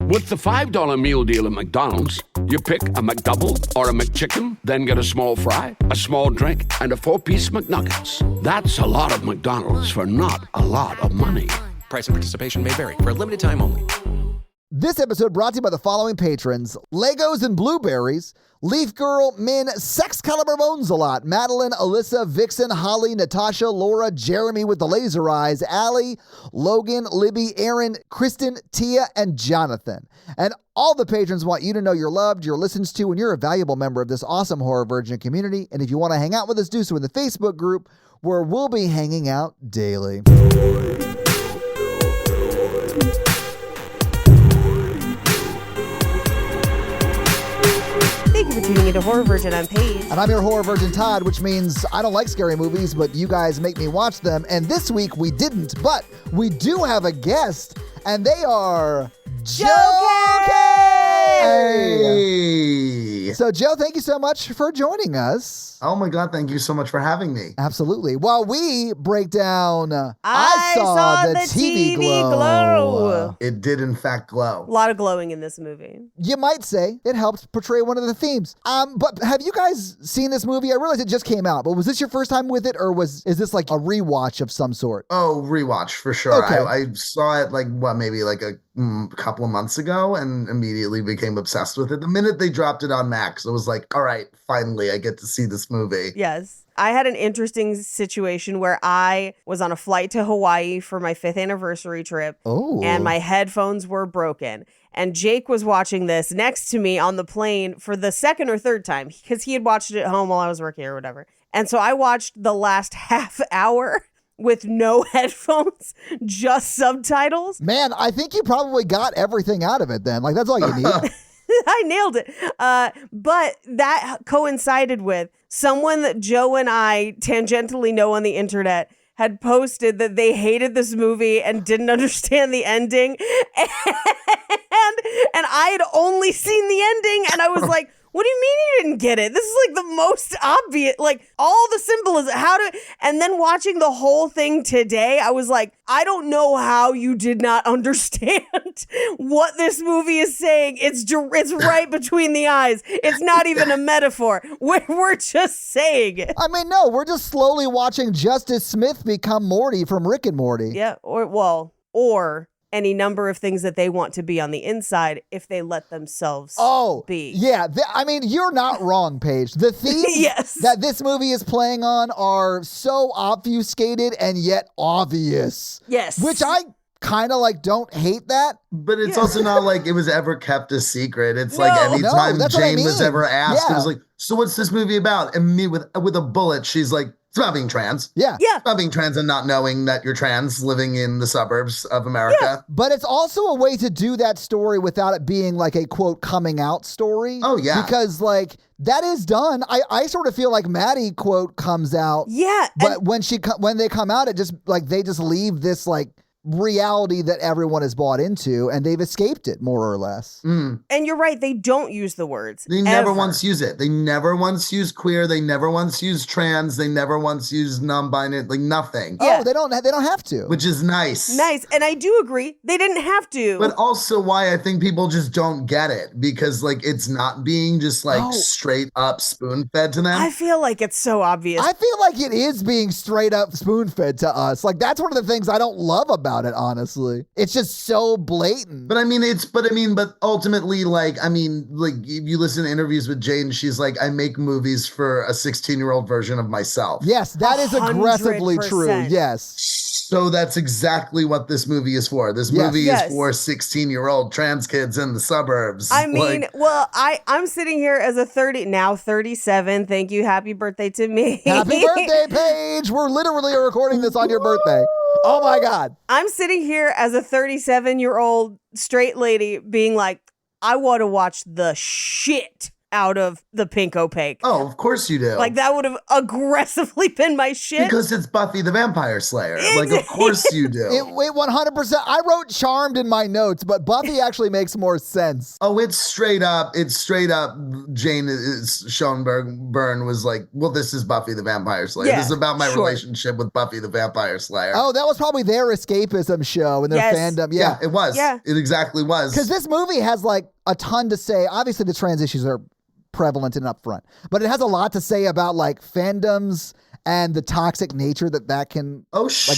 With the $5 meal deal at McDonald's, you pick a McDouble or a McChicken, then get a small fry, a small drink, and a 4-piece McNuggets. That's a lot of McDonald's for not a lot of money. Price and participation may vary. For a limited time only. This episode brought to you by the following patrons: Legos and Blueberries, Leaf Girl, Min, Sex Caliber Bones a Lot, Madeline, Alyssa, Vixen, Holly, Natasha, Laura, Jeremy with the laser eyes, Allie, Logan, Libby, Aaron, Kristen, Tia, and Jonathan. And all the patrons want you to know you're loved, you're listened to, and you're a valuable member of this awesome Horror Virgin community. And if you want to hang out with us, do so in the Facebook group, where we'll be hanging out daily. Thank you for tuning into Horror Virgin. I'm Paige. And I'm your Horror Virgin Todd, which means I don't like scary movies, but you guys make me watch them. And this week we didn't, but we do have a guest, and they are Joe Kaye! Hey! So Joe, thank you so much for joining us. Oh my God, thank you so much for having me. Absolutely. While we break down I saw the TV glow. It did in fact glow. A lot of glowing in this movie. You might say it helped portray one of the themes. But have you guys seen this movie? I realize it just came out, but was this your first time with it, or is this like a rewatch of some sort? Oh, rewatch for sure. Okay. I saw it maybe like a couple of months ago and immediately became obsessed with it. The minute they dropped it on Max, I was like, all right, finally I get to see this movie. Yes. I had an interesting situation where I was on a flight to Hawaii for my 5th anniversary trip. Oh. And my headphones were broken. And Jake was watching this next to me on the plane for the second or third time because he had watched it at home while I was working or whatever. And so I watched the last half hour with no headphones, just subtitles. Man, I think you probably got everything out of it then. Like, that's all you need. I nailed it. But that coincided with someone that Joe and I tangentially know on the internet had posted that they hated this movie and didn't understand the ending. And I had only seen the ending, and I was like, what do you mean you didn't get it? This is like the most obvious, like all the symbolism, and then watching the whole thing today, I was like, I don't know how you did not understand what this movie is saying. It's right between the eyes. It's not even a metaphor. We're just saying it. I mean, no, we're just slowly watching Justice Smith become Morty from Rick and Morty. Yeah, or any number of things that they want to be on the inside if they let themselves be. Yeah. I mean, you're not wrong, Paige. The themes Yes. that this movie is playing on are so obfuscated and yet obvious. Yes. Which I kind of like don't hate that. But it's also not like it was ever kept a secret. It's like No. anytime that's what I Jane was mean. ever asked, Yeah. it was like, so what's this movie about? And me with a bullet, she's like, it's about being trans. Yeah. Yeah. It's about being trans and not knowing that you're trans living in the suburbs of America. But it's also a way to do that story without it being like a quote coming out story. Oh, yeah. Because like that is done. I sort of feel like Maddie quote comes out. Yeah. But when they come out, it just like they just leave this like reality that everyone has bought into, and they've escaped it more or less. And you're right, they don't use the words. They never ever. once use it. They never once use queer. They never once use trans. They never once use non-binary, like nothing. Yeah. Oh, they don't have to. Which is nice. Nice. And I do agree. They didn't have to. But also why I think people just don't get it, because like it's not being just like No. straight up spoon fed to them. I feel like it's so obvious. I feel like it is being straight up spoon fed to us. Like that's one of the things I don't love about it, honestly. It's just so blatant. But ultimately, like, if you listen to interviews with Jane, she's like, I make movies for a 16-year-old version of myself. Yes, that is aggressively true. 100%. Yes. So that's exactly what this movie is for. This Yes. movie Yes. is for 16-year-old trans kids in the suburbs. I mean, Like, well, I'm sitting here as a 37. Thank you. Happy birthday to me. Happy birthday, Paige. We're literally recording this on your birthday. Oh my God. I'm sitting here as a 37-year-old straight lady being like, I want to watch the shit out of the pink opaque. Oh, of course you do. Like, that would have aggressively been my shit. Because it's Buffy the Vampire Slayer. Like, of course you do. It 100%. I wrote Charmed in my notes, but Buffy actually makes more sense. Oh, it's straight up. Jane Schoenberg was like, well, this is Buffy the Vampire Slayer. Yeah, this is about my sure. relationship with Buffy the Vampire Slayer. Oh, that was probably their escapism show and their fandom. Yeah, it was. Yeah. It exactly was. Because this movie has like a ton to say. Obviously, the trans issues are prevalent and upfront, but it has a lot to say about like fandoms and the toxic nature that can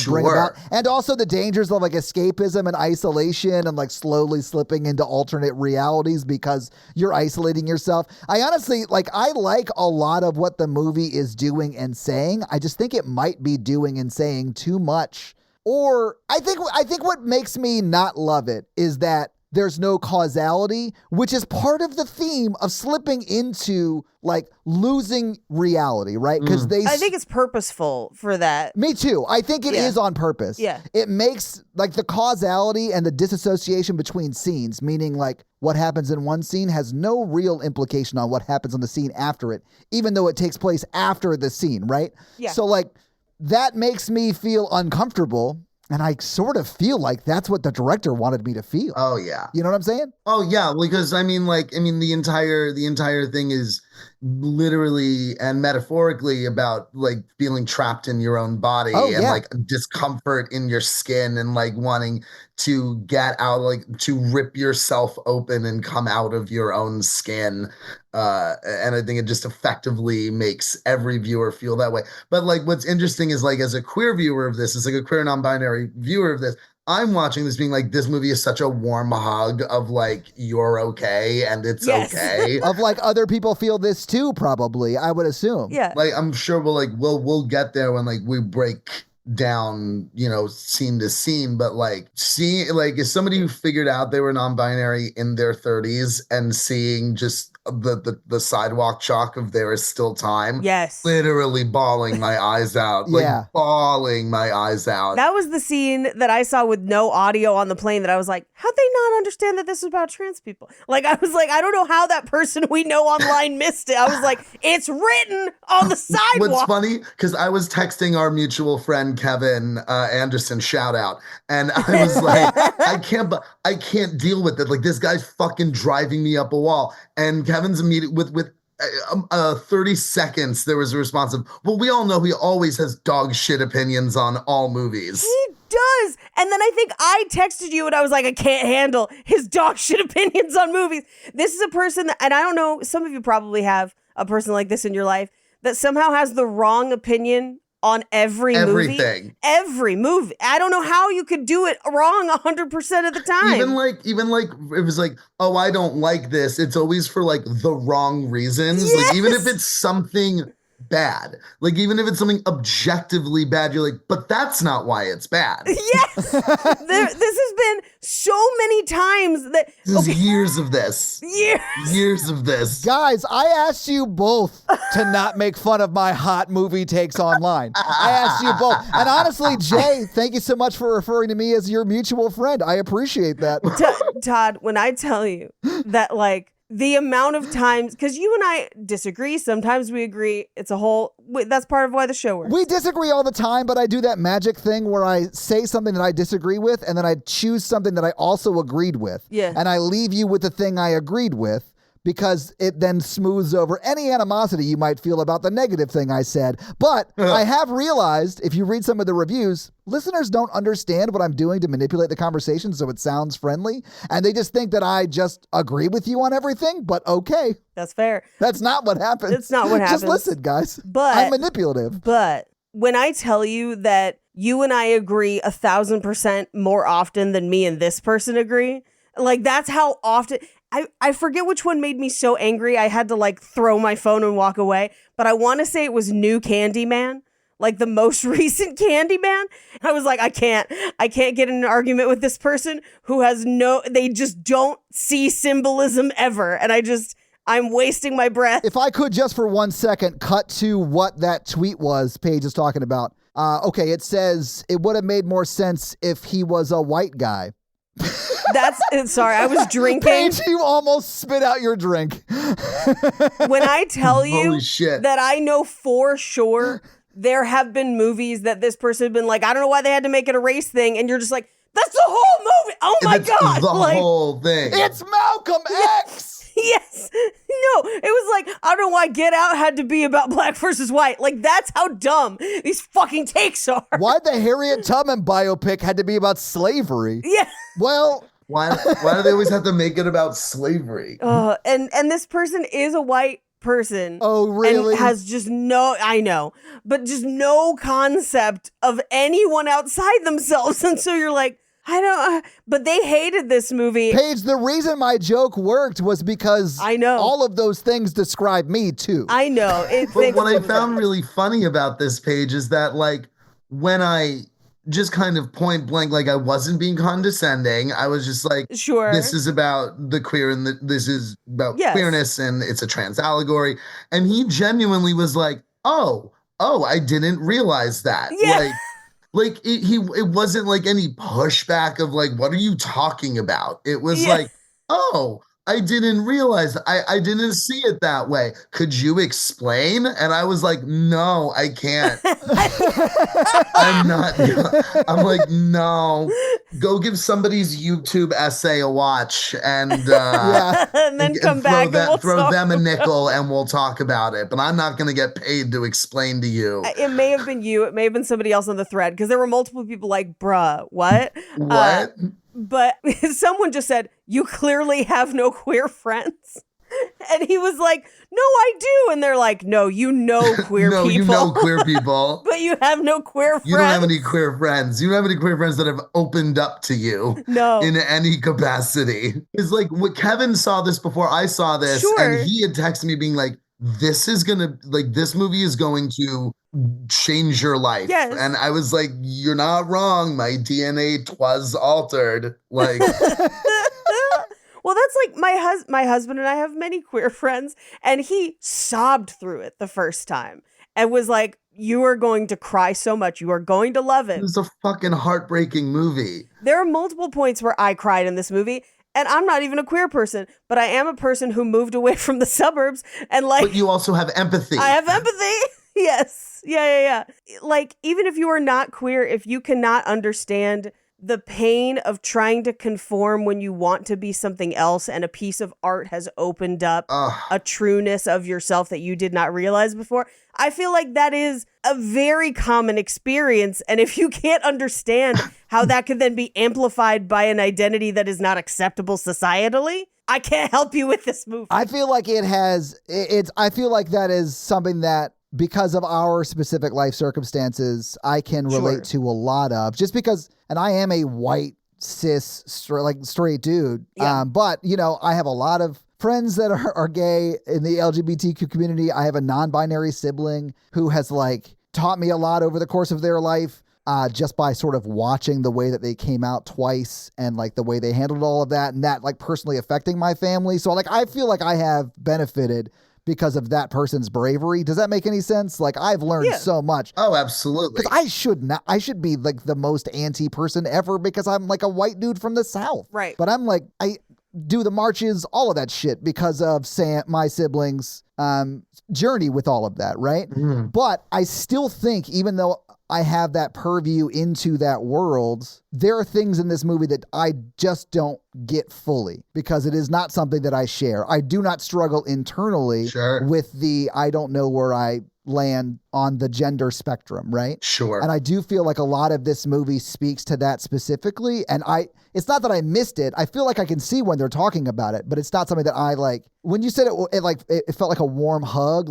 bring about, and also the dangers of like escapism and isolation and like slowly slipping into alternate realities because you're isolating yourself. I honestly like a lot of what the movie is doing and saying. I just think it might be doing and saying too much. Or I think what makes me not love it is that there's no causality, which is part of the theme of slipping into like losing reality, right? Because I think it's purposeful for that. Me too. I think it is on purpose. Yeah. It makes like the causality and the disassociation between scenes, meaning like what happens in one scene has no real implication on what happens on the scene after it, even though it takes place after the scene, right? Yeah. So like that makes me feel uncomfortable. And I sort of feel like that's what the director wanted me to feel. Oh yeah. You know what I'm saying? Oh yeah, because the entire thing is literally and metaphorically about like feeling trapped in your own body and like discomfort in your skin and like wanting to get out, like to rip yourself open and come out of your own skin. And I think it just effectively makes every viewer feel that way. But like what's interesting is like as a queer viewer of this, as like a queer non-binary viewer of this, I'm watching this being like, this movie is such a warm hug of like, you're okay and it's okay. Of like other people feel this too, probably, I would assume. Yeah. Like, I'm sure we'll get there when like we break down, you know, scene to scene, but like as somebody who figured out they were non-binary in their 30s and seeing just the sidewalk chalk of There Is Still Time. Yes. Literally bawling my eyes out. Like bawling my eyes out. That was the scene that I saw with no audio on the plane that I was like, how'd they not understand that this was about trans people? Like, I was like, I don't know how that person we know online missed it. I was like, it's written on the sidewalk. What's funny, because I was texting our mutual friend, Kevin Anderson, shout out. And I was like, I can't deal with it. Like, this guy's fucking driving me up a wall. And Kevin's immediate with 30 seconds, there was a response of, well, we all know he always has dog shit opinions on all movies. He does. And then I think I texted you and I was like, I can't handle his dog shit opinions on movies. This is a person that, and I don't know, some of you probably have a person like this in your life that somehow has the wrong opinion on everything. Every movie. I don't know how you could do it wrong 100% of the time. Even like it was like, oh, I don't like this. It's always for like the wrong reasons. Yes! Like even if it's something bad, like even if it's something objectively bad, you're like, but that's not why it's bad. Yes. This has been so many times that years of this. Years of this. Guys, I asked you both to not make fun of my hot movie takes online. I asked you both. And honestly, Jay, thank you so much for referring to me as your mutual friend. I appreciate that. Todd, when I tell you that like the amount of times, because you and I disagree, sometimes we agree, that's part of why the show works. We disagree all the time, but I do that magic thing where I say something that I disagree with, and then I choose something that I also agreed with. Yeah. And I leave you with the thing I agreed with, because it then smooths over any animosity you might feel about the negative thing I said. But I have realized, if you read some of the reviews, listeners don't understand what I'm doing to manipulate the conversation so it sounds friendly. And they just think that I just agree with you on everything, but okay. That's fair. That's not what happens. It's not what happens. Just listen, guys. But I'm manipulative. But when I tell you that you and I agree 1,000% more often than me and this person agree, like that's how often... I forget which one made me so angry I had to like throw my phone and walk away, but I want to say it was New Candyman, like the most recent Candyman. I was like, I can't get in an argument with this person who has they just don't see symbolism ever. And I'm wasting my breath. If I could just for 1 second cut to what that tweet was Paige is talking about. Okay, it says it would have made more sense if he was a white guy. Sorry, I was drinking. Paige, you almost spit out your drink. When I tell you Holy shit. that I know for sure there have been movies that this person has been like, I don't know why they had to make it a race thing. And you're just like, that's the whole movie. Oh my God. The whole thing. It's Malcolm X. Yes. No, it was like, I don't know why Get Out had to be about black versus white. Like, that's how dumb these fucking takes are. Why the Harriet Tubman biopic had to be about slavery? Yeah. Well, Why do they always have to make it about slavery? And this person is a white person. Oh, really? And has just but just no concept of anyone outside themselves. And so you're like, but they hated this movie. Paige, the reason my joke worked was because I know all of those things describe me too. I know. But what I found really funny about this page is that, like, when I just kind of point blank, like, I wasn't being condescending. I was just like, sure, this is about the queer and this is about queerness and it's a trans allegory. And he genuinely was like, oh, I didn't realize that. Yeah. Like it wasn't like any pushback of like, what are you talking about? It was like, oh, I didn't realize, I didn't see it that way. Could you explain? And I was like, no, I can't. I'm like, no, go give somebody's YouTube essay a watch and then come back and throw them a nickel and we'll talk about it. But I'm not going to get paid to explain to you. It may have been you. It may have been somebody else on the thread because there were multiple people like, bruh, what? What? But someone just said, you clearly have no queer friends. And he was like, no, I do. And they're like, no, you know queer no, people. You know queer people. But you have no queer friends. You don't have any queer friends. You don't have any queer friends that have opened up to you in any capacity. It's like what Kevin saw this before I saw this. And he had texted me being like, this movie is going to change your life. Yes. And I was like, you're not wrong. My DNA was altered. Like, well, that's like my husband and I have many queer friends, and he sobbed through it the first time and was like, you are going to cry so much. You are going to love it. It was a fucking heartbreaking movie. There are multiple points where I cried in this movie. And I'm not even a queer person, but I am a person who moved away from the suburbs and like. But you also have empathy. I have empathy. Yes. Yeah. Like, even if you are not queer, if you cannot understand the pain of trying to conform when you want to be something else and a piece of art has opened up a trueness of yourself that you did not realize before, I feel like that is a very common experience. And if you can't understand how that could then be amplified by an identity that is not acceptable societally, I can't help you with this movie. I feel like I feel like that is something that, because of our specific life circumstances, I can relate to a lot of, just because, and I am a white, cis, straight dude. Yeah. But, I have a lot of friends that are gay in the LGBTQ community. I have a non-binary sibling who has taught me a lot over the course of their life, just by sort of watching the way that they came out twice and the way they handled all of that, and that personally affecting my family. So I feel like I have benefited because of that person's bravery. Does that make any sense? I've learned so much. Oh, absolutely. Because I should be the most anti person ever because I'm a white dude from the South. Right. But I'm I do the marches, all of that shit because of my siblings' journey with all of that, right? Mm. But I still think, even though I have that purview into that world, there are things in this movie that I just don't get fully because it is not something that I share. I do not struggle internally with I don't know where I land on the gender spectrum, right? Sure. And I do feel like a lot of this movie speaks to that specifically. And it's not that I missed it. I feel like I can see when they're talking about it, but it's not something that I when you said it felt like a warm hug,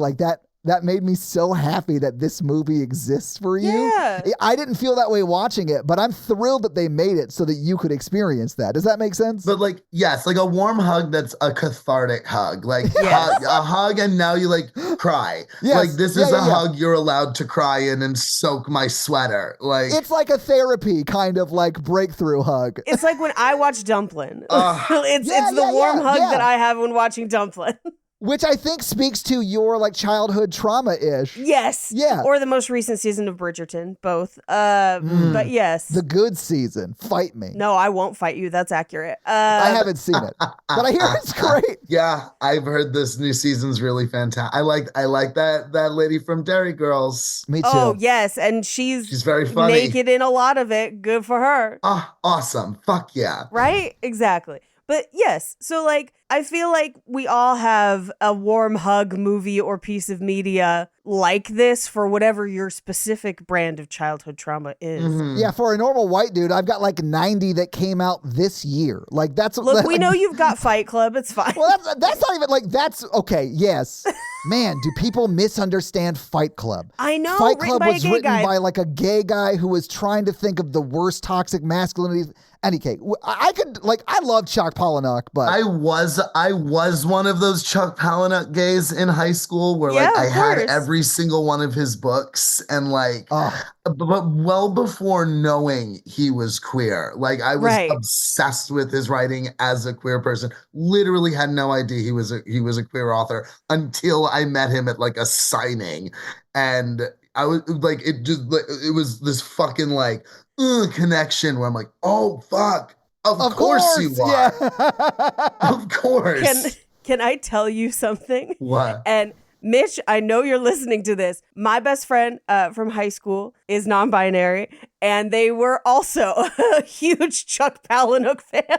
that made me so happy that this movie exists for you. Yeah. I didn't feel that way watching it, but I'm thrilled that they made it so that you could experience that. Does that make sense? But yes, a warm hug that's a cathartic hug. A hug and now you cry. Yes. This is a hug you're allowed to cry in and soak my sweater. It's like a therapy kind of breakthrough hug. It's like when I watch Dumplin'. It's the warm hug that I have when watching Dumplin'. Which I think speaks to your like childhood trauma-ish. Yes. Yeah. Or the most recent season of Bridgerton, both. But yes. The good season. Fight me. No, I won't fight you. That's accurate. I haven't seen it, but I hear it's great. Yeah, I've heard this new season's really fantastic. I like that lady from Dairy Girls. Me too. Oh, yes. And she's very funny. naked in a lot of it. Good for her. Ah, awesome. Fuck yeah. Right? Exactly. But yes, so like, I feel like we all have a warm hug movie or piece of media like this for whatever your specific brand of childhood trauma is. Mm-hmm. Yeah, for a normal white dude, I've got like 90 that came out this year. Like that's Look, we like, know you've got Fight Club. It's fine. Well, that's not even like that's okay. Yes, man, do people misunderstand Fight Club? I know. Fight written Club by a was gay written guy. by like a gay guy who was trying to think of the worst toxic masculinity. Anyway, I could like I love Chuck Palahniuk, but I was one of those Chuck Palahniuk gays in high school where like Yeah, I of had course. every single one of his books and like oh, but well before knowing he was queer. Like I was Right. obsessed with his writing as a queer person. Literally had no idea he was a queer author until I met him at like a signing. And I was like it was this fucking like connection where I'm like, oh fuck. Of course you are. Yeah. Of course. Can I tell you something? What? And Mitch, I know you're listening to this. My best friend from high school is non-binary, and they were also a huge Chuck Palahniuk fan.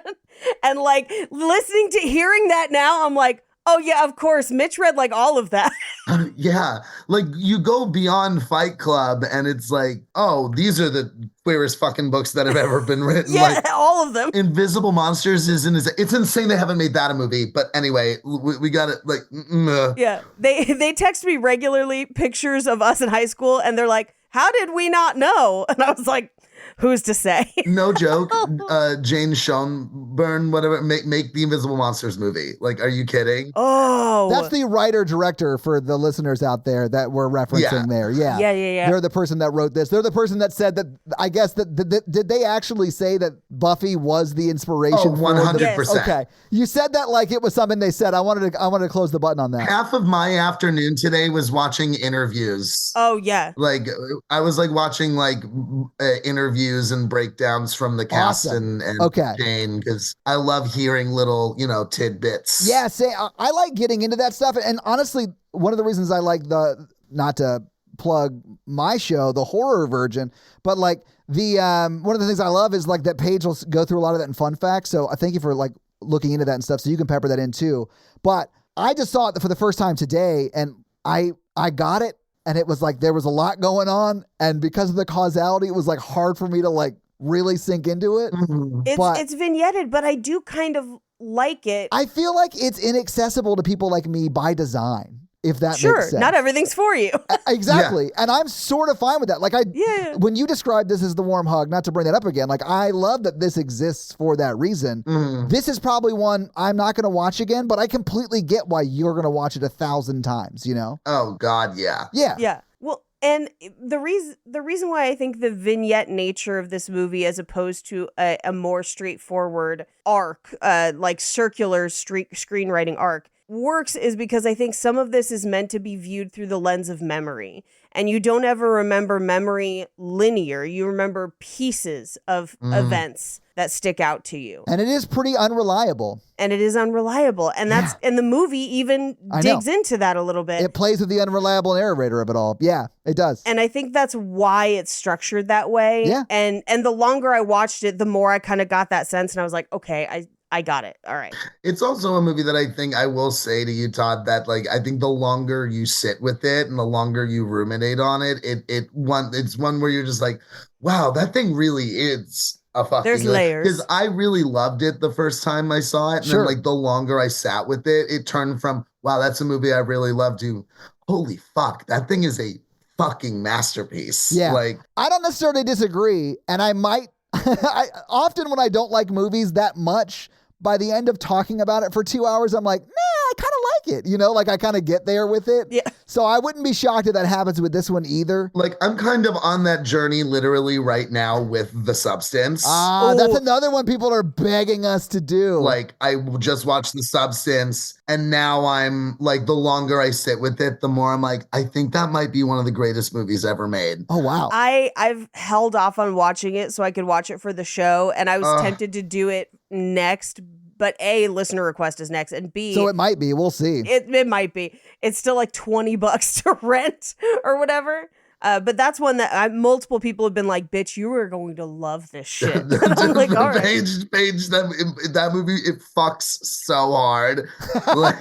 And like hearing that now, I'm like, oh yeah, of course. Mitch read like all of that. Yeah. Like you go beyond Fight Club and it's like, oh, these are the queerest fucking books that have ever been written. Yeah, Like all of them. Invisible Monsters it's insane they haven't made that a movie. But anyway, we got it. Like, Yeah, they text me regularly pictures of us in high school, and they're like, "How did we not know?" And I was like, "Who's to say?" no joke. Jane Schoenburn, whatever, make the Invisible Monsters movie. Like, are you kidding? Oh, That's the writer-director for the listeners out there that we're referencing there. Yeah. Yeah. They're the person that wrote this. They're the person that said that, I guess, did they actually say that Buffy was the inspiration Oh, for 100%. Okay. You said that like it was something they said. I wanted to close the button on that. Half of my afternoon today was watching interviews. Oh yeah. Like I was like watching like interviews and breakdowns from the cast Awesome. and Okay. Jane because I love hearing little tidbits. Yeah, I like getting into that stuff. And honestly, one of the reasons I like not to plug my show, The Horror Virgin, but like the one of the things I love is like that Paige will go through a lot of that in fun facts. So I thank you for like looking into that and stuff. So you can pepper that in too. But I just saw it for the first time today and I got it. And it was like there was a lot going on. And because of the causality, it was like hard for me to like really sink into it. Mhm. It's vignetted, but I do kind of like it. I feel like it's inaccessible to people like me by design, if that Sure, makes sense. not everything's for you. Exactly. And I'm sort of fine with that. Like Yeah. when you described this as the warm hug, not to bring that up again, like I love that this exists for that reason. Mhm. This is probably one I'm not going to watch again, but I completely get why you're going to watch it 1,000 times, you know? Oh God, yeah. Yeah. Yeah. Well, and the reason why I think the vignette nature of this movie, as opposed to a more straightforward arc, like circular screenwriting arc, works is because I think some of this is meant to be viewed through the lens of memory. And you don't ever remember memory linear. You remember pieces of events that stick out to you. And it is pretty unreliable. And it is unreliable. And and the movie even I digs know. into that a little bit. It plays with the unreliable narrator of it all. Yeah, it does. And I think that's why it's structured that way. Yeah. And the longer I watched it, the more I kind of got that sense. And I was like, okay, I got it. All right. It's also a movie that I think I will say to you, Todd, that like I think the longer you sit with it and the longer you ruminate on it, it's one where you're just like, wow, that thing really is a fucking. There's layers. Because I really loved it the first time I saw it, and Sure. then like the longer I sat with it, it turned from wow, that's a movie I really love to holy fuck, that thing is a fucking masterpiece. Yeah. Like I don't necessarily disagree, and I might. Often when I don't like movies that much, by the end of talking about it for 2 hours, I'm like, nah, I kind of like it. Like I kind of get there with it. Yeah. So I wouldn't be shocked if that happens with this one either. Like, I'm kind of on that journey literally right now with The Substance. That's another one people are begging us to do. Like, I just watched The Substance, and now I'm like, the longer I sit with it, the more I'm like, I think that might be one of the greatest movies ever made. Oh, wow. I've held off on watching it so I could watch it for the show, and I was tempted to do it next, but A, listener request is next, and B, so it might be. We'll see. It might be. It's still like $20 to rent or whatever. But that's one that multiple people have been like, bitch, you are going to love this shit. I'm like, all right. Paige, that movie, it fucks so hard. Like,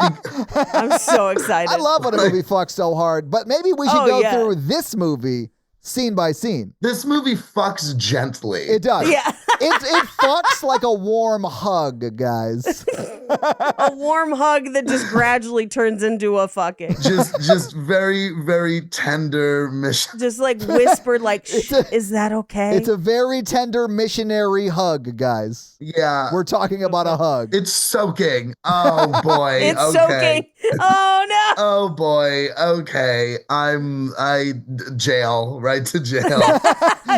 I'm so excited. I love when a movie fucks so hard, but maybe we should go through this movie scene by scene. This movie fucks gently. It does. Yeah. It fucks like a warm hug, guys. A warm hug that just gradually turns into a fucking. Just very, very tender mission. Just like whispered, like, is that okay? It's a very tender missionary hug, guys. Yeah. We're talking about a hug. It's soaking. Oh, boy. It's okay. soaking. Oh, no. Oh, boy. Okay. Jail. Right to jail.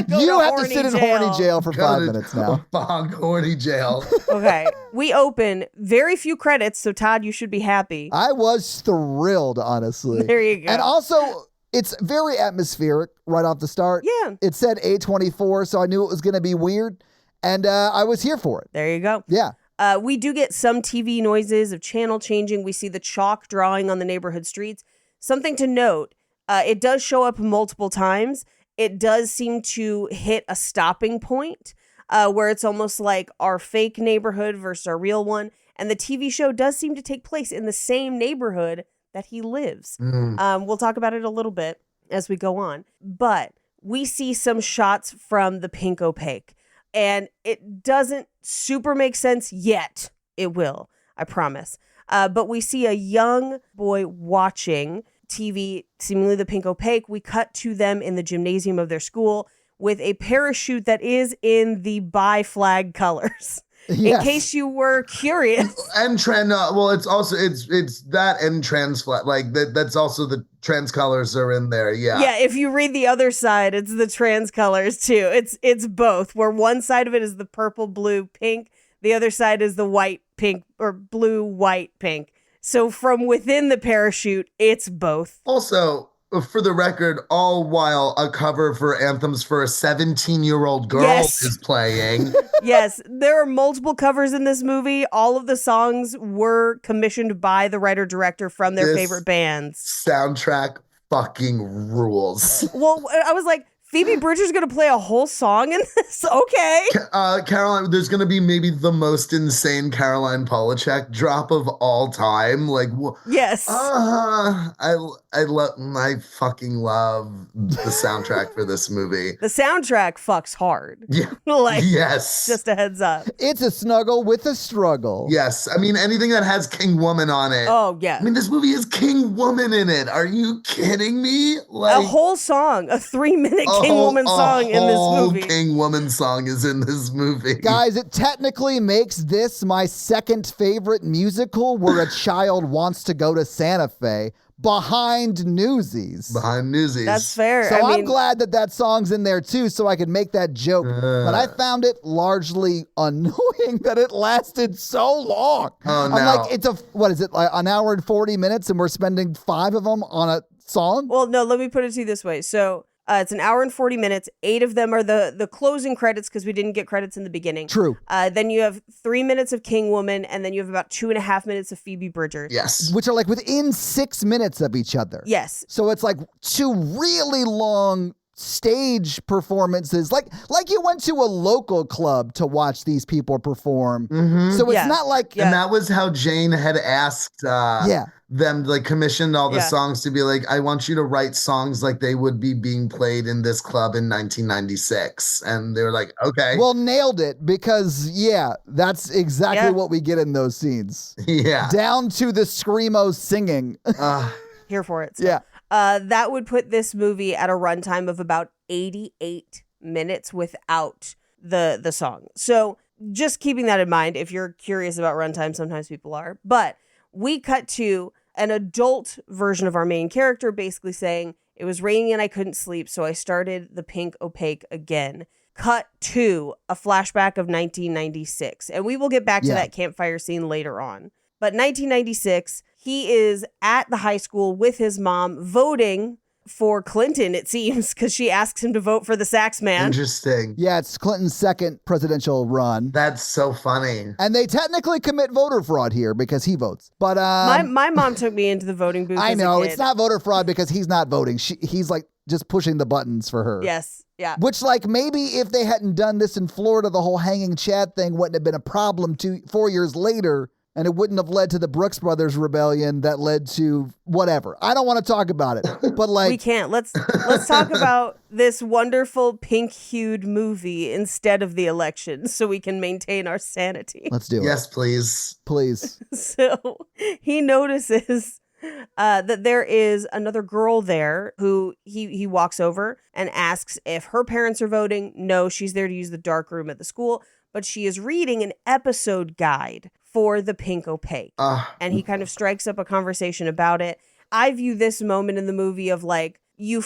You have to sit in horny jail for 5 minutes now. Fog horny jail. Okay. We open very few credits, so Todd, you should be happy. I was thrilled, honestly. There you go. And also, it's very atmospheric right off the start. Yeah. It said A24, so I knew it was going to be weird. And I was here for it. There you go. Yeah. We do get some TV noises of channel changing. We see the chalk drawing on the neighborhood streets. Something to note, it does show up multiple times. It does seem to hit a stopping point where it's almost like our fake neighborhood versus our real one. And the TV show does seem to take place in the same neighborhood that he lives. We'll talk about it a little bit as we go on. But we see some shots from the pink opaque. And it doesn't super make sense yet. It will, I promise. But we see a young boy watching TV, seemingly the pink opaque. We cut to them in the gymnasium of their school with a parachute that is in the bi flag colors. Yes. In case you were curious. And it's that and trans flag. Like that's also the trans colors are in there. Yeah. Yeah. If you read the other side, it's the trans colors too. It's both, where one side of it is the purple, blue, pink. The other side is the white, pink, or blue, white, pink. So from within the parachute, it's both. Also, for the record, all while a cover for Anthems for a 17-year-old girl is playing. Yes, there are multiple covers in this movie. All of the songs were commissioned by the writer-director from their favorite bands. Soundtrack fucking rules. Well, I was like, Phoebe Bridgers going to play a whole song in this? Okay. Caroline, there's going to be maybe the most insane Caroline Polachek drop of all time. Like, yes. I fucking love the soundtrack for this movie. The soundtrack fucks hard. Yeah. Yes. Just a heads up. It's a snuggle with a struggle. Yes. I mean, anything that has King Woman on it. Oh, yeah. I mean, this movie has King Woman in it. Are you kidding me? Like, a whole song, a 3-minute King Woman song in this movie. King Woman song is in this movie. Guys, it technically makes this my second favorite musical where a child wants to go to Santa Fe. Behind Newsies. Behind Newsies. That's fair. So I'm glad that song's in there too, so I could make that joke. But I found it largely annoying that it lasted so long. Oh, no. I'm like, what is it, like an hour and 40 minutes and we're spending 5 of them on a song? Well, no, let me put it to you this way. So it's an hour and 40 minutes. 8 of them are the closing credits because we didn't get credits in the beginning. True. Then you have 3 minutes of King Woman, and then you have about 2.5 minutes of Phoebe Bridgers. Yes. Which are like within 6 minutes of each other. Yes. So it's like 2 really long stage performances, like you went to a local club to watch these people perform. Mm-hmm. So it's not like... And that was how Jane had asked them, like, commissioned all the songs to be like, I want you to write songs like they would be being played in this club in 1996. And they were like, okay. Well, nailed it, because, that's exactly what we get in those scenes. Yeah. Down to the screamo singing. Here for it. So. Yeah. That would put this movie at a runtime of about 88 minutes without the song. So just keeping that in mind, if you're curious about runtime, sometimes people are. But we cut to an adult version of our main character basically saying, it was raining and I couldn't sleep, so I started the pink opaque again. Cut to a flashback of 1996. And we will get back to that campfire scene later on. But 1996, he is at the high school with his mom voting for Clinton, it seems, because she asks him to vote for the sax man. Interesting. Yeah, it's Clinton's second presidential run. That's so funny. And they technically commit voter fraud here because he votes. But my mom took me into the voting booth. I know, as a kid. it's not voter fraud because he's not voting. He's like just pushing the buttons for her. Yes. Yeah. Which, like, maybe if they hadn't done this in Florida, the whole hanging Chad thing wouldn't have been a problem 4 years later. And it wouldn't have led to the Brooks Brothers rebellion that led to whatever. I don't want to talk about it, but like we can't. Let's talk about this wonderful pink-hued movie instead of the election, so we can maintain our sanity. Let's do it. Yes, please. Please. So he notices that there is another girl there who he walks over and asks if her parents are voting. No, she's there to use the dark room at the school, but she is reading an episode guide for the pink opaque. And he kind of strikes up a conversation about it. I view this moment in the movie of like, you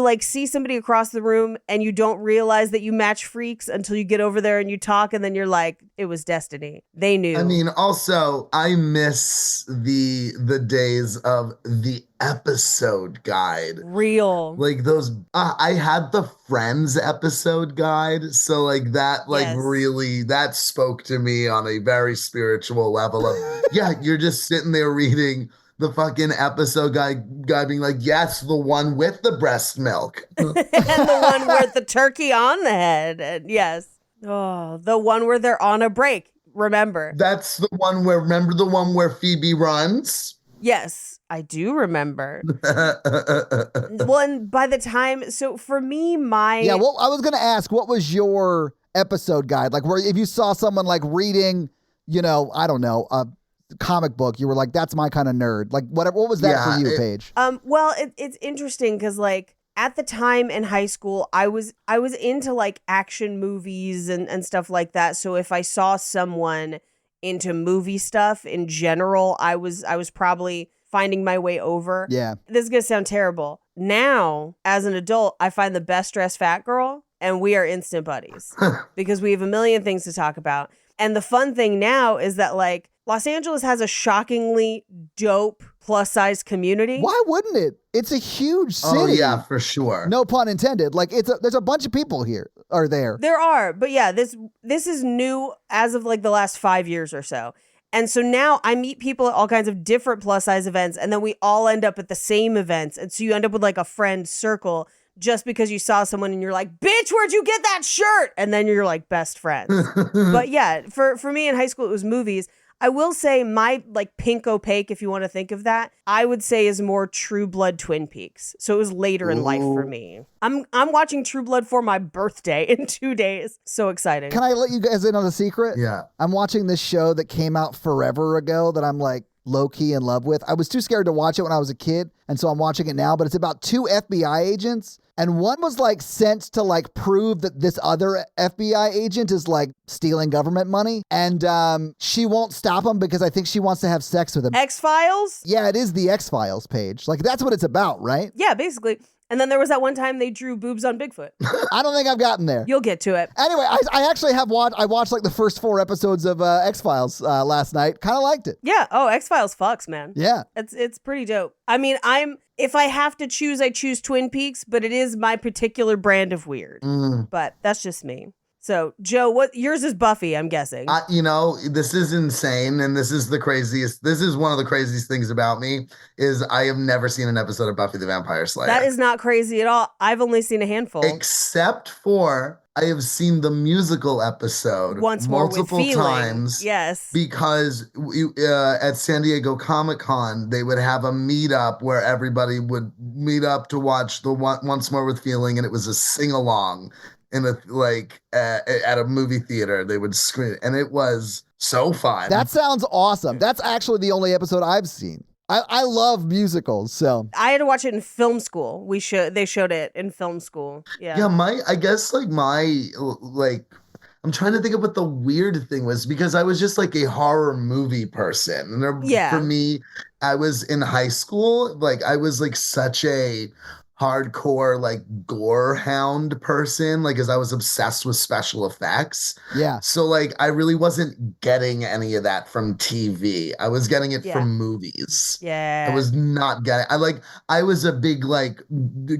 like see somebody across the room and you don't realize that you match freaks until you get over there and you talk, and then you're like, it was destiny. They knew. I mean, also, I miss the days of the episode guide. Real. Like those, I had the Friends episode guide. So like that, like really, that spoke to me on a very spiritual level of, yeah, you're just sitting there reading the fucking episode guy being like, yes, the one with the breast milk. And the one with the turkey on the head. And yes. Oh, the one where they're on a break. Remember. That's the one remember the one where Phoebe runs? Yes, I do remember. Well, and by the time, so for me, Yeah, well, I was going to ask, what was your episode guide? Like, where if you saw someone like reading, I don't know, a comic book, you were like, that's my kind of nerd. Like, whatever. What was that for you, Paige? Well, it's interesting because like at the time in high school, I was into like action movies and stuff like that. So if I saw someone into movie stuff in general, I was probably finding my way over. Yeah. This is going to sound terrible. Now, as an adult, I find the best dressed fat girl and we are instant buddies because we have a million things to talk about. And the fun thing now is that like Los Angeles has a shockingly dope plus size community. Why wouldn't it? It's a huge city. Oh yeah, for sure. No pun intended. Like there's a bunch of people here are there. There are, but yeah, this is new as of like the last 5 years or so. And so now I meet people at all kinds of different plus size events, and then we all end up at the same events. And so you end up with like a friend circle just because you saw someone and you're like, bitch, where'd you get that shirt? And then you're like best friends. But yeah, for me in high school, it was movies. I will say my like pink opaque, if you want to think of that, I would say is more True Blood Twin Peaks. So it was later in life for me. I'm watching True Blood for my birthday in 2 days. So exciting. Can I let you guys in on a secret? Yeah. I'm watching this show that came out forever ago that I'm like low-key in love with. I was too scared to watch it when I was a kid, and so I'm watching it now, but it's about 2 FBI agents, and one was like sent to like prove that this other FBI agent is like stealing government money, and she won't stop him because I think she wants to have sex with him. X-Files? Yeah, it is the X-Files page. Like that's what it's about, right? Yeah, basically. And then there was that one time they drew boobs on Bigfoot. I don't think I've gotten there. You'll get to it. Anyway, I actually have watched. I watched like the first 4 episodes of X-Files last night. Kind of liked it. Yeah. Oh, X-Files fucks, man. Yeah. It's pretty dope. I mean, if I have to choose, I choose Twin Peaks, but it is my particular brand of weird. But that's just me. So, Joe, yours is Buffy, I'm guessing. This is insane, and this is the craziest. This is one of the craziest things about me is I have never seen an episode of Buffy the Vampire Slayer. That is not crazy at all. I've only seen a handful. Except for I have seen the musical episode once more multiple with feeling. times. Yes. Because at San Diego Comic-Con, they would have a meetup where everybody would meet up to watch the Once More with Feeling, and it was a sing-along. At a movie theater, they would screen it, and it was so fun. That sounds awesome. That's actually the only episode I've seen. I love musicals, so I had to watch it in film school. They showed it in film school. Yeah. Yeah, I'm trying to think of what the weird thing was because I was just like a horror movie person. And for me, I was in high school, like I was like such a hardcore like gore hound person, like as I was obsessed with special effects. Yeah. So like I really wasn't getting any of that from TV. I was getting it from movies. Yeah. I was not getting I was a big like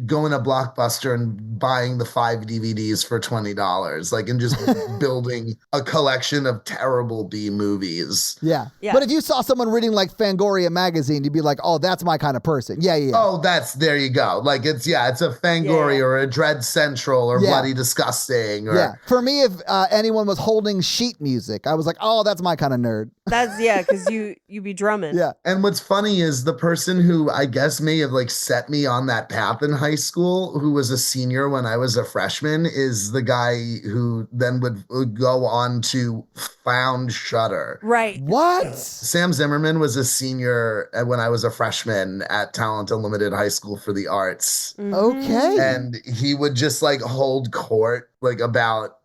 going to Blockbuster and buying the 5 DVDs for $20, like and just building a collection of terrible B movies. Yeah. But if you saw someone reading like Fangoria magazine, you'd be like, oh, that's my kind of person. Yeah. Oh, there you go. Like it's a Fangoria or a Dread Central or Bloody Disgusting. Or, For me, if anyone was holding sheet music, I was like, oh, that's my kind of nerd. That's because you be drumming. Yeah. And what's funny is the person who I guess may have like set me on that path in high school, who was a senior when I was a freshman, is the guy who then would go on to found Shudder. Right. What? Sam Zimmerman was a senior when I was a freshman at Talent Unlimited High School for the Arts. Okay. And he would just like hold court like about,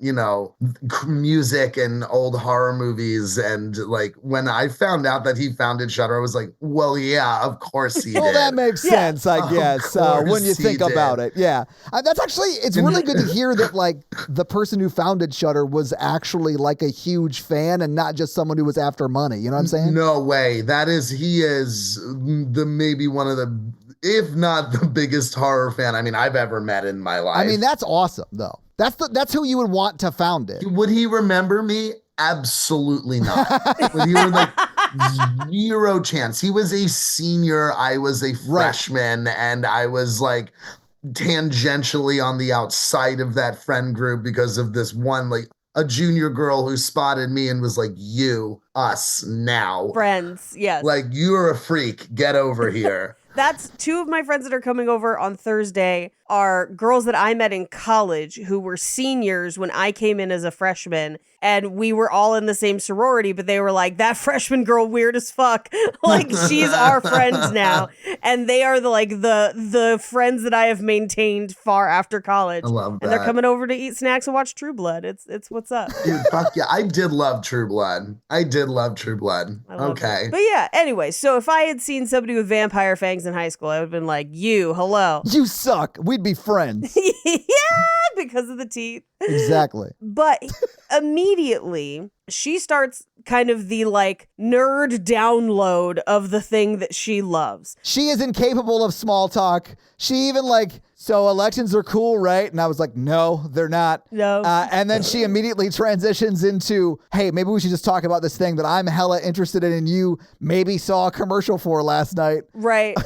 music and old horror movies. And like when I found out that he founded Shudder, I was like, well, yeah, of course he did. Well, that makes sense, I guess, when you think about it. Yeah. That's actually, it's really good to hear that like the person who founded Shudder was actually like a huge fan and not just someone who was after money. You know what I'm saying? No way. He is maybe one of the, if not the biggest horror fan I've ever met in my life. I mean, that's awesome though. That's who you would want to found it. Would he remember me? Absolutely not. He was like zero chance. He was a senior. I was a freshman, and I was like tangentially on the outside of that friend group because of this one, like a junior girl who spotted me and was like, you, us, now. Friends, yes. Like, you're a freak. Get over here. That's two of my friends that are coming over on Thursday are girls that I met in college who were seniors when I came in as a freshman, and we were all in the same sorority, but they were like, that freshman girl weird as fuck. Like, she's our friends now. And they are the friends that I have maintained far after college. I love that. And they're coming over to eat snacks and watch True Blood. It's what's up. Dude, fuck yeah. I did love True Blood. Okay. But yeah, anyway, so if I had seen somebody with vampire fangs in high school, I would have been like, you, hello. You suck. We'd be friends. Yeah, because of the teeth. Exactly. But immediately she starts kind of the like nerd download of the thing that she loves. She is incapable of small talk. She even so elections are cool, right? And I was like, no, they're not. No. And then she immediately transitions into, hey, maybe we should just talk about this thing that I'm hella interested in and you maybe saw a commercial for last night. Right.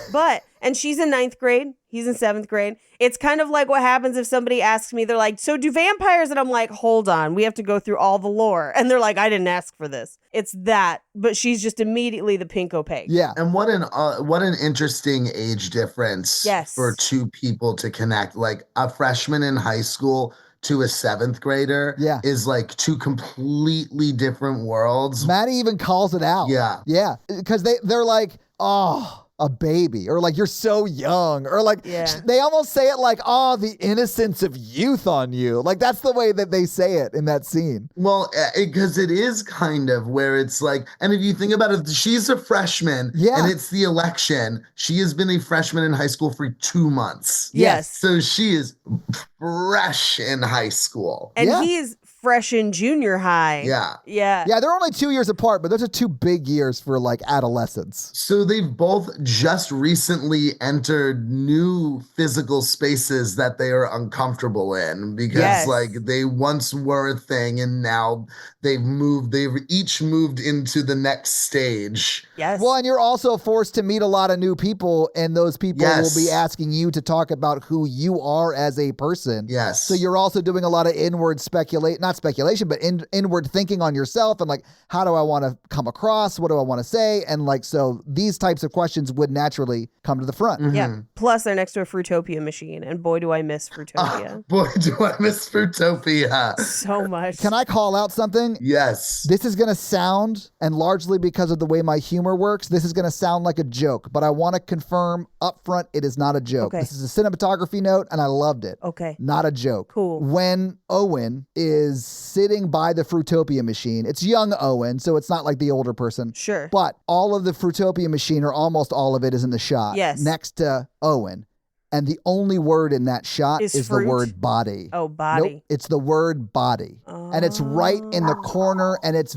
And she's in 9th grade. He's in 7th grade. It's kind of like what happens if somebody asks me, they're like, so do vampires? And I'm like, hold on, we have to go through all the lore. And they're like, I didn't ask for this. It's that. But she's just immediately the pink opaque. Yeah. And what an interesting age difference for two people to connect. Like a freshman in high school to a 7th grader is like two completely different worlds. Maddie even calls it out. Yeah. Yeah. Because they're like, oh, a baby, or like, you're so young, or like, they almost say it like, oh, the innocence of youth on you. Like, that's the way that they say it in that scene. Well, because it is kind of where it's like, and if you think about it, she's a freshman and it's the election. She has been a freshman in high school for 2 months. Yes. So she is fresh in high school. And he's fresh in junior high. Yeah. Yeah. Yeah, they're only 2 years apart, but those are 2 big years for like adolescence. So they've both just recently entered new physical spaces that they are uncomfortable in because like they once were a thing and now they've each moved into the next stage. Yes. Well, and you're also forced to meet a lot of new people, and those people will be asking you to talk about who you are as a person. Yes. So you're also doing a lot of inward not speculation, but inward thinking on yourself and like, how do I want to come across? What do I want to say? And like, so these types of questions would naturally come to the front. Mm-hmm. Yeah. Plus they're next to a Fruitopia machine, and boy, do I miss Fruitopia. Boy, do I miss Fruitopia. So much. Can I call out something? Yes. This is going to sound, and largely because of the way my humor works, this is going to sound like a joke, but I want to confirm up front it is not a joke. Okay. This is a cinematography note, and I loved it. Okay. Not a joke. Cool. When Owen is is sitting by the Fruitopia machine. It's young Owen, so it's not like the older person. Sure. But all of the Fruitopia machine, or almost all of it, is in the shot. Yes. Next to Owen. And the only word in that shot is the word body. Oh, body. Nope, it's the word body. Oh. And it's right in the corner, and it's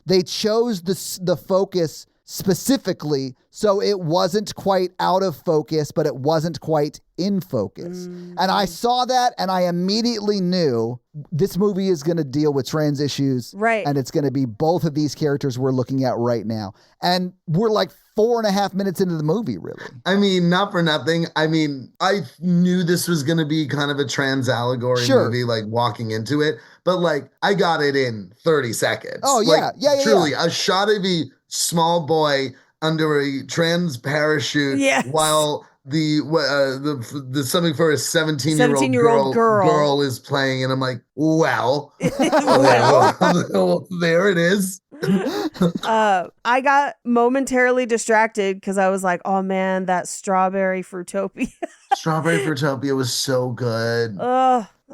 they chose the focus specifically so it wasn't quite out of focus, but it wasn't quite in focus. And I saw that, and I immediately knew this movie is going to deal with trans issues. Right. And it's going to be both of these characters we're looking at right now. And we're like 4.5 minutes into the movie, really. I mean, not for nothing. I mean, I knew this was going to be kind of a trans allegory movie, like walking into it. But like, I got it in 30 seconds. Oh, yeah. Like, truly, a shot of a small boy under a trans parachute while the something for a 17-year-old girl is playing, and I'm like, well, there it is. I got momentarily distracted because I was like, oh man, that strawberry Fruitopia. Strawberry Fruitopia was so good.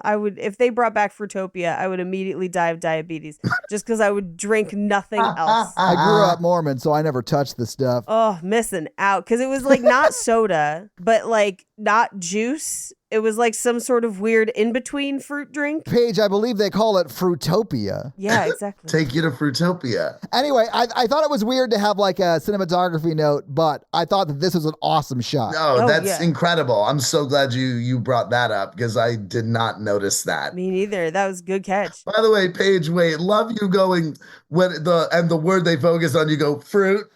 I would, if they brought back Fruitopia, I would immediately die of diabetes just because I would drink nothing else. I grew up Mormon, so I never touched the stuff. Oh, missing out. Because it was like not soda, but like not juice. It was like some sort of weird in-between fruit drink. Paige, I believe they call it Fruitopia. Yeah, exactly. Take you to Fruitopia. Anyway, I thought it was weird to have like a cinematography note, but I thought that this was an awesome shot. Oh, that's incredible. I'm so glad you brought that up because I did not notice that. Me neither. That was a good catch. By the way, Paige, wait, love you going the word they focus on, you go fruit.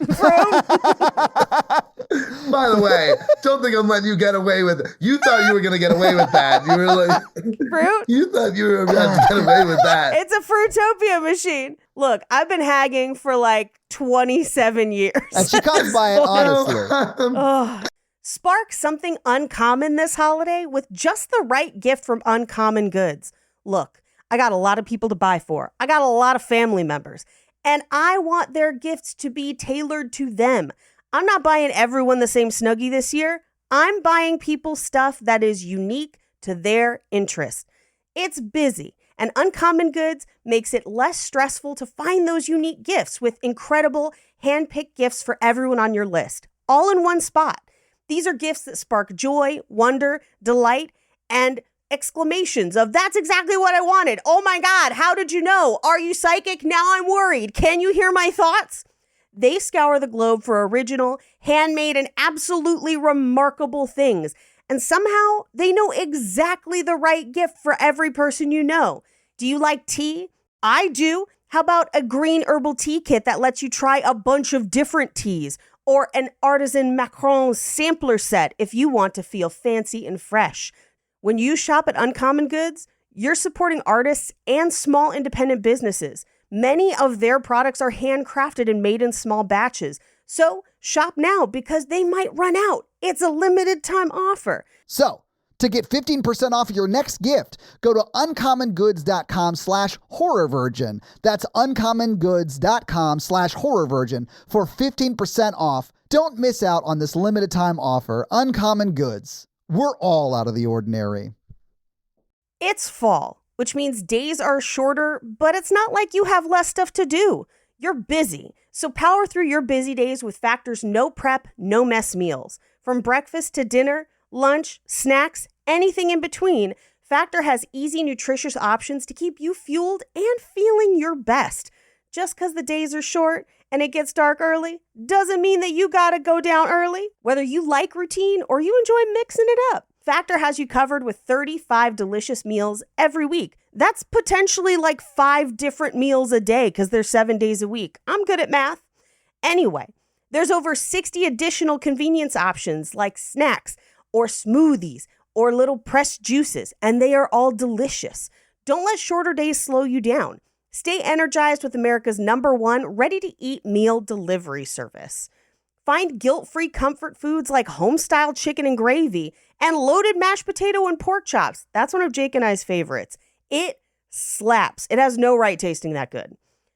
By the way, don't think I'm letting you get away with it. You thought you were going to get away with that. You were like, fruit? You thought you were about to get away with that. It's a Fruitopia machine. Look, I've been hagging for like 27 years. And she comes by it honestly. Spark something uncommon this holiday with just the right gift from Uncommon Goods. Look, I got a lot of people to buy for. I got a lot of family members. And I want their gifts to be tailored to them. I'm not buying everyone the same Snuggie this year. I'm buying people stuff that is unique to their interest. It's busy, and Uncommon Goods makes it less stressful to find those unique gifts with incredible hand-picked gifts for everyone on your list, all in one spot. These are gifts that spark joy, wonder, delight, and exclamations of, that's exactly what I wanted. Oh my God, how did you know? Are you psychic? Now I'm worried. Can you hear my thoughts? They scour the globe for original, handmade, and absolutely remarkable things. And somehow they know exactly the right gift for every person you know. Do you like tea? I do. How about a green herbal tea kit that lets you try a bunch of different teas? Or an artisan macaron sampler set if you want to feel fancy and fresh. When you shop at Uncommon Goods, you're supporting artists and small independent businesses. Many of their products are handcrafted and made in small batches. So shop now because they might run out. It's a limited time offer. So to get 15% off your next gift, go to uncommongoods.com/horrorvirgin. That's uncommongoods.com/horrorvirgin for 15% off. Don't miss out on this limited time offer. Uncommon Goods. We're all out of the ordinary. It's fall, which means days are shorter, but it's not like you have less stuff to do. You're busy, so power through your busy days with Factor's no prep, no mess meals. From breakfast to dinner, lunch, snacks, anything in between, Factor has easy, nutritious options to keep you fueled and feeling your best. Just because the days are short and it gets dark early doesn't mean that you gotta go down early. Whether you like routine or you enjoy mixing it up, Factor has you covered with 35 delicious meals every week. That's potentially like 5 different meals a day because they're 7 days a week. I'm good at math. Anyway, there's over 60 additional convenience options like snacks or smoothies or little pressed juices, and they are all delicious. Don't let shorter days slow you down. Stay energized with America's #1 ready-to-eat meal delivery service. Find guilt-free comfort foods like home-style chicken and gravy and loaded mashed potato and pork chops. That's one of Jake and I's favorites. It slaps. It has no right tasting that good.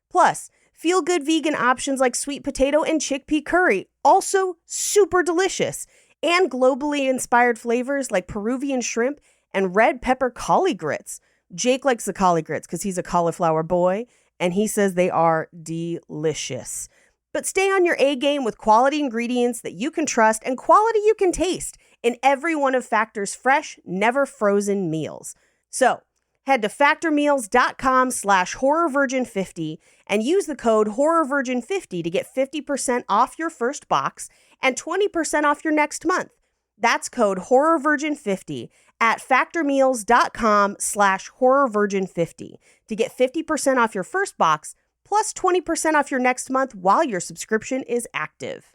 Plus, feel-good vegan options like sweet potato and chickpea curry, also super delicious. And globally inspired flavors like Peruvian shrimp and red pepper cauli grits. Jake likes the collie grits because he's a cauliflower boy, and he says they are delicious. But stay on your A game with quality ingredients that you can trust and quality you can taste in every one of Factor's fresh, never frozen meals. So head to factormeals.com/horrorvirgin50 and use the code horrorvirgin50 to get 50% off your first box and 20% off your next month. That's code horrorvirgin50 at factormeals.com/horrorvirgin50 to get 50% off your first box plus 20% off your next month while your subscription is active.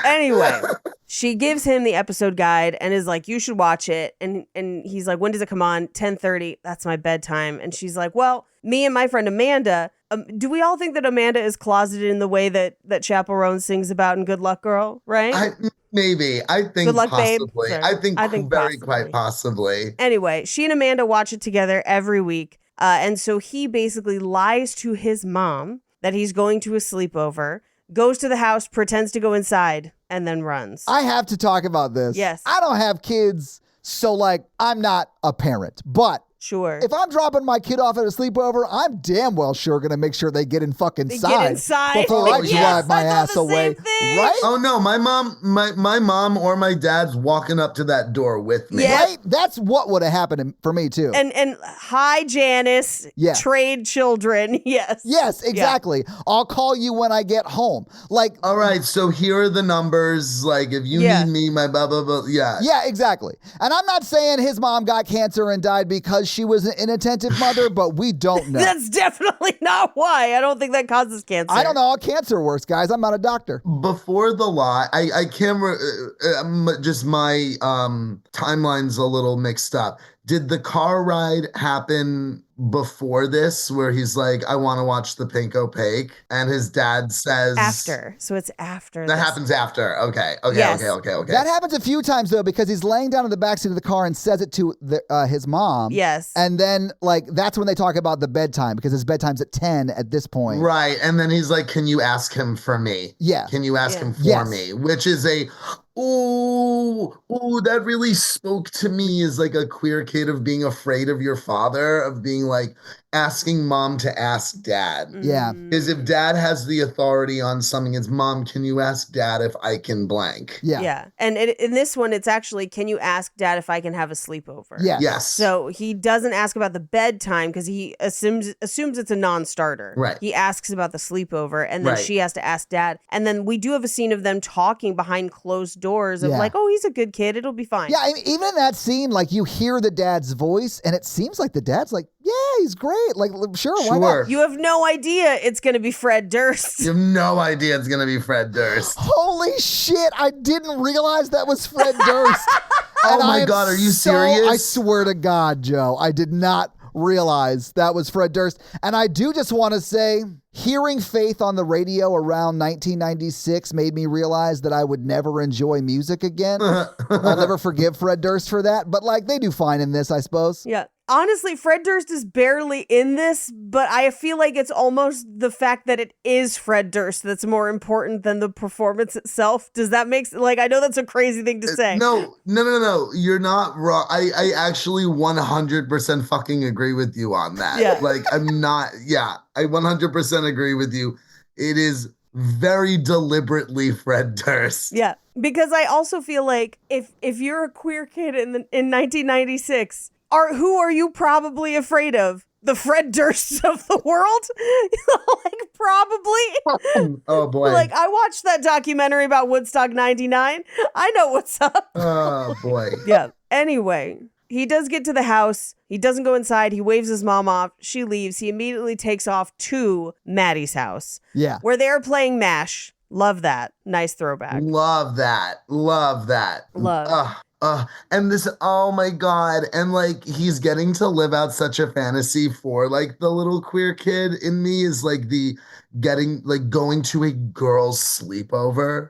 Anyway, she gives him the episode guide and is like, you should watch it. And he's like, when does it come on? 10:30. That's my bedtime. And she's like, well, me and my friend Amanda, do we all think that Amanda is closeted in the way that Chappell Roan sings about in Good Luck Girl, right? Maybe. I think Good luck, possibly. babe. I think very possibly. quite possibly. Anyway, she and Amanda watch it together every week. And so he basically lies to his mom that he's going to a sleepover, goes to the house, pretends to go inside, and then runs. I have to talk about this. Yes. I don't have kids, so like I'm not a parent. But sure. if I'm dropping my kid off at a sleepover, I'm damn well sure going to make sure they get in fucking Get inside before I drive my ass away. Right? Oh no, my mom or my dad's walking up to that door with me. Yeah. Right? That's what would have happened for me too. And hi, Janice. Yeah. Trade children. Yes. Yes, exactly. Yeah. I'll call you when I get home. Like, all right, so here are the numbers. Like, if you need me, my blah, blah, blah. Yeah. Yeah, exactly. And I'm not saying his mom got cancer and died because she was an inattentive mother, but we don't know. That's definitely not why. I don't think that causes cancer. I don't know how cancer works, guys. I'm not a doctor. Before the lie, I can't, just my timeline's a little mixed up. Did the car ride happen before this where he's like, I want to watch The Pink Opaque? And his dad says... After. So it's after That this. happens after. Okay. Yes. Okay. That happens a few times, though, because he's laying down in the backseat of the car and says it to his mom. Yes. And then, like, that's when they talk about the bedtime, because his bedtime's at 10 at this point. Right. And then he's like, can you ask him for me? Yeah. Can you ask him for me? Which is ooh, that really spoke to me as like a queer kid of being afraid of your father, of being like asking mom to ask dad. Yeah. Because if dad has the authority on something, it's mom, can you ask dad if I can blank? Yeah. Yeah. And in this one, it's actually, can you ask dad if I can have a sleepover? Yeah. Yes. So he doesn't ask about the bedtime because he assumes it's a non-starter. Right. He asks about the sleepover, and then Right. she has to ask dad. And then we do have a scene of them talking behind closed doors of like, oh, he's a good kid. It'll be fine. Yeah, I mean, even in that scene, like, you hear the dad's voice, and it seems like the dad's like, yeah, he's great. Like, sure, why not? You have no idea it's going to be Fred Durst. You have no idea it's going to be Fred Durst. Holy shit, I didn't realize that was Fred Durst. Oh my God, are you serious? I swear to God, Joe, I did not realize that was Fred Durst. And I do just want to say, hearing Faith on the radio around 1996 made me realize that I would never enjoy music again. I'll never forgive Fred Durst for that, but like, they do fine in this, I suppose. Yeah. Honestly, Fred Durst is barely in this, but I feel like it's almost the fact that it is Fred Durst that's more important than the performance itself. Does that make sense? Like, I know that's a crazy thing to say. No. You're not wrong. I actually 100% fucking agree with you on that. Yeah. Like, I 100% agree with you. It is very deliberately Fred Durst. Yeah, because I also feel like if you're a queer kid in 1996, who are you probably afraid of? The Fred Dursts of the world? Like, probably. Oh, boy. Like, I watched that documentary about Woodstock 99. I know what's up. Oh, boy. Yeah. Anyway, he does get to the house. He doesn't go inside. He waves his mom off. She leaves. He immediately takes off to Maddie's house. Yeah. Where they're playing MASH. Love that. Nice throwback. Love that. Love. And this, oh my God. And like, he's getting to live out such a fantasy for like the little queer kid in me is like going to a girl's sleepover.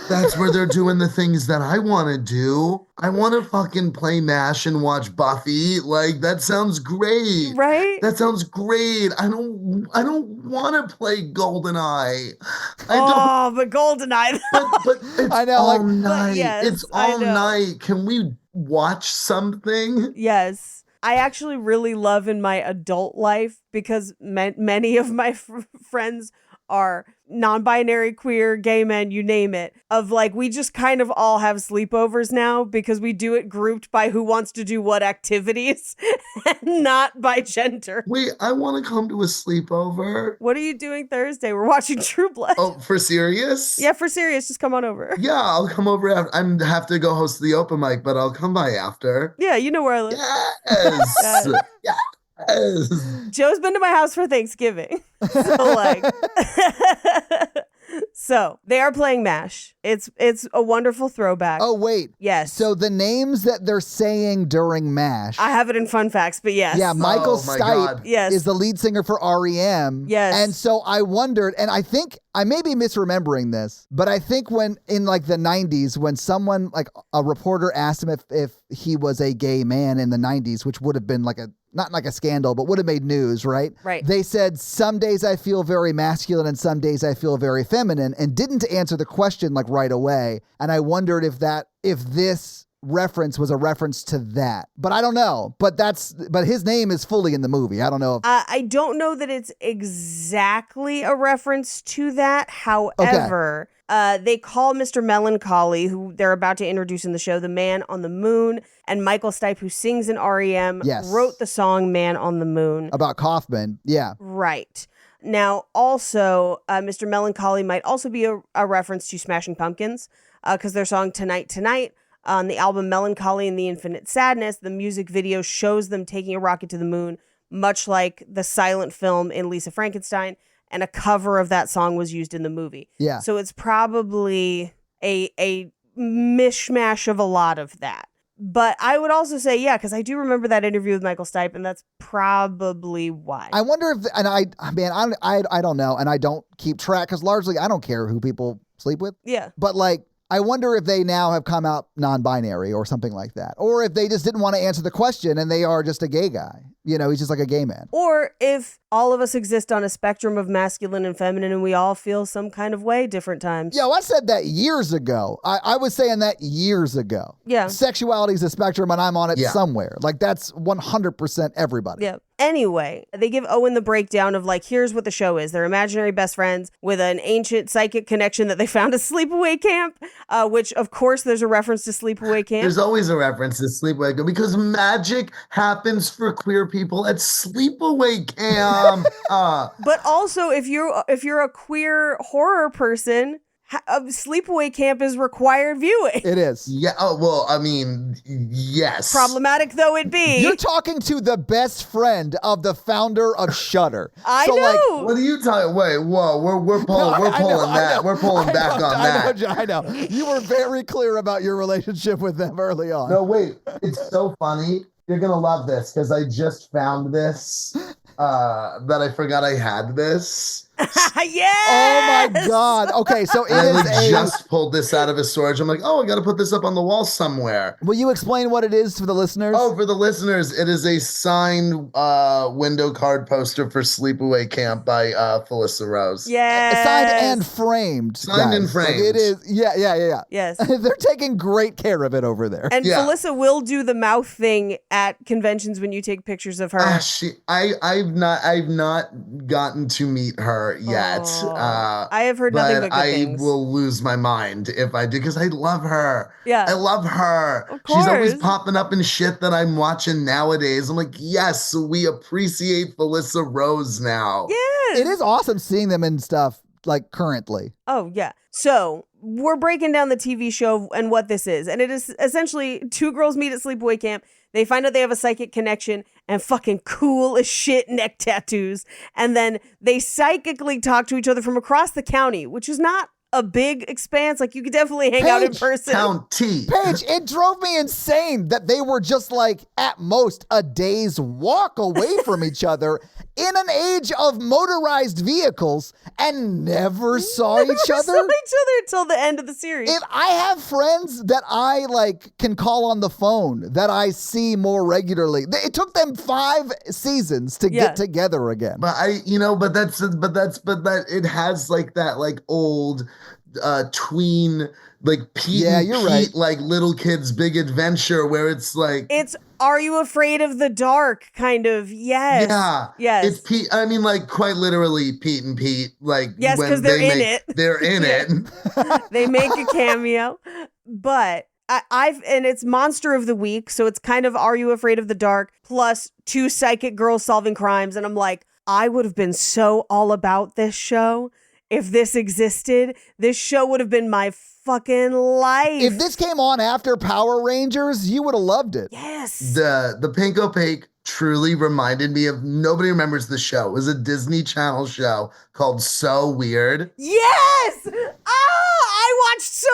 That's where they're doing the things that I want to do. I want to fucking play MASH and watch Buffy. Like, that sounds great. Right? That sounds great. I don't want to play GoldenEye. But GoldenEye. But it's I know, all like, night. Yes, it's all night. Can we watch something? Yes. I actually really love in my adult life, because many of my friends are non-binary, queer, gay men, you name it, of like, we just kind of all have sleepovers now because we do it grouped by who wants to do what activities and not by gender. Wait, I want to come to a sleepover. What are you doing Thursday? We're watching True Blood. Oh, for serious? Yeah, for serious. Just come on over. Yeah, I'll come over after. I have to go host the open mic, but I'll come by after. Yeah, you know where I live. Yes. Yes. Joe's been to my house for Thanksgiving. So they are playing MASH. It's a wonderful throwback. Oh, wait. Yes. So the names that they're saying during MASH. I have it in fun facts, but yes. Yeah, Michael Stipe yes. is the lead singer for REM. Yes. And so I wondered, and I think I may be misremembering this, but I think when in like the 90s, when someone, like a reporter asked him if he was a gay man in the 90s, which would have been like not like a scandal, but would have made news, right? Right. They said, some days I feel very masculine and some days I feel very feminine, and didn't answer the question like right away. And I wondered if this reference was a reference to that, but I don't know. But his name is fully in the movie. I don't know. I don't know that it's exactly a reference to that. However, they call Mr. Melancholy, who they're about to introduce in the show, the Man on the Moon. And Michael Stipe, who sings in REM, wrote the song Man on the Moon. About Kaufman. Yeah. Right. Now, also, Mr. Melancholy might also be a reference to Smashing Pumpkins, because their song Tonight Tonight on the album Melancholy and the Infinite Sadness, the music video shows them taking a rocket to the moon, much like the silent film in Lisa Frankenstein, and a cover of that song was used in the movie. Yeah. So it's probably a mishmash of a lot of that. But I would also say, yeah, because I do remember that interview with Michael Stipe, and that's probably why. I wonder if, and I don't know, and I don't keep track, because largely I don't care who people sleep with. Yeah. But like, I wonder if they now have come out non-binary or something like that. Or if they just didn't want to answer the question and they are just a gay guy. You know, he's just like a gay man. Or if all of us exist on a spectrum of masculine and feminine and we all feel some kind of way different times. Yo, I said that years ago. I was saying that years ago. Yeah. Sexuality is a spectrum and I'm on it somewhere. Like, that's 100% everybody. Yeah. Anyway, they give Owen the breakdown of like, here's what the show is. They're imaginary best friends with an ancient psychic connection that they found at Sleepaway Camp, which of course there's a reference to Sleepaway Camp. There's always a reference to Sleepaway Camp because magic happens for queer people at Sleepaway Camp. But also, if you're a queer horror person, Sleepaway Camp is required viewing. It is. Yeah. Oh, well, I mean, yes. Problematic though it be. You're talking to the best friend of the founder of Shudder. I know. Like, what are you talking? Wait, whoa, we're pulling that. We're pulling back on that. I know. You were very clear about your relationship with them early on. No, wait. It's so funny. You're gonna love this because I just found this. That I forgot I had this. Yes! Oh my God. Okay, so I just pulled this out of his storage. I'm like, oh, I got to put this up on the wall somewhere. Will you explain what it is for the listeners? Oh, for the listeners, it is a signed window card poster for Sleepaway Camp by Felissa Rose. Yeah. Signed and framed. Signed and framed. Like, it is. Yeah. Yes. They're taking great care of it over there. And Felissa will do the mouth thing at conventions when you take pictures of her. I've not gotten to meet her yet. I have heard nothing but good I things. will lose my mind if I do because I love her. Yeah. I love her. Of course. She's always popping up in shit that I'm watching nowadays. I'm like, yes, we appreciate Felissa Rose now. Yes. It is awesome seeing them in stuff like currently. Oh, yeah. So we're breaking down the TV show and what this is. And it is essentially two girls meet at Sleepaway Camp. They find out they have a psychic connection and fucking cool as shit neck tattoos. And then they psychically talk to each other from across the county, which is not a big expanse. Like, you could definitely hang out in person. County. Paige, it drove me insane that they were just like at most a day's walk away from each other in an age of motorized vehicles and never saw each other. Saw each other until the end of the series. If I have friends that I like can call on the phone that I see more regularly, it took them 5 seasons to get together again. But it has like that like old tween, like Pete Yeah, and you're Pete, right. like little kids big adventure, where it's like, It's Are You Afraid of the Dark kind of. Yes. yeah, Yes. it's Pete. I mean, like quite literally Pete and Pete. Like Yes, when because they're they in make, it. they're in Yeah. it. They make a cameo, but and it's Monster of the Week, so it's kind of Are You Afraid of the Dark plus two psychic girls solving crimes, and I'm like, I would have been so all about this show if this existed. This show would have been my fucking life. If this came on after Power Rangers, you would have loved it. Yes. The Pink Opaque truly reminded me of, nobody remembers the show. It was a Disney Channel show called So Weird. Yes. I watched So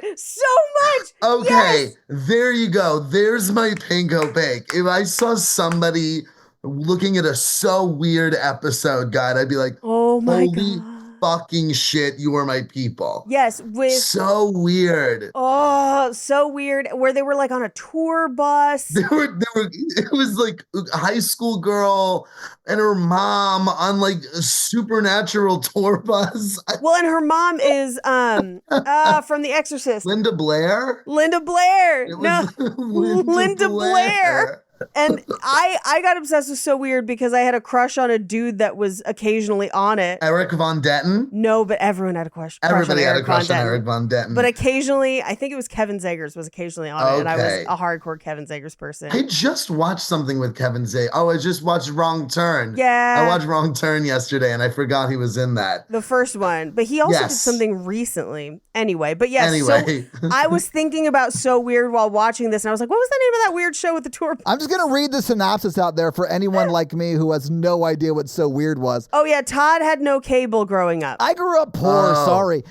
Weird so much. Okay, Yes! there you go. There's my Pink Opaque. If I saw somebody looking at a So Weird episode guide, I'd be like, Oh my holy God. fucking shit, you are my people. Yes, with So weird. Oh, So Weird, where they were like on a tour bus. It was like a high school girl and her mom on like a supernatural tour bus. Well, and her mom is from The Exorcist. Linda Blair? Linda Blair. It No, was Linda Blair. And I got obsessed with So Weird because I had a crush on a dude that was occasionally on it. Eric Von Detten? No, but everyone had a crush. Everybody had a Eric crush Von on Detten. Eric Von Detten. But occasionally, I think it was Kevin Zegers was occasionally on it, and I was Okay. a hardcore Kevin Zegers person. I just watched something with Kevin Zay. Oh, I just watched Wrong Turn. Yeah. I watched Wrong Turn yesterday and I forgot he was in that. The first one, but he also did Yes. something recently. Anyway, but yes, Anyway. so I was thinking about So Weird while watching this, and I was like, what was the name of that weird show with the tour? I'm just going to read the synopsis out there for anyone like me who has no idea what So Weird was. Oh yeah, Todd had no cable growing up. I grew up poor, Oh. sorry.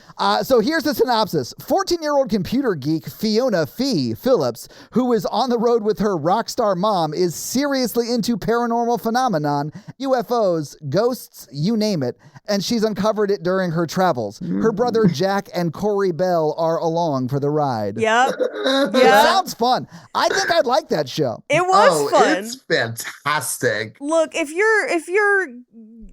So here's the synopsis. 14-year-old computer geek Fiona Fee Phillips, who is on the road with her rock star mom, is seriously into paranormal phenomenon, UFOs, ghosts, you name it, and she's uncovered it during her travels. Her brother Jack and Corey Bell are along for the ride. Yep. It Yeah. sounds fun. I think I'd like that show. It was fun. It's fantastic. Look, if you're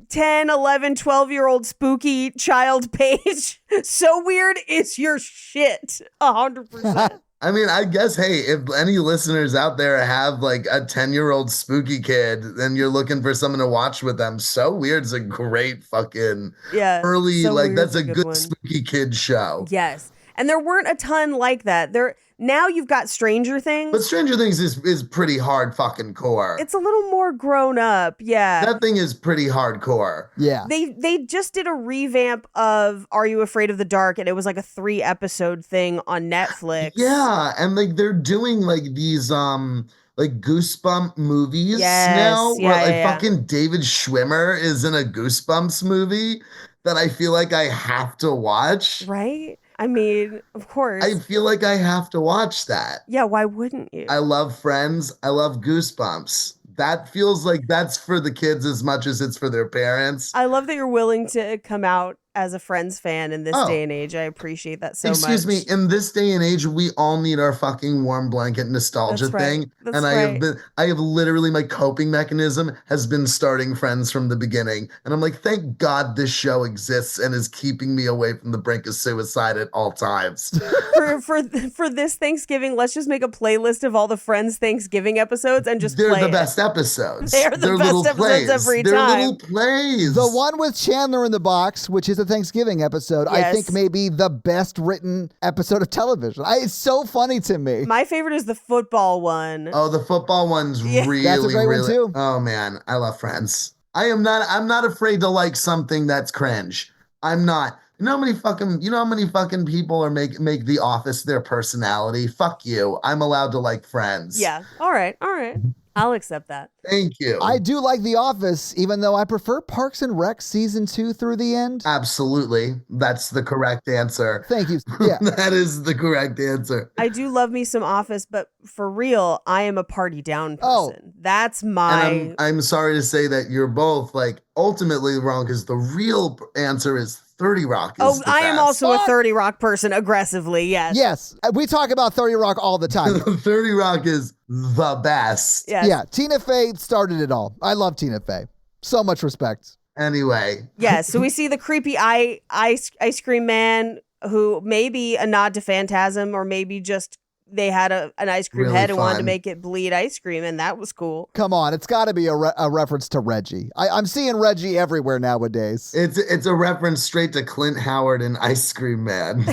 10, 11, 12-year-old spooky child page, So Weird is your shit. 100%. I mean, I guess, hey, if any listeners out there have like a 10-year-old spooky kid and you're looking for someone to watch with them, So Weird's a great fucking Yeah. early, So like Weird's that's a good one. spooky kid show. Yes. And there weren't a ton like that. Now you've got Stranger Things. But Stranger Things is pretty hard fucking core. It's a little more grown up. Yeah. That thing is pretty hardcore. Yeah. They just did a revamp of Are You Afraid of the Dark, and it was like a 3-episode thing on Netflix. Yeah, and like they're doing like these like Goosebump movies Yes, now, yeah, where like yeah. fucking David Schwimmer is in a Goosebumps movie that I feel like I have to watch. Right? I mean, of course. I feel like I have to watch that. Yeah, why wouldn't you? I love Friends. I love Goosebumps. That feels like that's for the kids as much as it's for their parents. I love that you're willing to come out as a Friends fan in this Oh. day and age. I appreciate that so Excuse much. me, in this day and age, we all need our fucking warm blanket nostalgia That's right. thing. That's and right. I have literally, my coping mechanism has been starting Friends from the beginning. And I'm like, thank God this show exists and is keeping me away from the brink of suicide at all times. For this Thanksgiving, let's just make a playlist of all the Friends Thanksgiving episodes and just They're play the it. best episodes. They are the best little episodes plays. every They're time. little plays. The one with Chandler in the box, which is a Thanksgiving episode, I Yes. think may be the best written episode of television. It's so funny to me. My favorite is the football one. Oh, the football one's Yeah. really, That's a great one, really. too. Oh man, I love Friends. I'm not afraid to like something that's cringe. I'm not. You know how many fucking people are make The Office their personality? Fuck you. I'm allowed to like Friends. Yeah. All right. I'll accept that. Thank you. I do like The Office, even though I prefer Parks and Rec season 2 through the end. Absolutely. That's the correct answer. Thank you. Yeah. That is the correct answer. I do love me some Office, but for real, I am a party down Oh. person. That's my. And I'm sorry to say that you're both like ultimately wrong because the real answer is 30 Rock. Is the I am best. also a Fuck. 30 Rock person aggressively. Yes. Yes. We talk about 30 Rock all the time. 30 Rock is the best. Yes. Yeah. Tina Fey started it all. I love Tina Fey. So much respect. Anyway. Yeah, so we see the creepy ice cream man who may be a nod to Phantasm, or maybe just they had an ice cream Really head and wanted to fun. make it bleed ice cream, and that was cool. Come on, it's got to be a reference to Reggie. I'm seeing Reggie everywhere nowadays. It's a reference straight to Clint Howard and Ice Cream Man.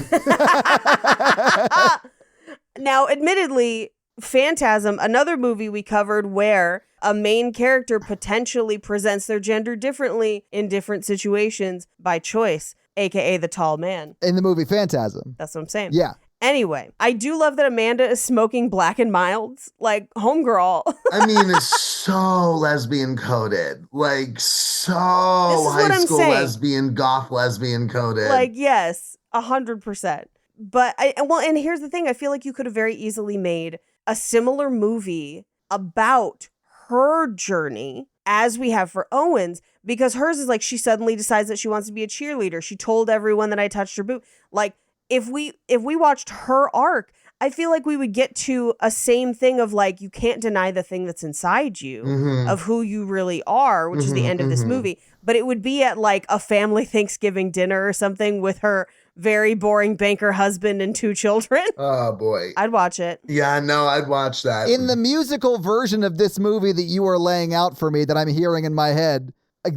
Now, admittedly, Phantasm, another movie we covered where a main character potentially presents their gender differently in different situations by choice, aka the tall man. In the movie Phantasm. That's what I'm saying. Yeah. Anyway, I do love that Amanda is smoking Black and Milds, like homegirl. I mean, it's so lesbian coded. Like, so what high I'm school saying. lesbian, goth lesbian coded. Like, yes, 100%. But and here's the thing. I feel like you could have very easily made a similar movie about her journey as we have for Owen's, because hers is like she suddenly decides that she wants to be a cheerleader. She told everyone that I touched her boob. Like, if we watched her arc, I feel like we would get to a same thing of like, you can't deny the thing that's inside you of who you really are, which is the end of this movie. But it would be at like a family Thanksgiving dinner or something with her very boring banker husband and 2 children. Oh boy. I'd watch it. Yeah, no, I'd watch that. In the musical version of this movie that you are laying out for me that I'm hearing in my head, like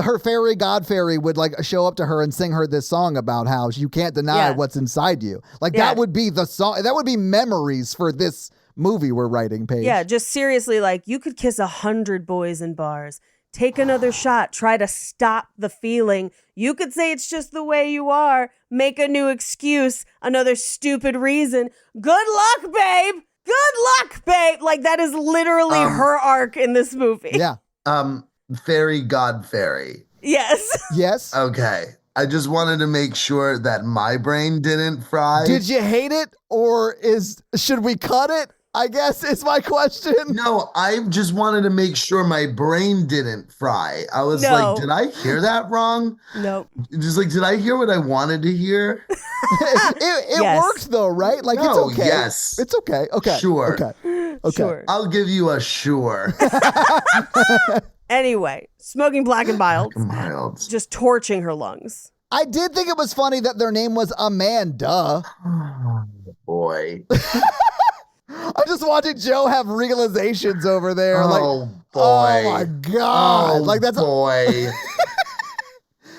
her fairy god fairy would like show up to her and sing her this song about how you can't deny what's inside you. Like that would be the song. That would be memories for this movie we're writing, Paige. Yeah, just seriously, like you could kiss 100 boys in bars. Take another shot. Try to stop the feeling. You could say it's just the way you are. Make a new excuse. Another stupid reason. Good luck, babe. Good luck, babe. Like that is literally her arc in this movie. Yeah. Fairy god fairy. Yes. Yes. Okay. I just wanted to make sure that my brain didn't fry. Did you hate it, or should we cut it? I guess is my question. No, I just wanted to make sure my brain didn't fry. I was like, did I hear that wrong? Nope. Just like, did I hear what I wanted to hear? It Yes. worked though, right? Like No, it's okay. yes. It's okay. Okay. Sure. Okay. Sure. I'll give you a sure. Anyway, smoking Black and Milds. Mild. Just torching her lungs. I did think it was funny that their name was Amanda. Oh, boy. I'm just watching Joe have realizations over there. Oh, boy. Oh my God. Oh, Like that's boy.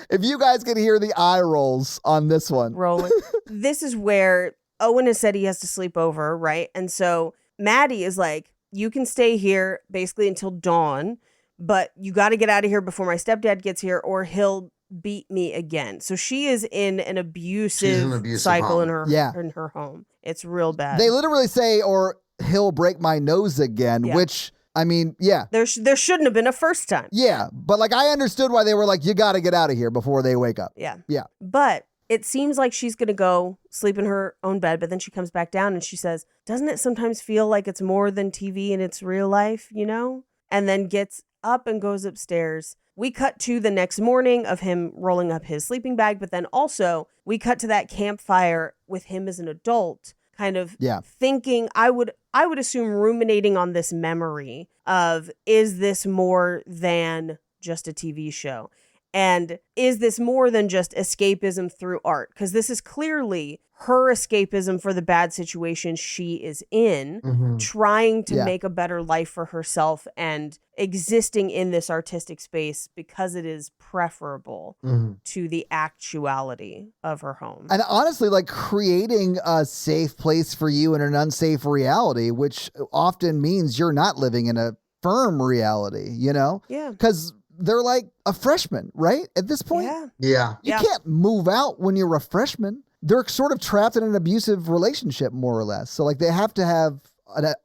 if you guys can hear the eye rolls on this one. Rolling. This is where Owen has said he has to sleep over, right? And so Maddie is like, you can stay here basically until dawn, but you got to get out of here before my stepdad gets here or he'll beat me again. So she is in an abusive cycle home. in her home. It's real bad. They literally say, or he'll break my nose again, which, I mean, yeah. There shouldn't have been a first time. Yeah. But like, I understood why they were like, you got to get out of here before they wake up. Yeah. Yeah. But it seems like she's going to go sleep in her own bed, but then she comes back down and she says, doesn't it sometimes feel like it's more than TV and it's real life, you know? And then gets up and goes upstairs. We cut to the next morning of him rolling up his sleeping bag, but then also we cut to that campfire with him as an adult, kind of thinking, I would assume ruminating on this memory of, is this more than just a TV show? And is this more than just escapism through art? Because this is clearly her escapism for the bad situation she is in, trying to make a better life for herself and existing in this artistic space because it is preferable to the actuality of her home. And honestly, like creating a safe place for you in an unsafe reality, which often means you're not living in a firm reality, you know? Yeah. Because they're like a freshman, right? At this point? Yeah. You can't move out when you're a freshman. They're sort of trapped in an abusive relationship, more or less. So like they have to have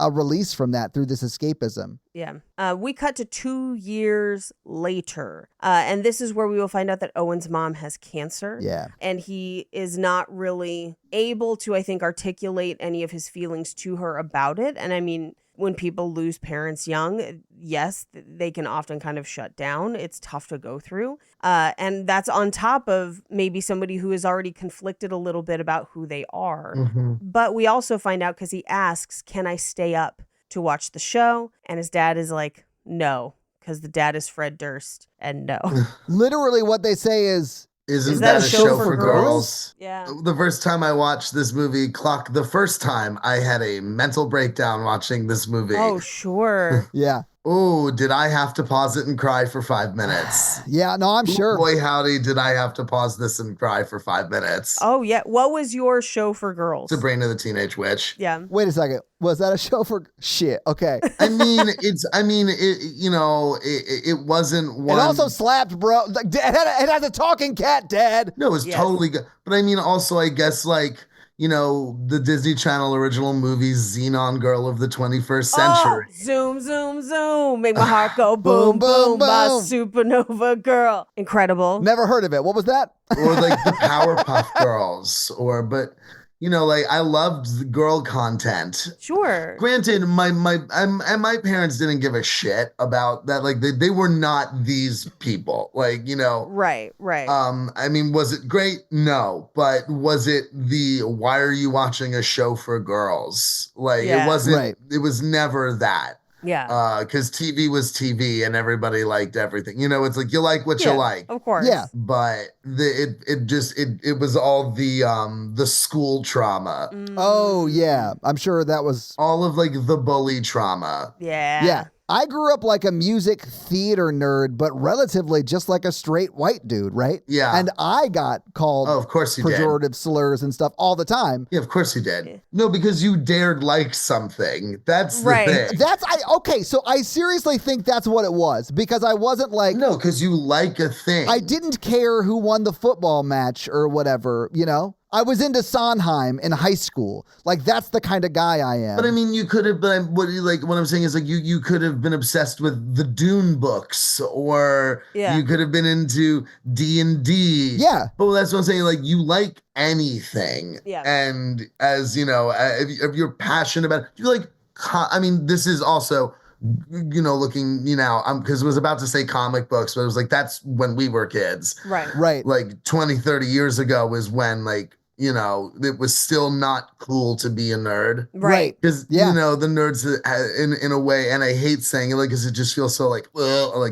a release from that through this escapism. Yeah. We cut to 2 years later. And this is where we will find out that Owen's mom has cancer. Yeah. And he is not really able to, I think, articulate any of his feelings to her about it. And I mean, when people lose parents young, yes, they can often kind of shut down. It's tough to go through. And that's on top of maybe somebody who is already conflicted a little bit about who they are. But we also find out because he asks, can I stay up to watch the show? And his dad is like, no, because the dad is Fred Durst. And no. Literally what they say is Isn't that a show for girls? Yeah. The first time I watched this movie, the first time I had a mental breakdown watching this movie. Oh, sure. yeah. Oh, did I have to pause it and cry for 5 minutes? Yeah, no, I'm sure. Boy, howdy, did I have to pause this and cry for 5 minutes. Oh, yeah. What was your show for girls? Sabrina the Teenage Witch. Yeah. Wait a second. Was that a show for shit? Okay. It wasn't one. It also slapped, bro. It has a talking cat, Dad. No, it was totally good. But I mean, also, I guess, like, the Disney Channel original movies, Xenon Girl of the 21st Century. Oh, zoom, zoom, zoom. Make my heart go boom, boom, my supernova girl. Incredible. Never heard of it. What was that? Or like the Powerpuff Girls. I loved the girl content. Sure. Granted, my parents didn't give a shit about that. Like they were not these people. Right. I mean, was it great? No. But was it why are you watching a show for girls? It wasn't. Right. It was never that. Yeah. Because TV was TV and everybody liked everything. It's like you like what you like. Of course. Yeah. But it was all the school trauma. Oh, yeah. I'm sure that was All of the bully trauma. Yeah. Yeah. I grew up like a music theater nerd, but relatively just like a straight white dude, right? Yeah. And I got called Oh, of course you did. pejorative slurs and stuff all the time. Yeah, of course you did. No, because you dared like something. That's the Right. thing. Okay, so I seriously think that's what it was because I wasn't like, No, because you like a thing. I didn't care who won the football match or whatever, I was into Sondheim in high school. Like, that's the kind of guy I am. But I mean, you could have been. What I'm saying is, you could have been obsessed with the Dune books, or you could have been into D&D. Yeah. But that's what I'm saying. Like, you like anything. Yeah. And as if you're passionate about it, you like. I mean, this is also. Looking, because I was about to say comic books, but it was like, that's when we were kids. Right. Right. Like 20, 30 years ago was when it was still not cool to be a nerd. Right. Because, the nerds in a way, and I hate saying it because it just feels so like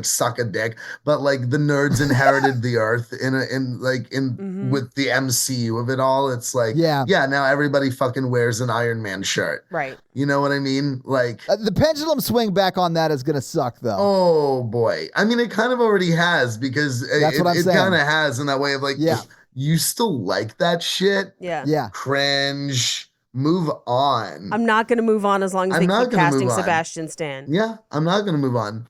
suck a dick, but like the nerds inherited the earth with the MCU of it all. It's like, now everybody fucking wears an Iron Man shirt. Right. You know what I mean? Like The pendulum swing back on that is going to suck, though. Oh boy. I mean, it kind of already has because That's what I'm saying. It kind of has in that way of like, you still like that shit? Yeah. Yeah. Cringe. Move on. I'm not going to move on as long as they keep casting move on. Sebastian Stan. Yeah, I'm not going to move on.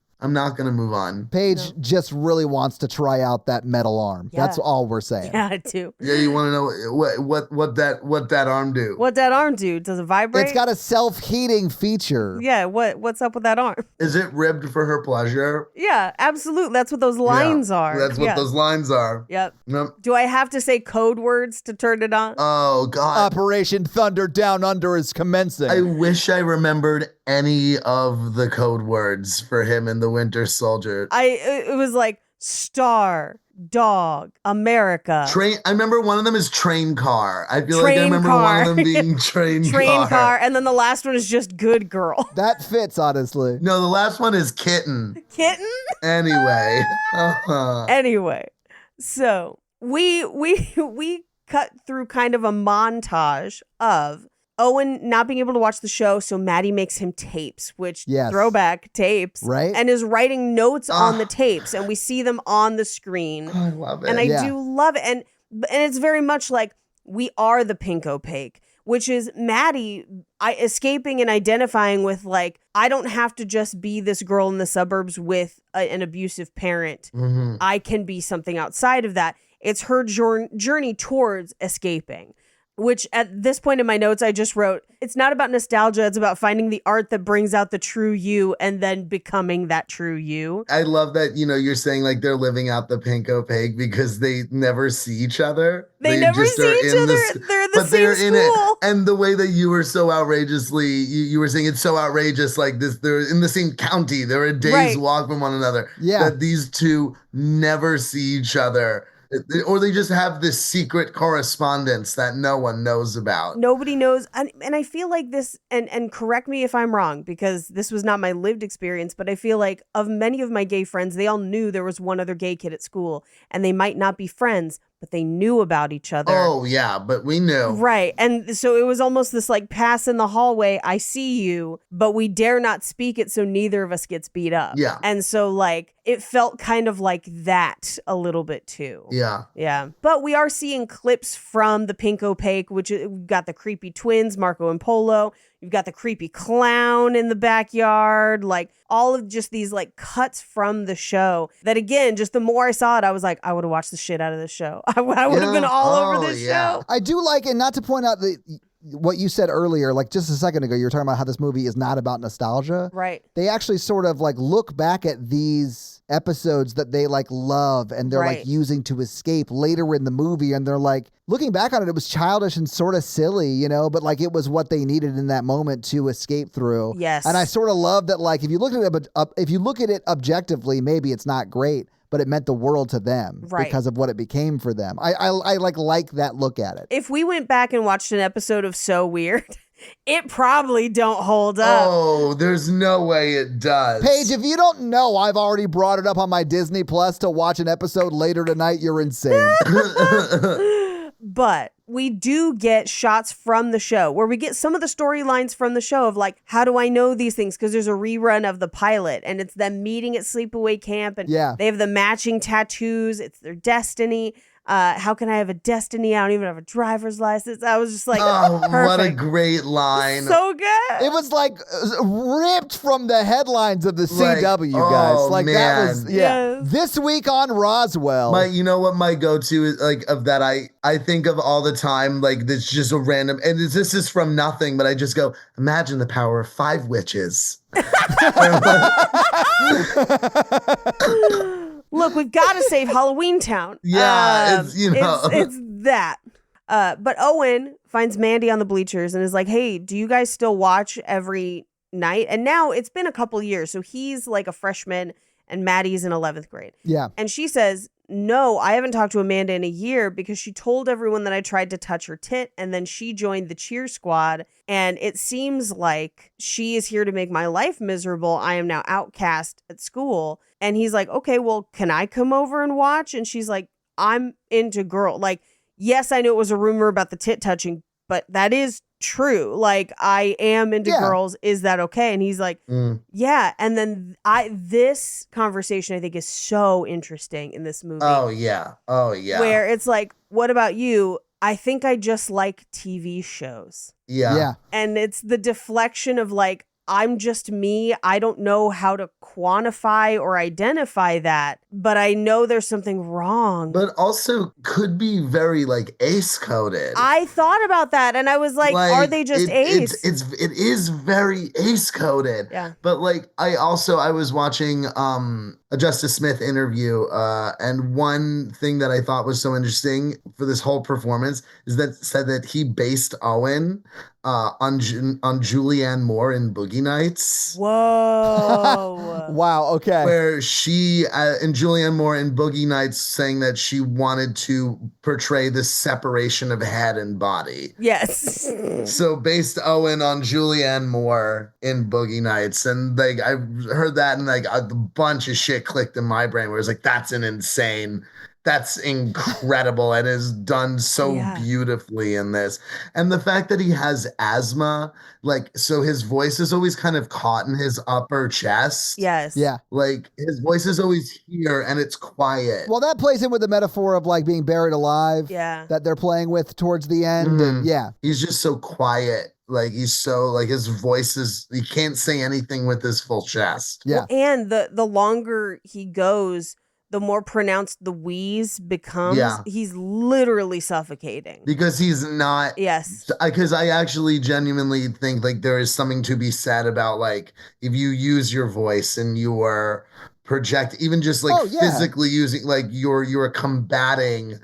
Paige just really wants to try out that metal arm. Yeah. That's all we're saying. Yeah, I do. Yeah, you want to know what that arm do? What that arm do? Does it vibrate? It's got a self-heating feature. Yeah, what's up with that arm? Is it ribbed for her pleasure? Yeah, absolutely. That's what those lines are. That's what those lines are. Yep. Yep. Do I have to say code words to turn it on? Oh God. Operation Thunder Down Under is commencing. I wish I remembered any of the code words for him in the Winter Soldier. It was like star, dog, America. Train. I remember one of them is train car. I feel like I Train remember car. one of them being train car, and then the last one is just good girl. That fits, honestly. No, the last one is kitten. Kitten? Anyway. Anyway, so we cut through kind of a montage of Owen not being able to watch the show, so Maddie makes him tapes, which throwback tapes, right? And is writing notes on the tapes, and we see them on the screen. I love it. And I do love it. And it's very much like we are the pink opaque, which is Maddie escaping and identifying with like, I don't have to just be this girl in the suburbs with an abusive parent. Mm-hmm. I can be something outside of that. It's her journey towards escaping. Which at this point in my notes, I just wrote, it's not about nostalgia. It's about finding the art that brings out the true you and then becoming that true you. I love that, you're saying like they're living out the pink opaque because they never see each other. They never see each other. They're in the same school. And the way that you were so outrageously, you were saying it's so outrageous, like this, they're in the same county. They're a day's walk from one another. Yeah. That these two never see each other. Or they just have this secret correspondence that no one knows about. Nobody knows. And I feel like this, and correct me if I'm wrong, because this was not my lived experience, but I feel like of many of my gay friends, they all knew there was one other gay kid at school, and they might not be friends, but they knew about each other. Oh, yeah, but we knew. Right. And so it was almost this like pass in the hallway. I see you, but we dare not speak it so neither of us gets beat up. Yeah. And so like it felt kind of like that a little bit too. Yeah. Yeah. But we are seeing clips from the Pink Opaque, which we've got the creepy twins, Marco and Polo. You've got the creepy clown in the backyard, like all of just these like cuts from the show that again, just the more I saw it, I was like, I would have watched the shit out of this show. I would have been all over this show. I do like, and not to point out what you said earlier, like just a second ago, you were talking about how this movie is not about nostalgia. Right. They actually sort of like look back at these episodes that they like love and they're like using to escape later in the movie. And they're like, looking back on it, it was childish and sort of silly, you know, but like it was what they needed in that moment to escape through. Yes. And I sort of love that, like, if you look at it objectively, maybe it's not great, but it meant the world to them because of what it became for them. I like that look at it. If we went back and watched an episode of So Weird, it probably don't hold up. Oh, there's no way it does. Paige, if you don't know, I've already brought it up on my Disney Plus to watch an episode later tonight. You're insane. But we do get shots from the show where we get some of the storylines from the show of like, how do I know these things? Because there's a rerun of the pilot and it's them meeting at sleepaway camp and they have the matching tattoos. It's their destiny. How can I have a destiny? I don't even have a driver's license. I was just like, what a great line. So good. It was like ripped from the headlines of the CW, guys. Like man. That was, This week on Roswell. You know what my go-to is, like, of that I think of all the time, like, this just a random, and this is from nothing, but I just go, imagine the power of 5 witches. Look, we've got to save Halloween Town. Yeah, it's that. But Owen finds Mandy on the bleachers and is like, hey, do you guys still watch every night? And now it's been a couple years. So he's like a freshman and Maddie's in 11th grade. Yeah. And she says, no, I haven't talked to Amanda in a year because she told everyone that I tried to touch her tit and then she joined the cheer squad. And it seems like she is here to make my life miserable. I am now outcast at school. And he's like, okay, well, can I come over and watch? And she's like, I'm into girl. Like, yes, I know it was a rumor about the tit touching, but that is true. Like, I am into girls. Is that okay? And he's like, yeah. And then this conversation, I think, is so interesting in this movie. Oh, yeah. Where it's like, what about you? I think I just like TV shows. Yeah. And it's the deflection of like, I'm just me. I don't know how to quantify or identify that, but I know there's something wrong. But also could be very like ace coded. I thought about that and I was like are they just ace? It is very ace coded. Yeah. But like I was watching a Justice Smith interview and one thing that I thought was so interesting for this whole performance is that said that he based Owen on Julianne Moore in Boogie Nights. Whoa. Wow, okay. Where she, and Julianne Moore in Boogie Nights saying that she wanted to portray the separation of head and body. Yes. So based Owen on Julianne Moore in Boogie Nights. And like I heard that and like a bunch of shit clicked in my brain where it's like, that's incredible and is done so beautifully in this. And the fact that he has asthma, like, so his voice is always kind of caught in his upper chest. Yes. Yeah. Like his voice is always here and it's quiet. Well, that plays in with the metaphor of like being buried alive that they're playing with towards the end. And he's just so quiet. Like he's so like his voice is, he can't say anything with his full chest. Yeah. Well, and the longer he goes, the more pronounced the wheeze becomes. Yeah. He's literally suffocating. Because he's not. Yes. Because I actually genuinely think like there is something to be said about like if you use your voice and you are even just like physically using, like you're combating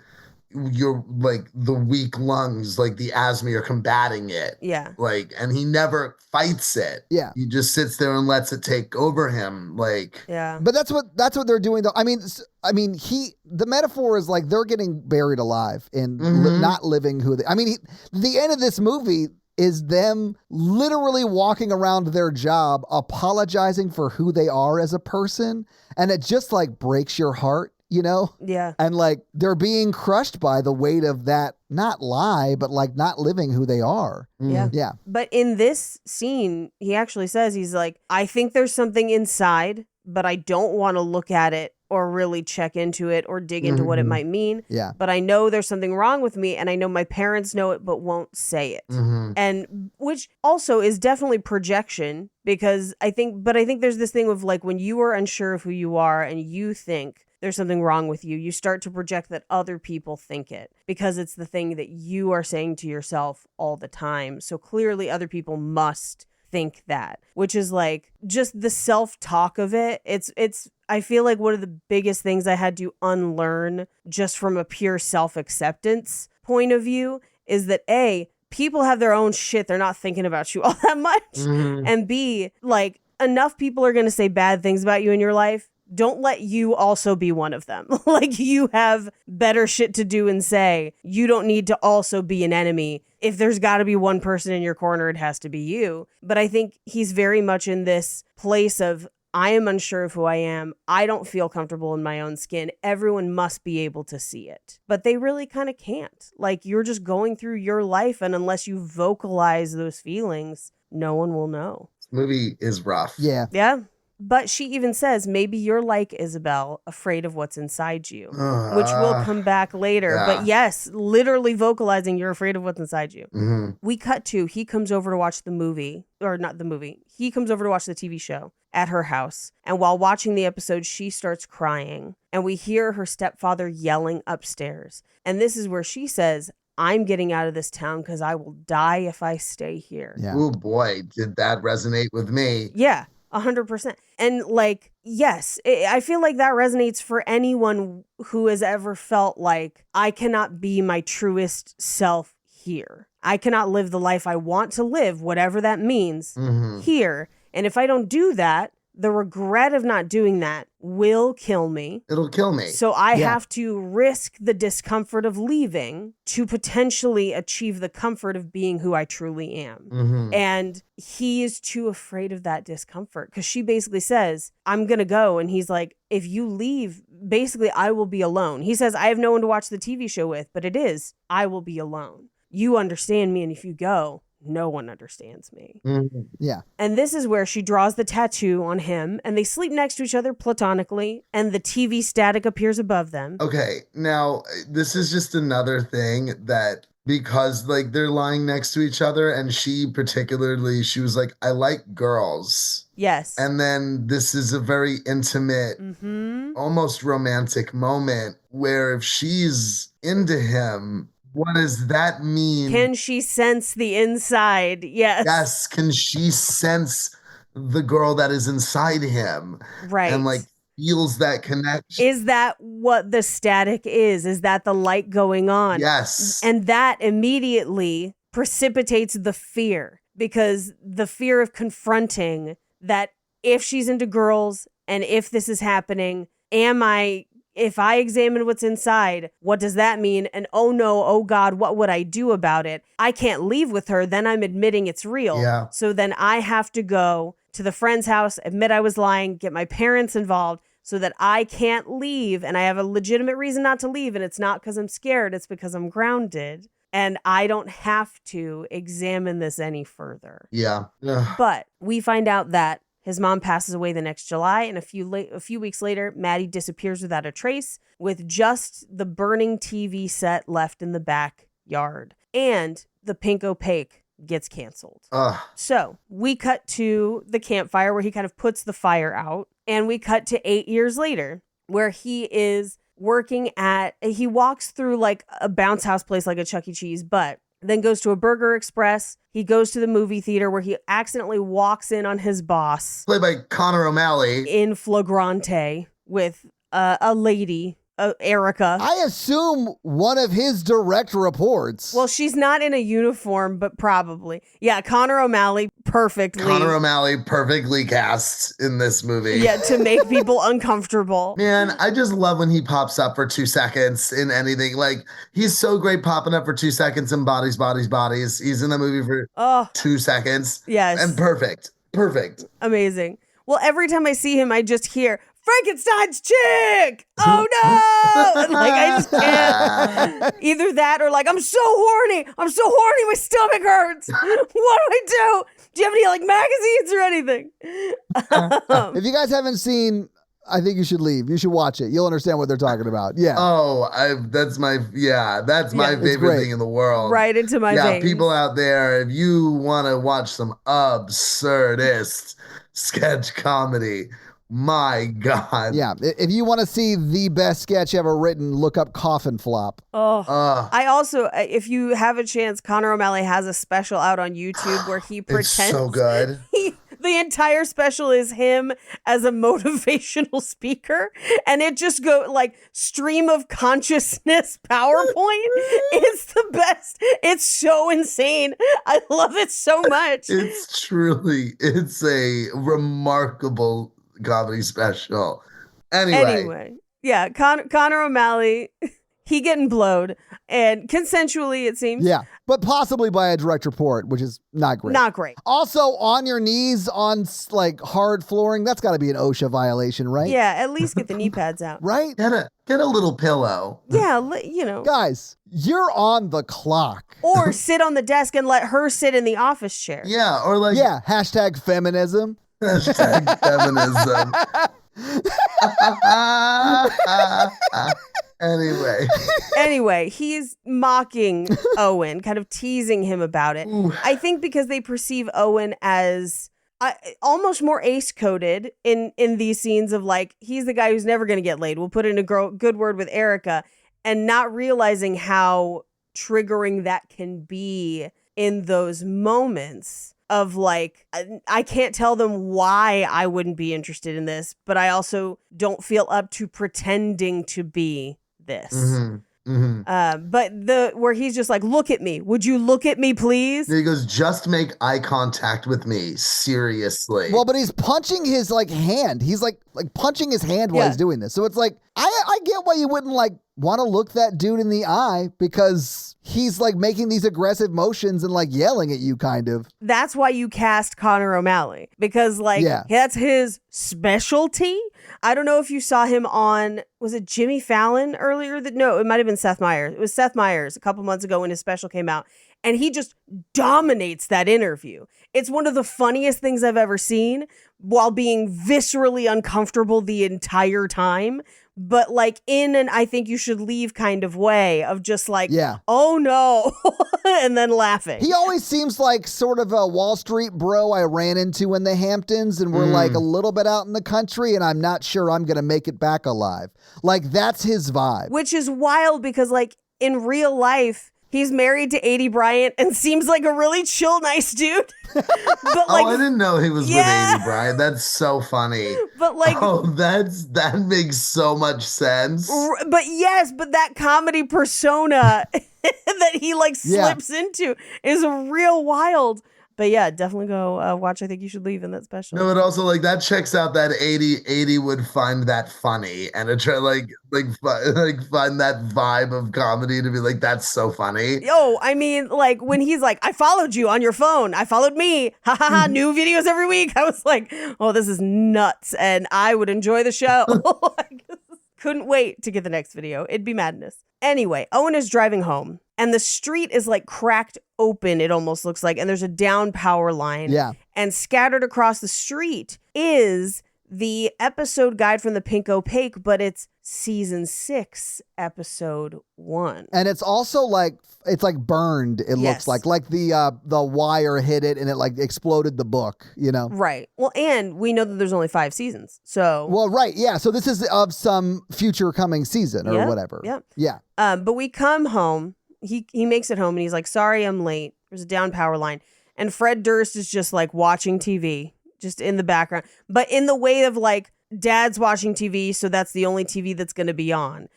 you're like the weak lungs, like the asthma, you're combating it. Yeah. Like, and he never fights it. Yeah. He just sits there and lets it take over him. Like, Yeah. But that's what they're doing though. I mean, the metaphor is like they're getting buried alive and not living who they. I mean, the end of this movie is them literally walking around their job, apologizing for who they are as a person, and it just like breaks your heart, you know? Yeah. And like they're being crushed by the weight of that, not lie, but like not living who they are. Yeah. Yeah. But in this scene, he actually says, he's like, I think there's something inside, but I don't want to look at it or really check into it or dig into what it might mean. Yeah. But I know there's something wrong with me, and I know my parents know it, but won't say it. And which also is definitely projection, because I think there's this thing of like, when you are unsure of who you are and you think there's something wrong with you, you start to project that other people think it, because it's the thing that you are saying to yourself all the time. So clearly other people must think that, which is like just the self-talk of it. It's I feel like one of the biggest things I had to unlearn just from a pure self-acceptance point of view is that A, people have their own shit. They're not thinking about you all that much. And B, like, enough people are going to say bad things about you in your life. Don't let you also be one of them. Like, you have better shit to do and say. You don't need to also be an enemy. If there's got to be one person in your corner, it has to be you. But I think he's very much in this place of, I am unsure of who I am. I don't feel comfortable in my own skin. Everyone must be able to see it. But they really kind of can't. Like, you're just going through your life, and unless you vocalize those feelings, no one will know. this movie is rough. Yeah. Yeah. But she even says, maybe you're like Isabel, afraid of what's inside you, which will come back later. Yeah. But yes, literally vocalizing, you're afraid of what's inside you. We cut to, he comes over to watch the movie, or not the movie. He comes over to watch the TV show at her house. And while watching the episode, she starts crying. And we hear her stepfather yelling upstairs. And this is where she says, I'm getting out of this town because I will die if I stay here. Yeah. Oh boy, did that resonate with me. Yeah. 100%. And like, yes, I feel like that resonates for anyone who has ever felt like, I cannot be my truest self here. I cannot live the life I want to live, whatever that means, here. And if I don't do that, the regret of not doing that will kill me. It'll kill me. So I have to risk the discomfort of leaving to potentially achieve the comfort of being who I truly am. And he is too afraid of that discomfort, because she basically says, I'm going to go. And he's like, if you leave, basically, I will be alone. He says, I have no one to watch the TV show with, but I will be alone. You understand me. And if you go, no one understands me. Yeah. And this is where she draws the tattoo on him, and they sleep next to each other platonically, and the TV static appears above them. Okay, now this is just another thing that, because like they're lying next to each other, and she was like, I like girls. Yes. And then this is a very intimate, almost romantic moment where if she's into him, what does that mean? Can she sense the inside? Yes. Yes. Can she sense the girl that is inside him? Right. And like feels that connection. Is that what the static is? Is that the light going on? Yes. And that immediately precipitates the fear, because the fear of confronting that if she's into girls and if this is happening, if I examine what's inside, what does that mean? And oh no, oh God, what would I do about it? I can't leave with her. Then I'm admitting it's real. Yeah. So then I have to go to the friend's house, admit I was lying, get my parents involved so that I can't leave. And I have a legitimate reason not to leave. And it's not because I'm scared. It's because I'm grounded. And I don't have to examine this any further. Yeah. Ugh. But we find out that his mom passes away the next July, and a few weeks later, Maddie disappears without a trace, with just the burning TV set left in the backyard. And the Pink Opaque gets canceled. So we cut to the campfire where he kind of puts the fire out, and we cut to 8 years later where he is he walks through like a bounce house place like a Chuck E. Cheese, but then goes to a Burger Express. He goes to the movie theater where he accidentally walks in on his boss. Played by Connor O'Malley. In flagrante with a lady Erica. I assume one of his direct reports. Well, she's not in a uniform, but probably. Yeah, Connor O'Malley perfectly. Connor O'Malley perfectly cast in this movie. Yeah, to make people uncomfortable. Man, I just love when he pops up for 2 seconds in anything. Like, he's so great popping up for 2 seconds in Bodies, Bodies, Bodies. He's in the movie for 2 seconds. Yes. And perfect. Perfect. Amazing. Well, every time I see him, I just hear, Frankenstein's chick! Oh no! And, like, I just can't. Either that or like, I'm so horny, my stomach hurts. What do I do? Do you have any like magazines or anything? If you guys haven't seen, I think you should leave. You should watch it. You'll understand what they're talking about. Yeah. Oh, that's my favorite thing in the world. Right into my veins. People out there, if you want to watch some absurdist sketch comedy, my God. Yeah. If you want to see the best sketch ever written, look up Coffin Flop. I also, if you have a chance, Connor O'Malley has a special out on YouTube where he pretends. It's so good. The entire special is him as a motivational speaker, and it just go like stream of consciousness PowerPoint. It's the best. It's so insane. I love it so much. It's a remarkable comedy special. Anyway. Yeah, Connor O'Malley, he getting blowed, and consensually, it seems. Yeah, but possibly by a direct report, which is not great. Not great. Also, on your knees on like hard flooring, that's got to be an OSHA violation, right? Yeah, at least get the knee pads out. Right? Get a little pillow. Yeah, Guys, you're on the clock. Or sit on the desk and let her sit in the office chair. Yeah, or like... Yeah, hashtag feminism. Hashtag feminism. Anyway, he's mocking Owen, kind of teasing him about it. Ooh. I think because they perceive Owen as almost more ace-coded in these scenes of like, he's the guy who's never going to get laid. We'll put in a good word with Erica, and not realizing how triggering that can be in those moments of like, I can't tell them why I wouldn't be interested in this, but I also don't feel up to pretending to be this. Mm-hmm. Mm-hmm. But where he's just like, look at me. Would you look at me, please? He goes, just make eye contact with me. Seriously. Well, but he's punching his like hand. He's like punching his hand while he's doing this. So it's like, I get why you wouldn't like want to look that dude in the eye, because he's like making these aggressive motions and like yelling at you kind of. That's why you cast Connor O'Malley, because like that's his specialty. I don't know if you saw him on, was it Jimmy Fallon earlier? No, it might have been Seth Meyers. It was Seth Meyers a couple months ago when his special came out, and he just dominates that interview. It's one of the funniest things I've ever seen, while being viscerally uncomfortable the entire time. But like in an I think you should leave kind of way of just like, oh no, and then laughing. He always seems like sort of a Wall Street bro I ran into in the Hamptons, and we're like a little bit out in the country, and I'm not sure I'm going to make it back alive. Like, that's his vibe. Which is wild, because like in real life, he's married to Aidy Bryant and seems like a really chill, nice dude. But like, I didn't know he was with Aidy Bryant. That's so funny. But like, that makes so much sense. But yes, but that comedy persona that he like slips into is real wild. But yeah, definitely go watch I Think You Should Leave in that special. No, but also like that checks out that 80 would find that funny and try like find that vibe of comedy to be like, that's so funny. Yo, I mean, like when he's like, I followed you on your phone. I followed me. Ha ha ha. New videos every week. I was like, oh, this is nuts. And I would enjoy the show. Couldn't wait to get the next video. It'd be madness. Anyway, Owen is driving home, and the street is like cracked open, it almost looks like, and there's a down power line. Yeah. And scattered across the street is the episode guide from the Pink Opaque, but it's season 6, episode 1. And it's also like, it's like burned, it looks like the wire hit it and it like exploded the book, you know? Right. Well, and we know that there's only 5 seasons, so. Well, right, yeah. So this is of some future coming season or whatever. Yep. Yeah. But we come home, he makes it home and he's like, sorry, I'm late. There's a down power line. And Fred Durst is just like watching TV, just in the background, but in the way of like, dad's watching TV, so that's the only TV that's going to be on.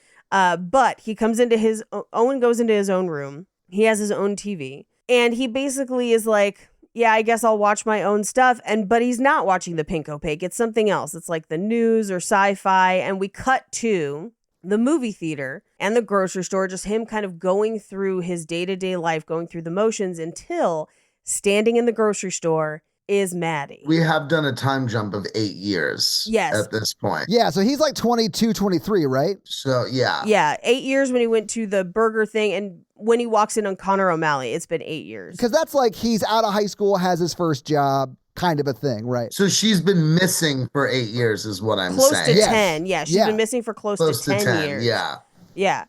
But he comes into Owen goes into his own room. He has his own TV. And he basically is like, yeah, I guess I'll watch my own stuff. But he's not watching the Pink Opaque. It's something else. It's like the news or sci-fi. And we cut to the movie theater and the grocery store, just him kind of going through his day-to-day life, going through the motions until standing in the grocery store is Maddie. We have done a time jump of 8 years at this point. Yeah, so he's like 22, 23, right? So, yeah. Yeah, 8 years when he went to the burger thing, and when he walks in on Connor O'Malley, it's been 8 years. Because that's like he's out of high school, has his first job, kind of a thing, right? So she's been missing for 8 years is what I'm saying. Close to 10, yeah. She's been missing for close to 10 years. Yeah. Yeah,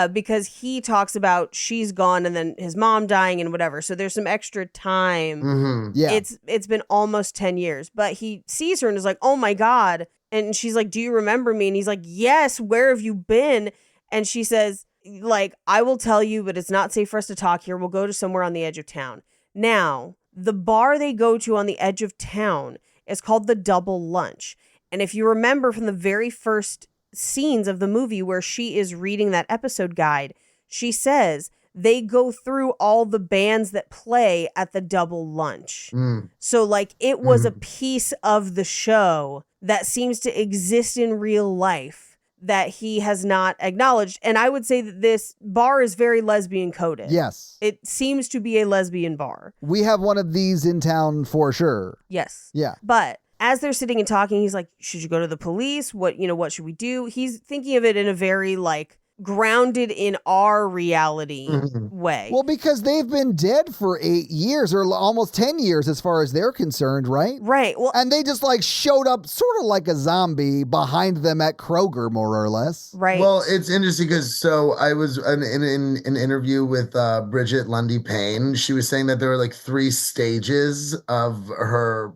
because he talks about she's gone and then his mom dying and whatever. So there's some extra time. Mm-hmm. Yeah. It's been almost 10 years. But he sees her and is like, oh my God. And she's like, do you remember me? And he's like, yes, where have you been? And she says, like, I will tell you, but it's not safe for us to talk here. We'll go to somewhere on the edge of town. Now, the bar they go to on the edge of town is called the Double Lunch. And if you remember from the very first scenes of the movie where she is reading that episode guide, she says they go through all the bands that play at the Double Lunch. So like it was a piece of the show that seems to exist in real life that he has not acknowledged. And I would say that this bar is very lesbian coded. Yes. It seems to be a lesbian bar. We have one of these in town for sure. Yes. Yeah. But as they're sitting and talking, he's like, should you go to the police? What should we do? He's thinking of it in a very like grounded in our reality way. Well, because they've been dead for 8 years or almost 10 years as far as they're concerned, right? Right. Well, and they just like showed up sort of like a zombie behind them at Kroger, more or less. Right. Well, it's interesting because so I was in an interview with Bridget Lundy Payne. She was saying that there were like 3 stages of her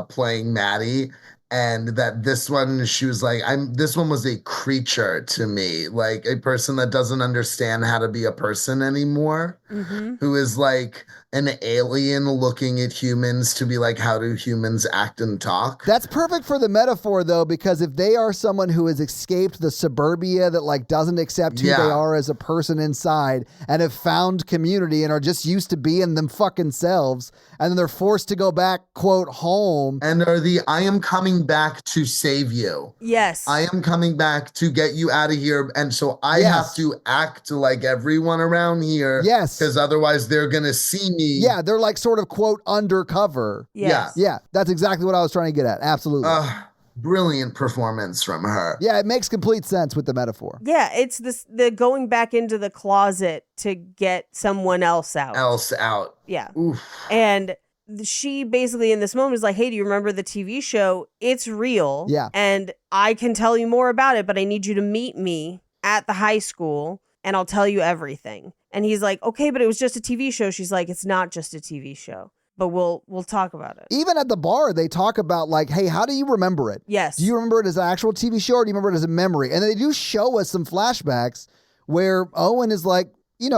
playing Maddie. And that this one, she was like, this one was a creature to me, like a person that doesn't understand how to be a person anymore, who is like an alien looking at humans to be like, how do humans act and talk? That's perfect for the metaphor, though, because if they are someone who has escaped the suburbia that like doesn't accept who they are as a person inside and have found community and are just used to being them fucking selves, and then they're forced to go back, quote, home. And I am coming back to save you. Yes. I am coming back to get you out of here. And so I have to act like everyone around here. Yes. Because otherwise they're going to see me. Yeah, they're like sort of, quote, undercover. Yes. Yeah, that's exactly what I was trying to get at. Absolutely. Brilliant performance from her. Yeah, it makes complete sense with the metaphor. Yeah, it's the going back into the closet to get someone else out. Yeah. Oof. And she basically in this moment is like, hey, do you remember the TV show? It's real. Yeah. And I can tell you more about it, but I need you to meet me at the high school and I'll tell you everything. And he's like, okay, but it was just a TV show. She's like, it's not just a TV show, but we'll talk about it. Even at the bar, they talk about like, hey, how do you remember it? Yes. Do you remember it as an actual TV show or do you remember it as a memory? And they do show us some flashbacks where Owen is like,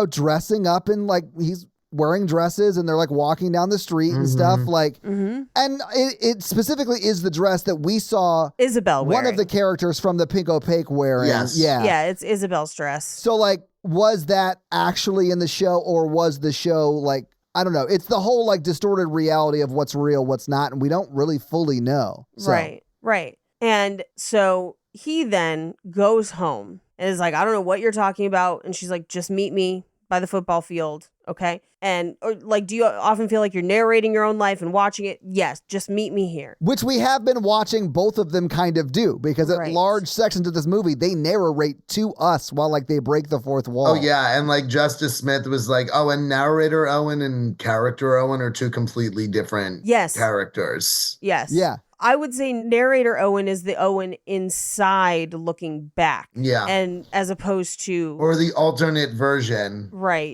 dressing up in like, he's wearing dresses and they're like walking down the street and stuff like, and it specifically is the dress that we saw Isabel wearing. One of the characters from the Pink Opaque wearing. Yes. Yeah, it's Isabel's dress. So like, was that actually in the show or was the show like, I don't know. It's the whole like distorted reality of what's real, what's not. And we don't really fully know. So. Right. And so he then goes home and is like, I don't know what you're talking about. And she's like, just meet me by the football field. Okay. And like, do you often feel like you're narrating your own life and watching it? Yes. Just meet me here. Which we have been watching both of them kind of do because at large sections of this movie, they narrate to us while like they break the fourth wall. Oh yeah. And like Justice Smith was like, and narrator Owen and character Owen are 2 completely different characters. Yes. Yeah. I would say narrator Owen is the Owen inside looking back. Yeah. And as opposed to... Or the alternate version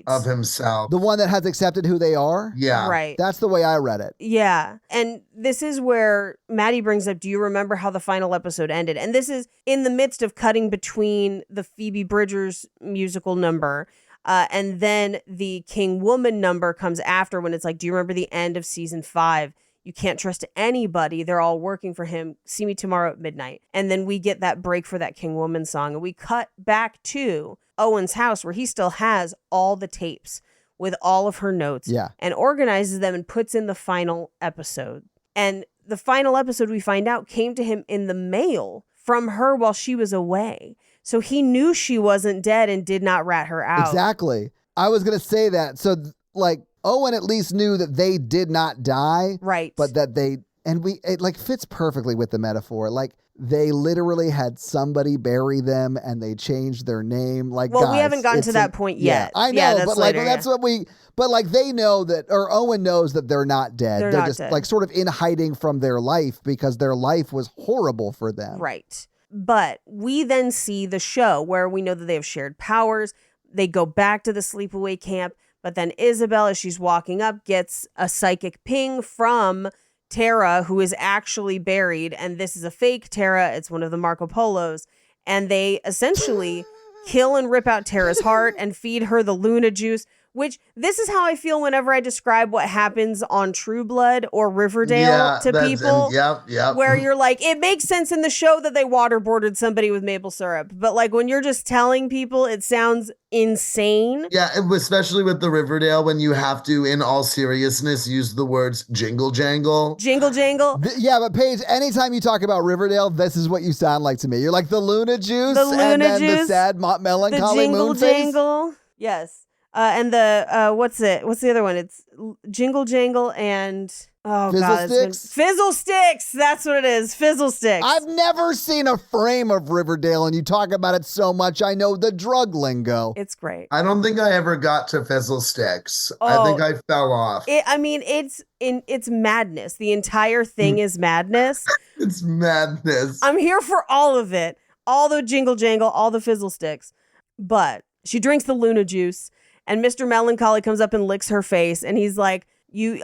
of himself. The one that has accepted who they are? Yeah. Right. That's the way I read it. Yeah. And this is where Maddie brings up, do you remember how the final episode ended? And this is in the midst of cutting between the Phoebe Bridgers musical number and then the King Woman number comes after when it's like, do you remember the end of season 5? You can't trust anybody. They're all working for him. See me tomorrow at midnight. And then we get that break for that King Woman song. And we cut back to Owen's house where he still has all the tapes with all of her notes and organizes them and puts in the final episode. And the final episode, we find out, came to him in the mail from her while she was away. So he knew she wasn't dead and did not rat her out. Exactly. I was going to say that. So, like, Owen at least knew that they did not die. Right. But that it like fits perfectly with the metaphor. Like, they literally had somebody bury them and they changed their name. Like, well, guys, we haven't gotten to that point yet. I know, that's but like, later, that's what but like, they know that, or Owen knows that they're not dead. They're they're not just dead. like sort of in hiding from their life because their life was horrible for them. Right. But we then see the show where we know that they have shared powers. They go back to the sleepaway camp. But then Isabel, as she's walking up, gets a psychic ping from Tara, who is actually buried. And this is a fake Tara. It's one of the Marco Polos. And they essentially kill and rip out Tara's heart and feed her the Luna juice, which this is how I feel whenever I describe what happens on True Blood or Riverdale to people. Where you're like, it makes sense in the show that they waterboarded somebody with maple syrup. But like when you're just telling people, it sounds insane. Yeah, especially with the Riverdale, when you have to, in all seriousness, use the words jingle jangle. Jingle jangle. Yeah, but Paige, anytime you talk about Riverdale, this is what you sound like to me. You're like the Luna juice, and then the sad, melancholy jingle moon face. jangle. Yes. And the what's the other one? It's Jingle Jangle and Fizzle Sticks. That's what it is. Fizzle Sticks. I've never seen a frame of Riverdale, and you talk about it so much. I know the drug lingo. It's great. I don't think I ever got to Fizzle Sticks. I think I fell off. It's madness. The entire thing is madness. It's madness. I'm here for all of it. All the Jingle Jangle, all the Fizzle Sticks. But she drinks the Luna juice. And Mr. Melancholy comes up and licks her face. And he's like,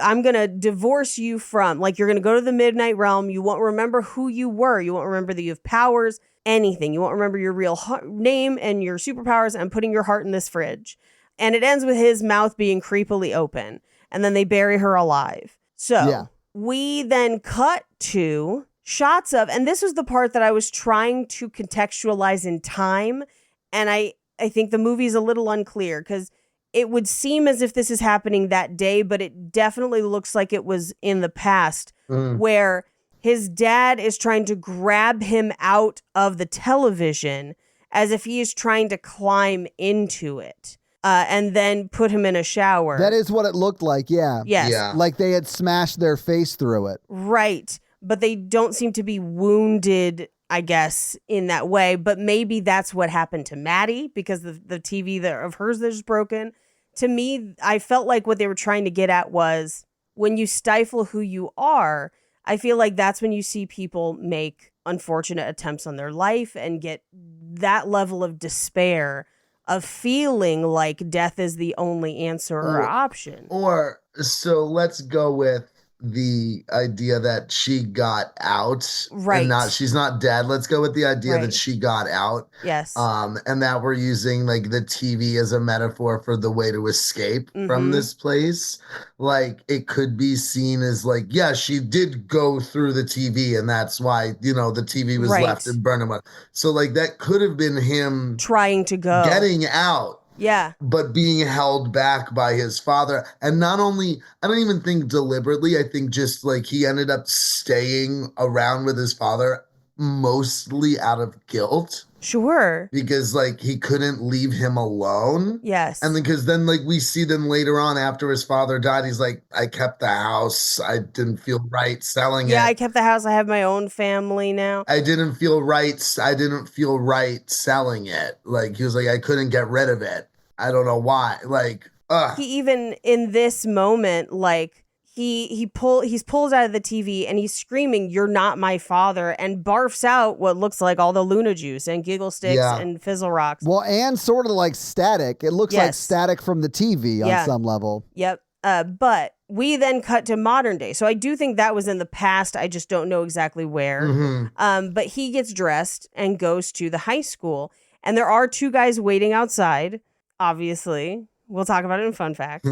I'm going to divorce you from, like, you're going to go to the Midnight Realm. You won't remember who you were. You won't remember that you have powers, anything. You won't remember your real name and your superpowers. I'm putting your heart in this fridge. And it ends with his mouth being creepily open. And then they bury her alive. So we then cut to shots of, and this was the part that I was trying to contextualize in time. And I think the movie is a little unclear because it would seem as if this is happening that day, but it definitely looks like it was in the past where his dad is trying to grab him out of the television as if he is trying to climb into it and then put him in a shower. That is what it looked like, yeah. Yes. Yeah. Like they had smashed their face through it. Right. But they don't seem to be wounded, I guess, in that way. But maybe that's what happened to Maddie because the TV of hers that is broken. To me, I felt like what they were trying to get at was when you stifle who you are, I feel like that's when you see people make unfortunate attempts on their life and get that level of despair of feeling like death is the only answer or option. Or, so let's go with the idea that she got out, right? And she's not dead. Let's go with the idea that she got out, yes. And that we're using like the TV as a metaphor for the way to escape from this place. Like it could be seen as like, yeah, she did go through the TV, and that's why the TV was left and burned him up. So like that could have been him trying to go, getting out. Yeah. But being held back by his father. And not only, I don't even think deliberately, I think just like he ended up staying around with his father mostly out of guilt. Sure. Because like he couldn't leave him alone. Yes. And then because then like we see them later on after his father died, he's like, I kept the house. I didn't feel right selling it. Yeah, I kept the house. I have my own family now. I didn't feel right selling it. Like he was like, I couldn't get rid of it. I don't know why. Like, He even in this moment, like he's pulled out of the TV and he's screaming, "You're not my father," and barfs out what looks like all the Luna juice and Giggle Sticks and Fizzle Rocks. Well, and sort of like static. It looks like static from the TV on some level. Yep. But we then cut to modern day. So I do think that was in the past. I just don't know exactly where. But he gets dressed and goes to the high school. And there are two guys waiting outside, obviously. We'll talk about it in fun facts.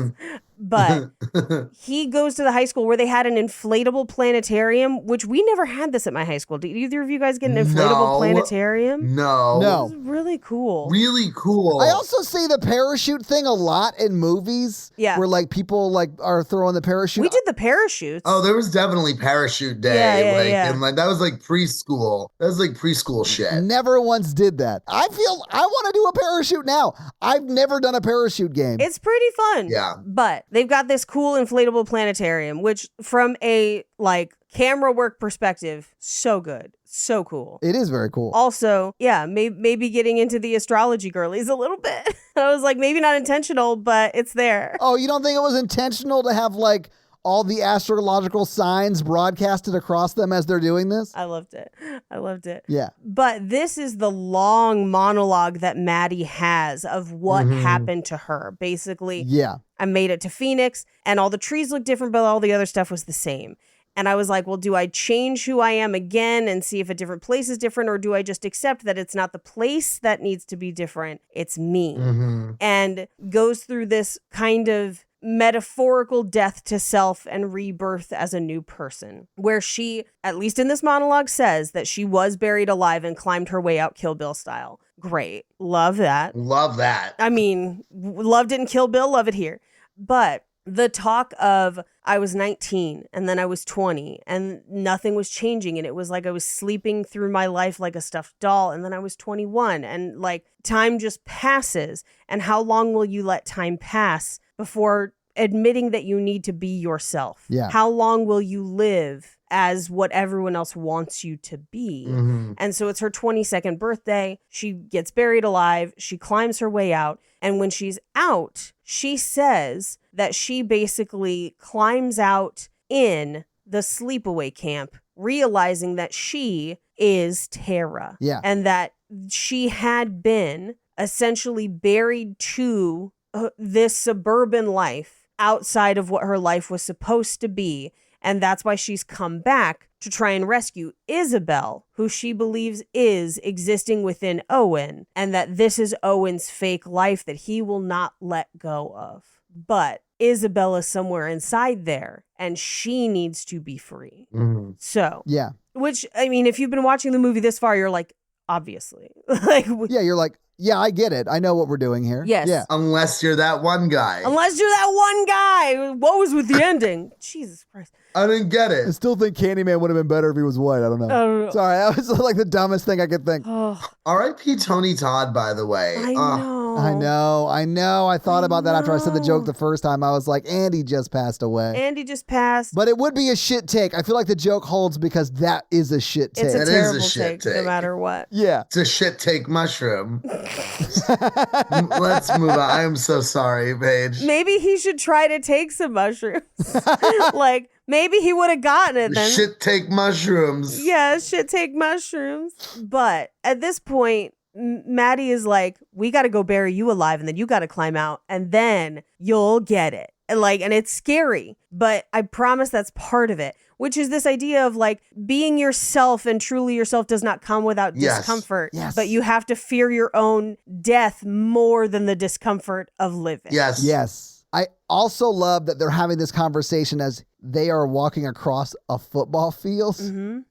But he goes to the high school where they had an inflatable planetarium, which we never had this at my high school. Did either of you guys get an inflatable planetarium? No. It was really cool. Really cool. I also see the parachute thing a lot in movies. Yeah. Where like people like are throwing the parachute. We did the parachutes. Oh, there was definitely parachute day. Yeah. And like that was like preschool. That was like preschool shit. Never once did that. I feel I want to do a parachute now. I've never done a parachute game. It's pretty fun. Yeah. But they've got this cool inflatable planetarium, which from a like camera work perspective, so good. So cool. It is very cool. Also, yeah, maybe getting into the astrology girlies a little bit. I was like, maybe not intentional, but it's there. Oh, you don't think it was intentional to have like all the astrological signs broadcasted across them as they're doing this? I loved it. Yeah. But this is the long monologue that Maddie has of what happened to her. Basically, Yeah. I made it to Phoenix and all the trees look different, but all the other stuff was the same. And I was like, well, do I change who I am again and see if a different place is different? Or do I just accept that it's not the place that needs to be different? It's me. And goes through this kind of metaphorical death to self and rebirth as a new person, where she, at least in this monologue, says that she was buried alive and climbed her way out Kill Bill style. Great. Love that. Love that. I mean, loved it in Kill Bill, love it here. But the talk of I was 19 and then I was 20 and nothing was changing. And it was like I was sleeping through my life like a stuffed doll. And then I was 21 and like time just passes. And how long will you let time pass before admitting that you need to be yourself? Yeah. How long will you live as what everyone else wants you to be? And so it's her 22nd birthday. She gets buried alive. She climbs her way out. And when she's out, she says that she basically climbs out in the sleepaway camp, realizing that she is Tara. Yeah. And that she had been essentially buried to this suburban life outside of what her life was supposed to be. And that's why she's come back to try and rescue Isabel, who she believes is existing within Owen, and that this is Owen's fake life that he will not let go of. But Isabel is somewhere inside there, and she needs to be free. So, Yeah. which, I mean, if you've been watching the movie this far, you're like, obviously. Like, Yeah, you're like, yeah, I get it. I know what we're doing here. Yes. Yeah. Unless you're that one guy. unless you're that one guy. What was with the ending? Jesus Christ. I didn't get I it. still think Candyman would have been better if he was white. I don't know. I don't know. Sorry, that was like the dumbest thing I could think. Oh, R.I.P. Tony Todd, by the way. I know. I know. I thought about that after I said the joke the first time. I was like, Andy just passed away. Andy just passed. But it would be a shit take. I feel like the joke holds because that is a shit take. It's a It is a terrible shit take, no take. matter what. Yeah. It's a shit take mushroom. Let's move on. I am so sorry, Paige. Maybe he should try to take some mushrooms. Like, maybe he would have gotten it then. Shit take mushrooms. Yeah, shit take mushrooms. But at this point, Maddie is like, we got to go bury you alive and then you got to climb out and then you'll get it. And like, and it's scary, but I promise that's part of it, which is this idea of like being yourself and truly yourself does not come without Yes. discomfort. Yes. But you have to fear your own death more than the discomfort of living. Yes. Yes. I also love that they're having this conversation as they are walking across a football field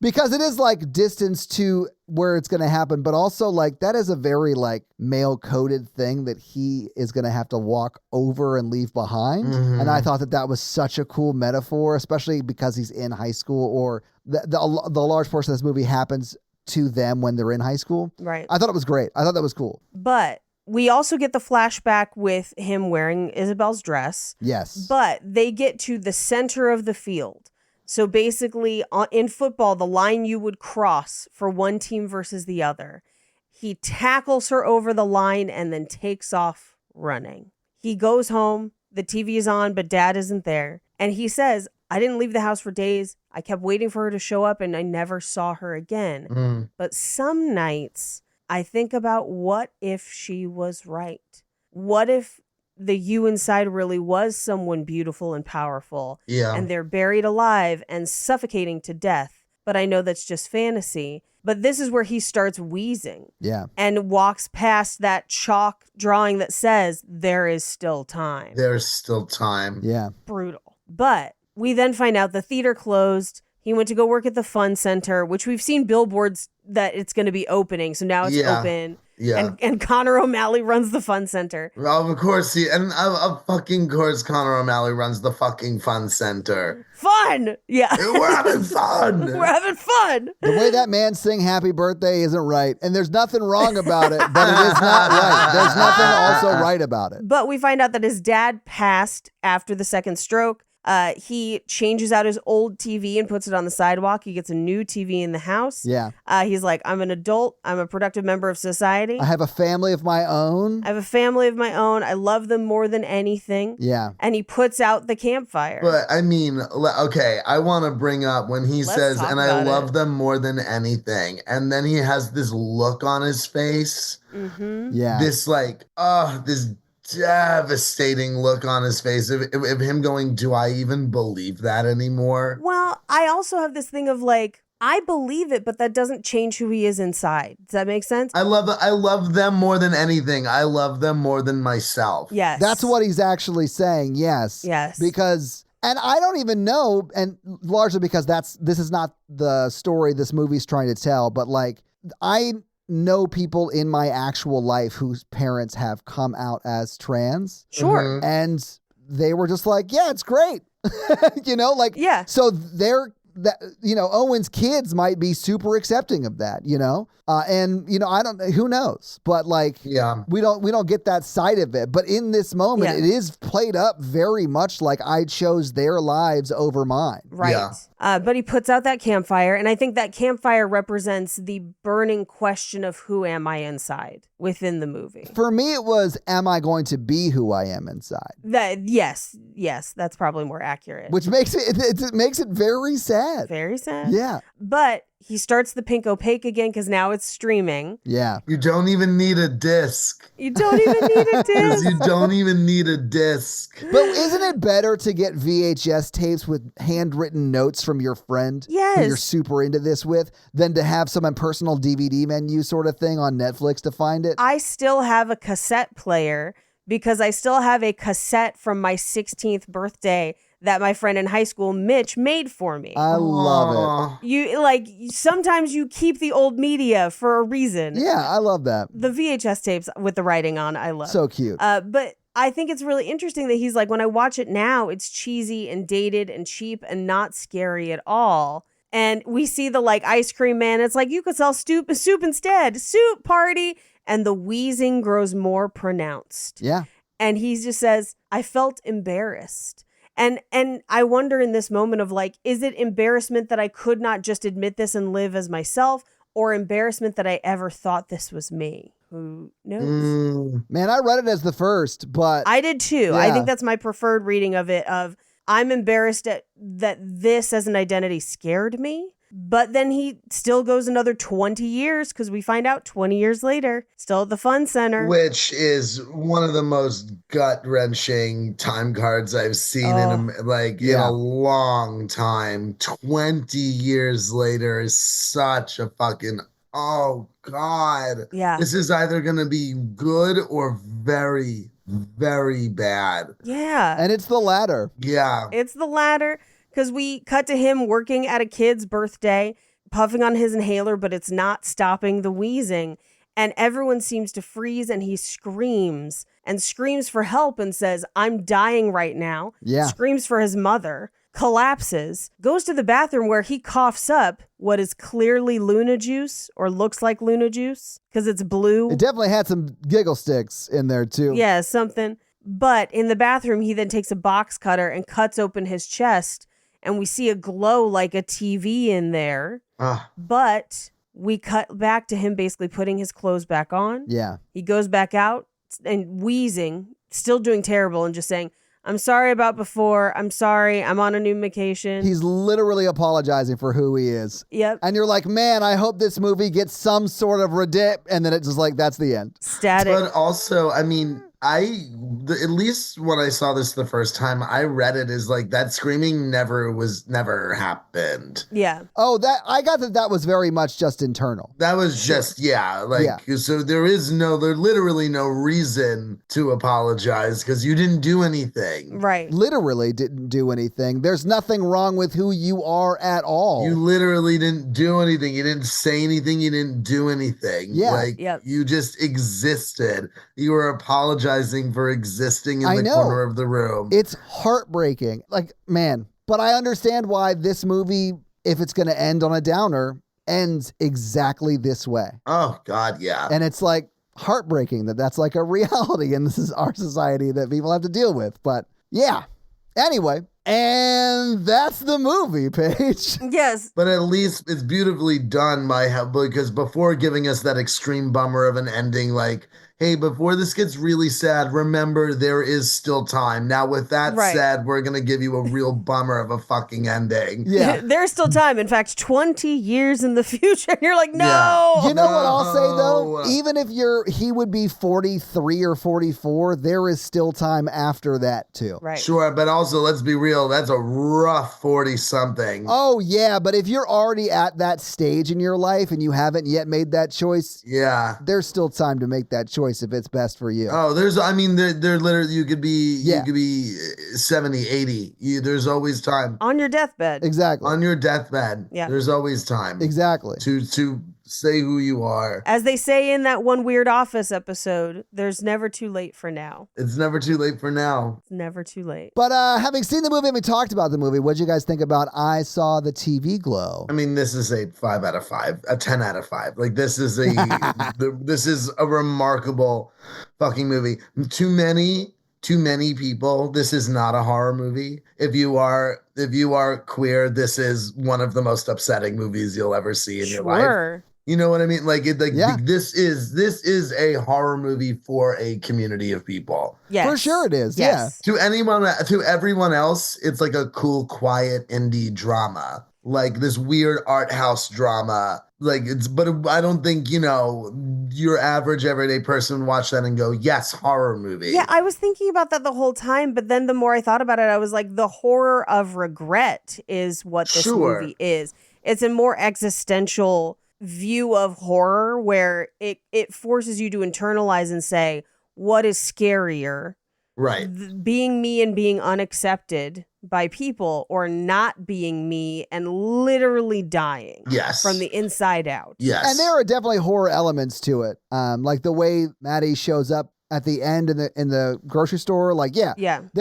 because it is like distance to where it's going to happen, but also like that is a very like male coded thing that he is going to have to walk over and leave behind. And I thought that that was such a cool metaphor, especially because he's in high school or the large portion of this movie happens to them when they're in high school. Right. I thought it was great. I thought that was cool. But we also get the flashback with him wearing Isabel's dress. Yes. But they get to the center of the field. So basically, in football, the line you would cross for one team versus the other. He tackles her over the line and then takes off running. He goes home. The TV is on, but dad isn't there. And he says, I didn't leave the house for days. I kept waiting for her to show up and I never saw her again. But some nights I think about what if she was right? What if the you inside really was someone beautiful and powerful? Yeah. And they're buried alive and suffocating to death. But I know that's just fantasy. But this is where he starts wheezing. Yeah. And walks past that chalk drawing that says, there is still time. There's still time. Yeah. Brutal. But we then find out the theater closed. He went to go work at the fun center, which we've seen billboards that it's going to be opening. So now it's open. Yeah. And Connor O'Malley runs the fun center. Well, of course, of fucking course, Connor O'Malley runs the fucking fun center. Fun! Yeah. We're having fun. We're having fun. The way that man sing happy birthday isn't right. And there's nothing wrong about it, but it is not right. There's nothing also right about it. But we find out that his dad passed after the second stroke. He changes out his old TV and puts it on the sidewalk. He gets a new TV in the house. Yeah. He's like, I'm an adult. I'm a productive member of society. I have a family of my own. I have a family of my own. I love them more than anything. Yeah. And he puts out the campfire. But I mean, okay, I want to bring up when he says, and I love them more than anything. And then he has this look on his face. Mm-hmm. Yeah. This this devastating look on his face of him going, do I even believe that anymore? Well, I also have this thing of like, I believe it, but that doesn't change who he is inside. Does that make sense? I love them more than anything. I love them more than myself. Yes. That's what he's actually saying. Yes. Yes. Because, and I don't even know, and largely because this is not the story this movie's trying to tell, but like, I know people in my actual life whose parents have come out as trans. Sure. Mhm. And they were just like, yeah, it's great. Yeah. So Owen's kids might be super accepting of that, I don't know, who knows, but like, Yeah. we don't get that side of it. But in this moment, Yeah. it is played up very much like I chose their lives over mine. Right. Yeah. But he puts out that campfire, and I think that campfire represents the burning question of who am I inside within the movie. For me, it was, am I going to be who I am inside? Yes, that's probably more accurate. Which makes it makes it very sad. Very sad. Yeah. But he starts the pink opaque again because now it's streaming. Yeah. You don't even need a disc. You don't even need a disc. You don't even need a disc. But isn't it better to get VHS tapes with handwritten notes from your friend who Yes. you're super into this with than to have some impersonal DVD menu sort of thing on Netflix to find it? I still have a cassette player because I still have a cassette from my 16th birthday that my friend in high school, Mitch, made for me. I love Aw. Sometimes you keep the old media for a reason. it. Yeah, I love that. The VHS tapes with the writing on, I love. So cute. But I think it's really interesting that he's like, when I watch it now, it's cheesy and dated and cheap and not scary at all. And we see the like ice cream man. It's like, you could sell soup instead. Soup party. And the wheezing grows more pronounced. Yeah. And he just says, I felt embarrassed. And I wonder in this moment of like, is it embarrassment that I could not just admit this and live as myself, or embarrassment that I ever thought this was me? Who knows? Man, I read it as the first, but I did too. I Yeah. think that's my preferred reading of it. I'm embarrassed that this as an identity scared me. But then he still goes another 20 years because we find out 20 years later, still at the fun center. Which is one of the most gut-wrenching time cards I've seen in a long time. 20 years later is such a fucking, oh God. Yeah. This is either going to be good or very, very bad. Yeah. and it's the latter. Yeah. It's the latter. Because we cut to him working at a kid's birthday, puffing on his inhaler, but it's not stopping the wheezing. And everyone seems to freeze, and he screams for help and says, I'm dying right now. Yeah. Screams for his mother, collapses, goes to the bathroom where he coughs up what is clearly Luna juice, or looks like Luna juice, because it's blue. It definitely had some giggle sticks in there too. Yeah, something. But in the bathroom, he then takes a box cutter and cuts open his chest. And we see a glow like a TV in there. But we cut back to him basically putting his clothes back on. Yeah. He goes back out and wheezing, still doing terrible, and just saying, I'm sorry about before. I'm sorry. I'm on a new medication. He's literally apologizing for who he is. Yep. And you're like, man, I hope this movie gets some sort of redip. And then it's just like, that's the end. Static. But also, I mean, At least when I saw this the first time, I read it as like that screaming never happened. Yeah. Oh, I got that was very much just internal. That was just, so there literally no reason to apologize because you didn't do anything. Right. Literally didn't do anything. There's nothing wrong with who you are at all. You literally didn't do anything. You didn't say anything. You didn't do anything. Yeah. You just existed. You were apologizing for existing in the corner of the room. It's heartbreaking. Like, man, but I understand why this movie, if it's going to end on a downer, ends exactly this way. Oh, God, yeah. And it's like heartbreaking that's like a reality, and this is our society that people have to deal with. But yeah. Anyway, and that's the movie, Paige. Yes. But at least it's beautifully done because before giving us that extreme bummer of an ending, like, hey, before this gets really sad, remember there is still time. Now, with that said, we're going to give you a real bummer of a fucking ending. Yeah. There's still time. In fact, 20 years in the future. And you're like, no. Yeah. You know what I'll say, though? Even if he would be 43 or 44, there is still time after that, too. Right. Sure, but also, let's be real, that's a rough 40-something. Oh, yeah, but if you're already at that stage in your life and you haven't yet made that choice, there's still time to make that choice if it's best for you. Oh, there literally, you could be 70, 80. There's always time. On your deathbed. Exactly. On your deathbed. Yeah. There's always time. Exactly. To say who you are. As they say in that one Weird Office episode, there's never too late for now. It's never too late for now. It's never too late. But having seen the movie and we talked about the movie, what did you guys think about I Saw the TV Glow? I mean, this is a 5 out of 5, a 10 out of 5. Like, this is this is a remarkable fucking movie. Too many people, this is not a horror movie. If you are queer, this is one of the most upsetting movies you'll ever see in your life. You know what I mean? This is a horror movie for a community of people. Yes. For sure it is. Yes. Yeah. To everyone else, it's like a cool, quiet indie drama. Like this weird art house drama. But I don't think, your average everyday person would watch that and go, yes, horror movie. Yeah, I was thinking about that the whole time, but then the more I thought about it, I was like, the horror of regret is what this movie is. It's a more existential view of horror where it forces you to internalize and say, what is scarier? Right. Being me and being unaccepted by people, or not being me and literally dying from the inside out. Yes. And there are definitely horror elements to it. Like the way Maddie shows up at the end in the grocery store. There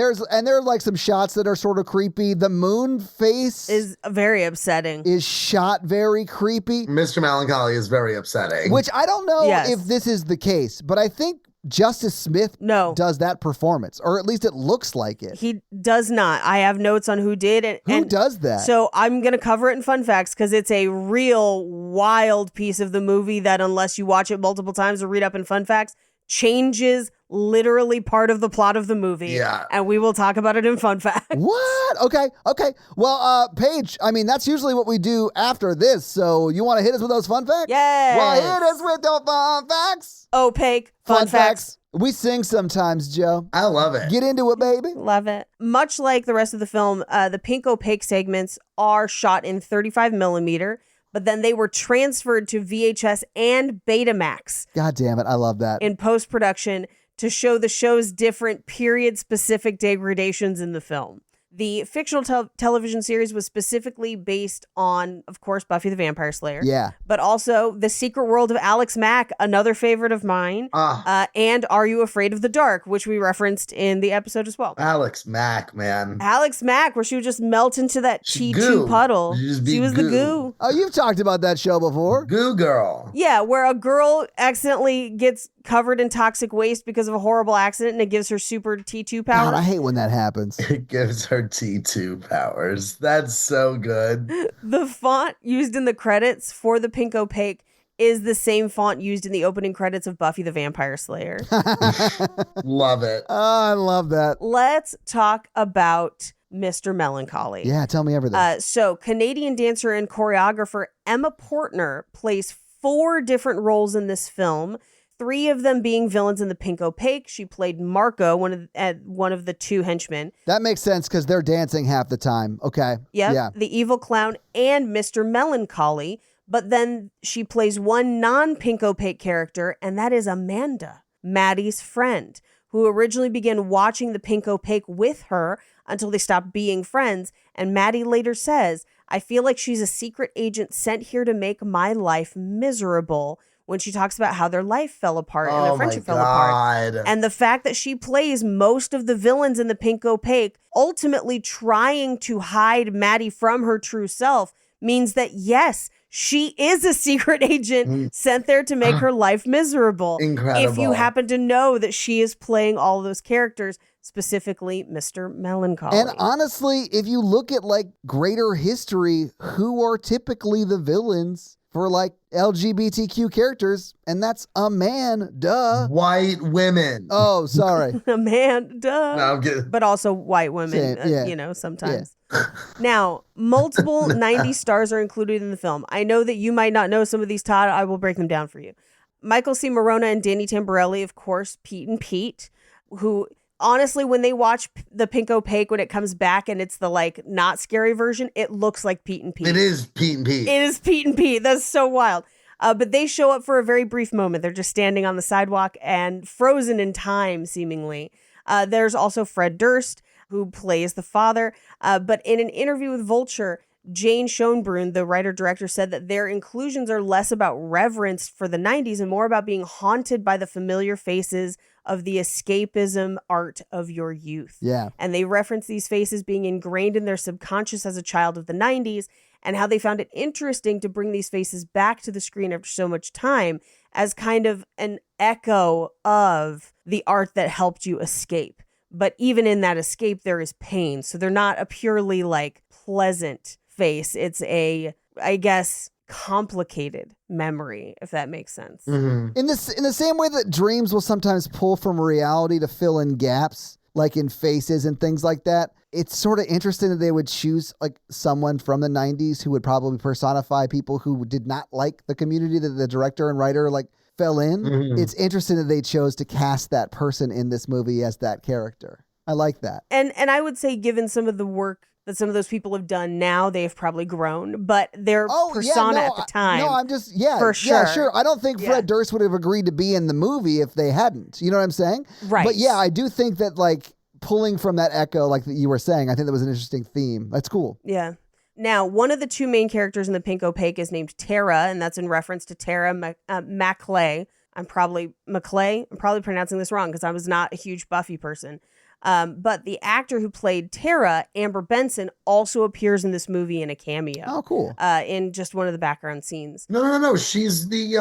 are like some shots that are sort of creepy. The moon face is very upsetting. Is shot very creepy. Mr. Melancholy is very upsetting. Which I don't know if this is the case, but I think Justice Smith does that performance, or at least it looks like it. He does not. I have notes on who did. Who does that? So I'm going to cover it in fun facts because it's a real wild piece of the movie that, unless you watch it multiple times or read up in fun facts, changes literally part of the plot of the movie. Yeah. And we will talk about it in fun facts. What? Okay. Well, Paige, I mean, that's usually what we do after this. So you want to hit us with those fun facts? Yes. Well, hit us with the fun facts. Opaque fun facts. We sing sometimes, Joe. I love it. Get into it, baby. Love it. Much like the rest of the film, the pink opaque segments are shot in 35 millimeter, but then they were transferred to VHS and Betamax. God damn it. I love that. In post-production to show the show's different period-specific degradations in the film. The fictional television series was specifically based on, of course, Buffy the Vampire Slayer. Yeah. But also The Secret World of Alex Mack, another favorite of mine. And Are You Afraid of the Dark, which we referenced in the episode as well. Alex Mack, man. Alex Mack, where she would just melt into that Chi-Chu puddle. She was the goo. Oh, you've talked about that show before. Goo girl. Yeah, where a girl accidentally gets covered in toxic waste because of a horrible accident and it gives her super T2 power. God, I hate when that happens. It gives her T2 powers. That's so good. The font used in the credits for the pink opaque is the same font used in the opening credits of Buffy the Vampire Slayer. Love it. Oh, I love that. Let's talk about Mr. Melancholy. Yeah, tell me everything. So Canadian dancer and choreographer Emma Portner plays 4 different roles in this film. 3 of them being villains in The Pink Opaque. She played Marco, one of the 2 henchmen. That makes sense because they're dancing half the time. Okay. Yep, Yeah. the evil clown and Mr. Melancholy. But then she plays one non-Pink Opaque character, and that is Amanda, Maddie's friend, who originally began watching The Pink Opaque with her until they stopped being friends. And Maddie later says, I feel like she's a secret agent sent here to make my life miserable, when she talks about how their life fell apart and their friendship fell apart. And the fact that she plays most of the villains in The Pink Opaque, ultimately trying to hide Maddie from her true self, means that, yes, she is a secret agent sent there to make her life miserable. Incredible. If you happen to know that she is playing all those characters, specifically Mr. Melancholy. And honestly, if you look at like greater history, who are typically the villains for like LGBTQ characters? And that's a man, duh. White women. Oh, sorry. A man, duh. No, I'm kidding. But also white women, Yeah. Sometimes. Now, multiple 90s stars are included in the film. I know that you might not know some of these, Todd. I will break them down for you. Michael C. Morona and Danny Tamborelli, of course, Pete and Pete, who honestly, when they watch The Pink Opaque, when it comes back and it's the like not scary version, it looks like Pete and Pete. It is Pete and Pete. It is Pete and Pete. That's so wild. But they show up for a very brief moment. They're just standing on the sidewalk and frozen in time, seemingly. There's also Fred Durst, who plays the father. But in an interview with Vulture, Jane Schoenbrunn, the writer-director, said that their inclusions are less about reverence for the 90s and more about being haunted by the familiar faces of the escapism art of your youth. Yeah. And they reference these faces being ingrained in their subconscious as a child of the 90s, and how they found it interesting to bring these faces back to the screen after so much time as kind of an echo of the art that helped you escape. But even in that escape, there is pain. So they're not a purely like pleasant face. It's a, I guess, complicated memory, if that makes sense. Mm-hmm. In the same way that dreams will sometimes pull from reality to fill in gaps, like in faces and things like that, it's sort of interesting that they would choose like someone from the 90s who would probably personify people who did not like the community that the director and writer like fell in. Mm-hmm. It's interesting that they chose to cast that person in this movie as that character. I like that. And I would say, given some of the work that some of those people have done now, they've probably grown, but their persona at the time. I'm just, for sure. Yeah, sure. I don't think Fred Durst would have agreed to be in the movie if they hadn't. You know what I'm saying? Right. But yeah, I do think that like pulling from that echo, like you were saying, I think that was an interesting theme. That's cool. Yeah. Now, one of the 2 main characters in The Pink Opaque is named Tara, and that's in reference to Tara Maclay. I'm probably pronouncing this wrong because I was not a huge Buffy person. But the actor who played Tara, Amber Benson, also appears in this movie in a cameo. Oh, cool. In just one of the background scenes. No. She's the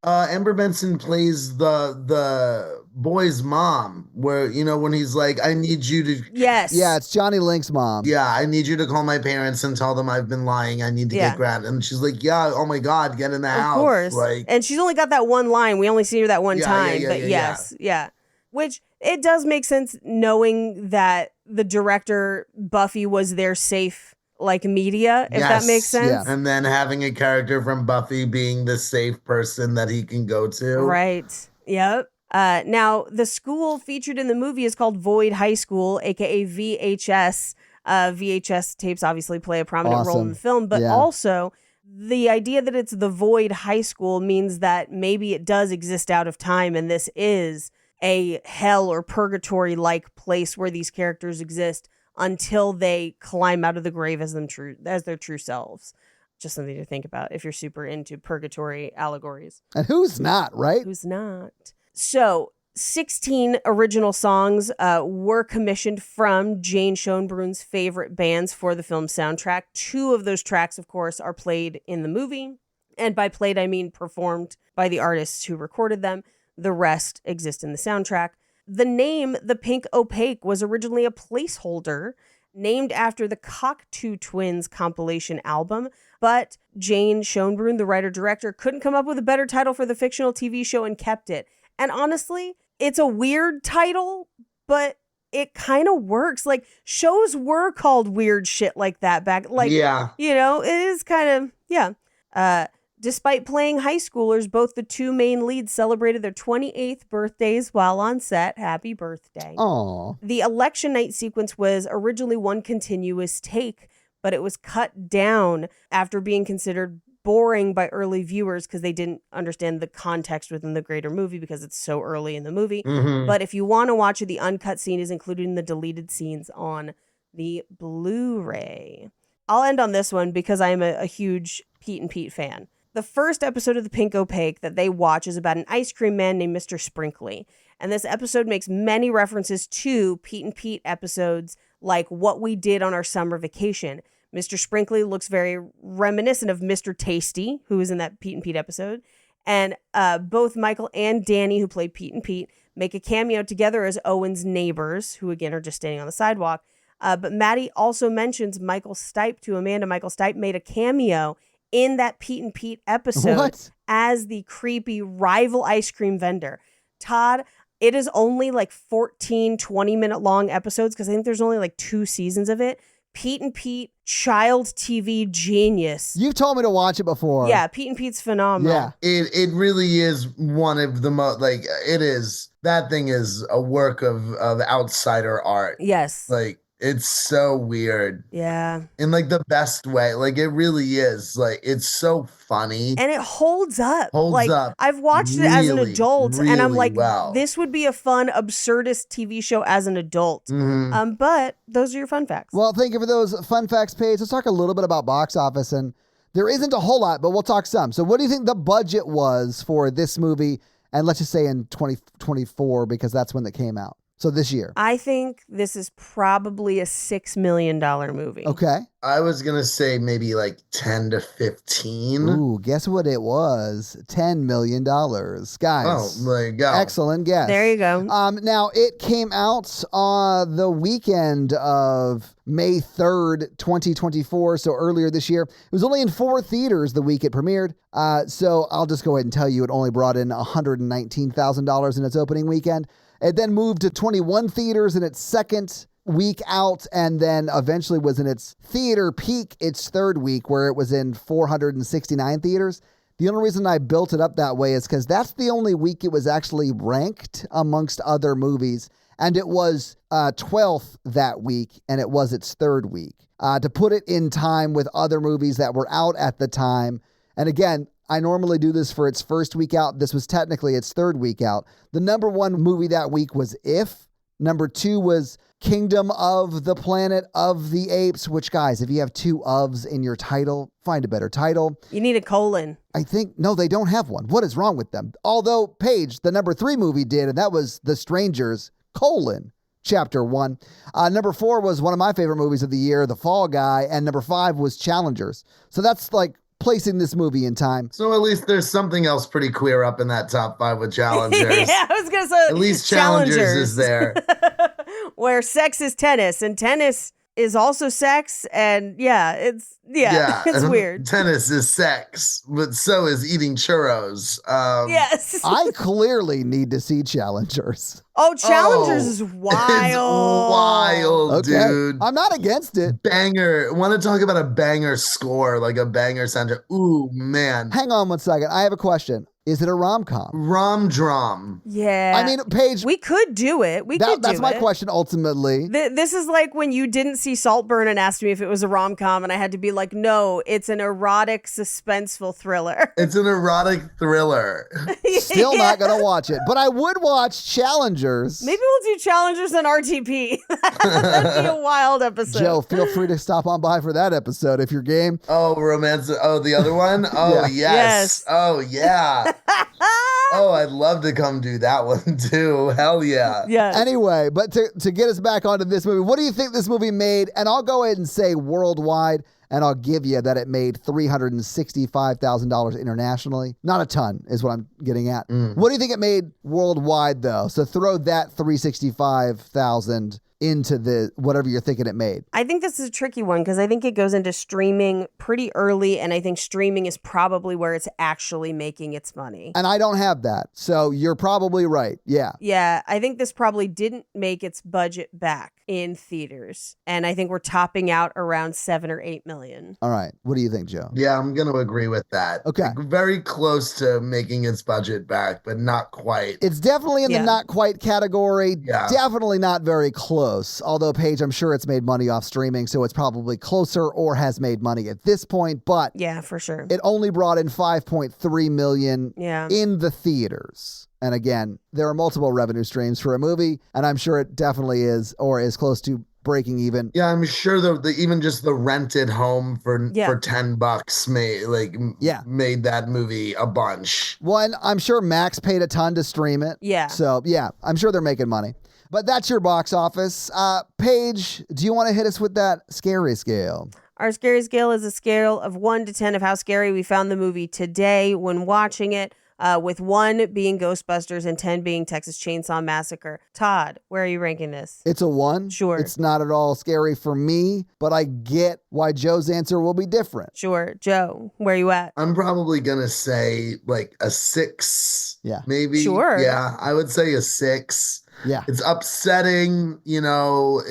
Amber Benson plays the boy's mom, where when he's like, I need you to Yes. Yeah, it's Johnny Link's mom. Yeah, I need you to call my parents and tell them I've been lying. I need to get grabbed. And she's like, yeah, oh my God, get in the house. Of course. Like, and she's only got that one line. We only see her that one time. Yeah, but yes. Which it does make sense knowing that the director Buffy was their safe like media, if that makes sense. Yeah. And then having a character from Buffy being the safe person that he can go to. Right. Yep. Now, the school featured in the movie is called Void High School, aka VHS. VHS tapes obviously play a prominent role in the film, but also the idea that it's the Void High School means that maybe it does exist out of time, and this is a hell or purgatory-like place where these characters exist until they climb out of the grave as their true selves. Just something to think about if you're super into purgatory allegories. And who's not, right? Who's not? So 16 original songs were commissioned from Jane Schoenbrunn's favorite bands for the film soundtrack. 2 of those tracks, of course, are played in the movie. And by played, I mean performed by the artists who recorded them. The rest exist in the soundtrack. The name The Pink Opaque was originally a placeholder named after the Cocteau Twins compilation album, but Jane Schoenbrunn, the writer-director, couldn't come up with a better title for the fictional TV show and kept it. And honestly, it's a weird title, but it kind of works. Like, shows were called weird shit like that back. Like, it is kind of, Despite playing high schoolers, both the two main leads celebrated their 28th birthdays while on set. Happy birthday. Aww. The election night sequence was originally one continuous take, but it was cut down after being considered boring by early viewers because they didn't understand the context within the greater movie because it's so early in the movie. But if you want to watch it, the uncut scene is included in the deleted scenes on the Blu-ray. I'll end on this one because I am a huge Pete and Pete fan. The first episode of The Pink Opaque that they watch is about an ice cream man named Mr. Sprinkly. And this episode makes many references to Pete and Pete episodes like What We Did on Our Summer Vacation. Mr. Sprinkly looks very reminiscent of Mr. Tasty, who was in that Pete and Pete episode. And both Michael and Danny, who played Pete and Pete, make a cameo together as Owen's neighbors, who again are just standing on the sidewalk. But Maddie also mentions Michael Stipe to Amanda. Michael Stipe made a cameo in that Pete and Pete episode as the creepy rival ice cream vendor. Todd, it is only like 14, 20-minute long episodes because I think there's only like 2 seasons of it. Pete and Pete, child TV genius. You've told me to watch it before. Yeah, Pete and Pete's phenomenal. Yeah. It really is one of the most, like, it is, that thing is a work of outsider art. Yes. Like, it's so weird. Yeah. In like the best way. Like, it really is. Like, it's so funny. And it holds up. Holds up. I've watched it as an adult and I'm like, well. this would be a fun, absurdist TV show as an adult. But those are your fun facts. Well, thank you for those fun facts, Paige. Let's talk a little bit about box office. And there isn't a whole lot, but we'll talk some. So what do you think the budget was for this movie? And let's just say in 2024, because that's when it came out. So this year. I think this is probably a $6 million movie. Okay. I was going to say maybe like 10 to 15. Ooh, guess what it was? $10 million. Guys. Oh, there you go. Excellent guess. There you go. Now, it came out on the weekend of May 3rd, 2024, so earlier this year. It was only in 4 theaters the week it premiered. So I'll just go ahead and tell you it only brought in $119,000 in its opening weekend. It then moved to 21 theaters in its second week out, and then eventually was in its theater peak its third week, where it was in 469 theaters. The only reason I built it up that way is because that's the only week it was actually ranked amongst other movies, and it was 12th that week, and it was its third week. To put it in time with other movies that were out at the time, and again, I normally do this for its first week out. This was technically its third week out. The number 1 movie that week was If. Number 2 was Kingdom of the Planet of the Apes, which, guys, if you have 2 ofs in your title, find a better title. You need a colon. I think, no, they don't have one. What is wrong with them? Although, Paige, the number 3 movie did, and that was The Strangers, Chapter 1. Number 4 was one of my favorite movies of the year, The Fall Guy, and number 5 was Challengers. So that's like placing this movie in time. So at least there's something else pretty queer up in that top 5 with Challengers. Yeah, I was going to say. At least Challengers is there. Where sex is tennis, and tennis is also sex, and it's weird. Tennis is sex, but so is eating churros. Yes. I clearly need to see Challengers. Oh, Challengers is wild. It's wild, Okay. dude. I'm not against it. Banger. Want to talk about a banger score, like a banger soundtrack. Ooh, man. Hang on one second. I have a question. Is it a rom-com? Rom-drom. Yeah. I mean, Paige, we could do it. that's my question ultimately. This is like when you didn't see Saltburn and asked me if it was a rom-com, and I had to be like, no, it's an erotic, suspenseful thriller. It's an erotic thriller. Still not going to watch it, but I would watch Challengers. Maybe we'll do Challengers and RTP. That'd be a wild episode. Joe, feel free to stop on by for that episode if you're game. Oh, romance. Oh, the other one? Oh, yes. Oh, yeah. Oh, I'd love to come do that one too. Hell yeah. Yeah. Anyway, but to get us back onto this movie, what do you think this movie made? And I'll go ahead and say worldwide, and I'll give you that it made $365,000 internationally. Not a ton is what I'm getting at. What do you think it made worldwide though? So throw that $365,000 into the whatever you're thinking it made? I think this is a tricky one because I think it goes into streaming pretty early, and I think streaming is probably where it's actually making its money. And I don't have that, so you're probably right. Yeah. Yeah, I think this probably didn't make its budget back in theaters, and I think we're topping out around 7 or 8 million. All right. What do you think, Joe? Yeah, I'm going to agree with that. Okay. Like, very close to making its budget back, but not quite. It's definitely in the not quite category. Yeah. Definitely not very close. Although, Paige, I'm sure it's made money off streaming, so it's probably closer or has made money at this point. But yeah, for sure. It only brought in $5.3 million in the theaters. And again, there are multiple revenue streams for a movie, and I'm sure it definitely is or is close to breaking even. Yeah, I'm sure the even just the rented home for $10 made that movie a bunch. One, I'm sure Max paid a ton to stream it. Yeah. So yeah, I'm sure they're making money. But that's your box office. Paige, do you want to hit us with that scary scale? Our scary scale is a scale of 1 to 10 of how scary we found the movie today when watching it. With 1 being Ghostbusters and 10 being Texas Chainsaw Massacre. Todd, where are you ranking this? It's a 1. Sure. It's not at all scary for me, but I get why Joe's answer will be different. Sure. Joe, where are you at? I'm probably going to say like a 6. Yeah. Maybe. Sure. Yeah, I would say a 6. Yeah. It's upsetting, it'll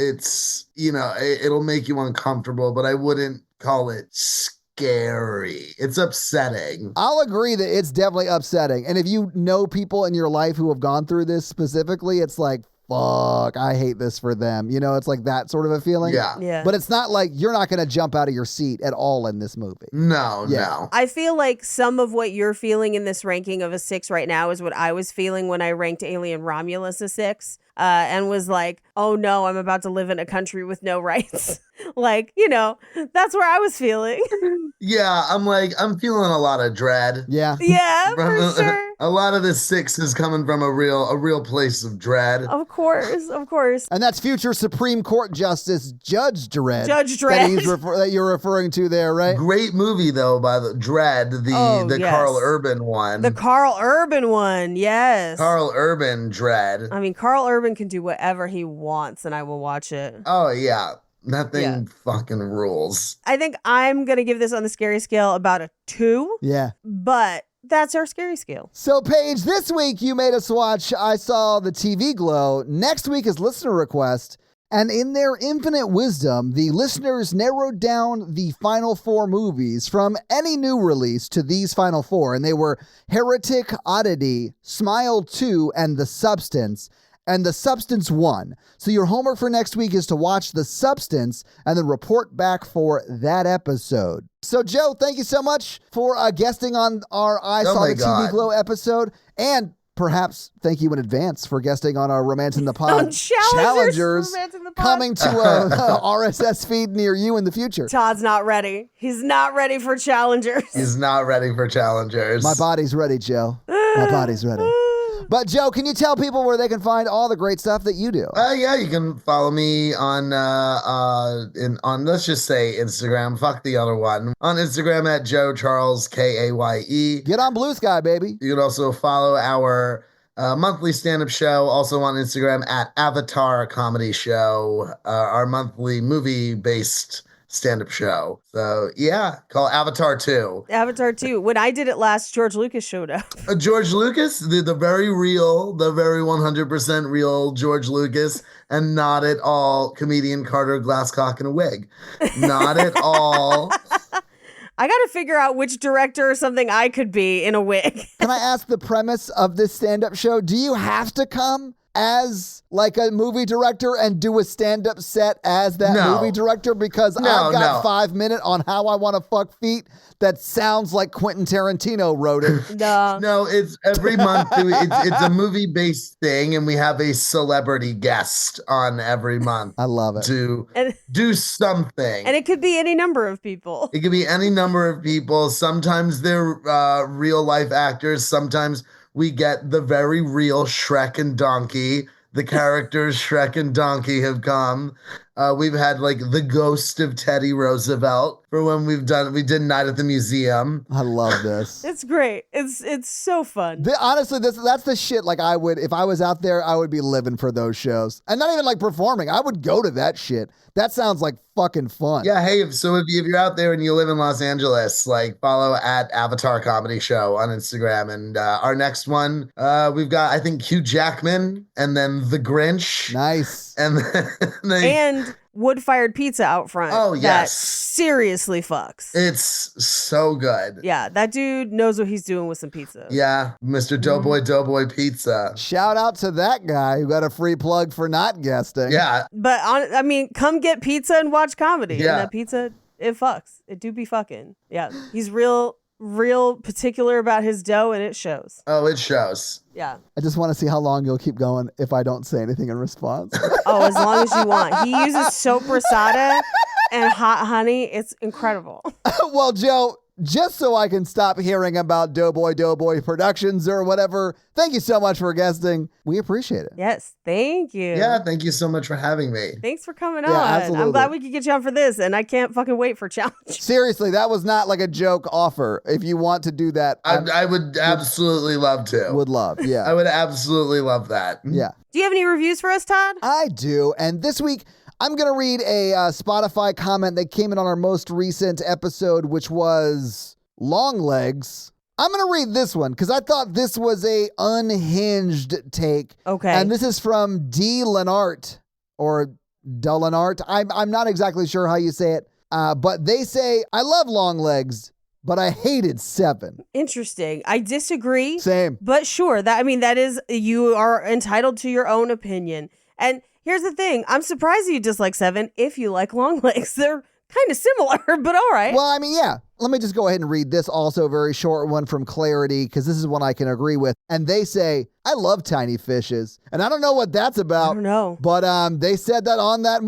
make you uncomfortable, but I wouldn't call it scary. It's upsetting. I'll agree that it's definitely upsetting. And if you know people in your life who have gone through this specifically, it's like, fuck, I hate this for them. It's like that sort of a feeling. Yeah. But it's not like you're not going to jump out of your seat at all in this movie. No. I feel like some of what you're feeling in this ranking of a 6 right now is what I was feeling when I ranked Alien Romulus a 6 and was like, oh no, I'm about to live in a country with no rights. That's where I was feeling. Yeah, I'm feeling a lot of dread. Yeah. Yeah, for sure. A lot of this 6 is coming from a real place of dread. Of course. And that's future Supreme Court Justice Judge Dredd. Judge Dredd. That you're referring to there, right? Great movie, though, by the Dredd, yes. Carl Urban one. The Carl Urban one, yes. Carl Urban Dredd. I mean, Carl Urban can do whatever he wants, and I will watch it. Oh, yeah. That thing fucking rules. I think I'm going to give this on the scary scale about a 2. Yeah. But that's our scary scale. So, Paige, this week you made us watch I Saw the TV Glow. Next week is listener request. And in their infinite wisdom, the listeners narrowed down the final 4 movies from any new release to these final 4. And they were Heretic, Oddity, Smile 2, and The Substance. And The Substance won. So your homework for next week is to watch The Substance and then report back for that episode. So, Joe, thank you so much for guesting on our I Saw the TV Glow episode. And perhaps thank you in advance for guesting on our Romance in the Pod Challengers coming to a RSS feed near you in the future. Todd's not ready. He's not ready for Challengers. He's not ready for Challengers. My body's ready, Joe. My body's ready. But Joe, can you tell people where they can find all the great stuff that you do? Yeah, you can follow me on let's just say Instagram. Fuck the other one. On Instagram at Joe Charles Kaye. Get on Blue Sky, baby. You can also follow our monthly stand-up show, also on Instagram at Avatar Comedy Show, our monthly movie-based stand-up show. So yeah, call Avatar 2. Avatar 2. When I did it last, George Lucas showed up. George Lucas, the very real, the very 100% real George Lucas, and not at all comedian Carter Glasscock in a wig. Not at all. I got to figure out which director or something I could be in a wig. Can I ask the premise of this stand-up show? Do you have to come as like a movie director and do a stand-up set as that movie director? Because I've got 5 minutes on how I want to fuck feet that sounds like Quentin Tarantino wrote it. No, it's every month. It's a movie-based thing, and we have a celebrity guest on every month. I love it. To do something. And it could be any number of people. It could be any number of people. Sometimes they're real-life actors. Sometimes we get the very real Shrek and Donkey. The characters Shrek and Donkey have come. We've had like the ghost of Teddy Roosevelt for when we did Night at the Museum. I love this. It's great. It's so fun. Honestly, that's the shit. Like I would, if I was out there, I would be living for those shows, and not even like performing. I would go to that shit. That sounds like fucking fun. Yeah. Hey, if you're out there and you live in Los Angeles, like follow at Avatar Comedy Show on Instagram. And our next one, we've got I think Hugh Jackman, and then The Grinch. Nice. And And wood-fired pizza out front. Oh, yes. That seriously fucks. It's so good. Yeah, that dude knows what he's doing with some pizza. Yeah, Mr. Doughboy Pizza. Shout out to that guy who got a free plug for not guesting. Yeah. But come get pizza and watch comedy. Yeah. And that pizza, it fucks. It do be fucking. Yeah, he's real particular about his dough, and it shows. Oh, it shows. Yeah. I just want to see how long you'll keep going if I don't say anything in response. Oh, as long as you want. He uses soap rosada and hot honey. It's incredible. Well, Joe, just so I can stop hearing about Doughboy Productions or whatever, thank you so much for guesting. We appreciate it. Yes, thank you. Yeah, thank you so much for having me. Thanks for coming Yeah, on. absolutely. I'm glad we could get you on for this, and I can't fucking wait for challenge. Seriously, that was not like a joke offer. If you want to do that, I would absolutely love to. would love. Yeah. I would absolutely love that. Yeah. Do you have any reviews for us, Todd? I do. And this week, I'm going to read a Spotify comment that came in on our most recent episode, which was long legs. I'm going to read this one because I thought this was a unhinged take. Okay. And this is from D. Lenart or Dullenart. I'm not exactly sure how you say it, but they say, I love long legs, but I hated 7. Interesting. I disagree. Same. But sure, that is, you are entitled to your own opinion. And here's the thing. I'm surprised you dislike 7 if you like long legs. They're kind of similar, but all right. Well, I mean, yeah. Let me just go ahead and read this also very short one from Clarity, because this is one I can agree with. And they say, I love tiny fishes. And I don't know what that's about. I don't know. But they said that on that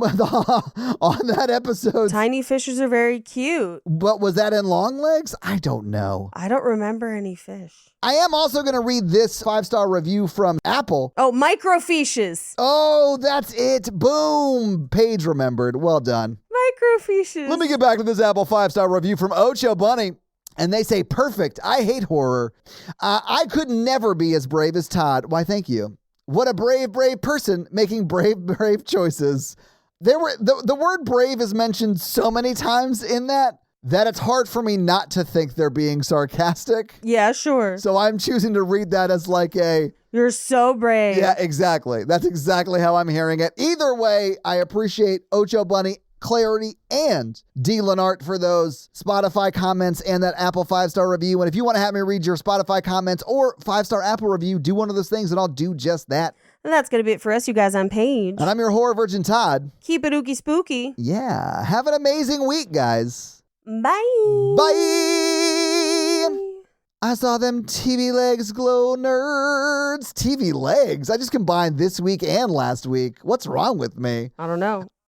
on that episode. Tiny fishes are very cute. But was that in long legs? I don't know. I don't remember any fish. I am also going to read this 5-star review from Apple. Oh, microfishes. Oh, that's it. Boom. Page remembered. Well done. Microfishes. Let me get back to this Apple 5-star review from Ocho Bunny. And they say, perfect. I hate horror. I could never be as brave as Todd. Why, thank you. What a brave person making brave choices. The word brave is mentioned so many times in that it's hard for me not to think they're being sarcastic. Yeah, sure. So I'm choosing to read that as like a... You're so brave. Yeah, exactly. That's exactly how I'm hearing it. Either way, I appreciate Ocho Bunny, Clarity, and D. Lenart for those Spotify comments and that Apple 5-star review. And if you want to have me read your Spotify comments or 5-star Apple review, do one of those things and I'll do just that. And that's going to be it for us, you guys on Page. And I'm your horror virgin, Todd. Keep it ooky spooky. Yeah. Have an amazing week, guys. Bye. Bye. I saw them TV legs glow, nerds. TV legs? I just combined this week and last week. What's wrong with me? I don't know.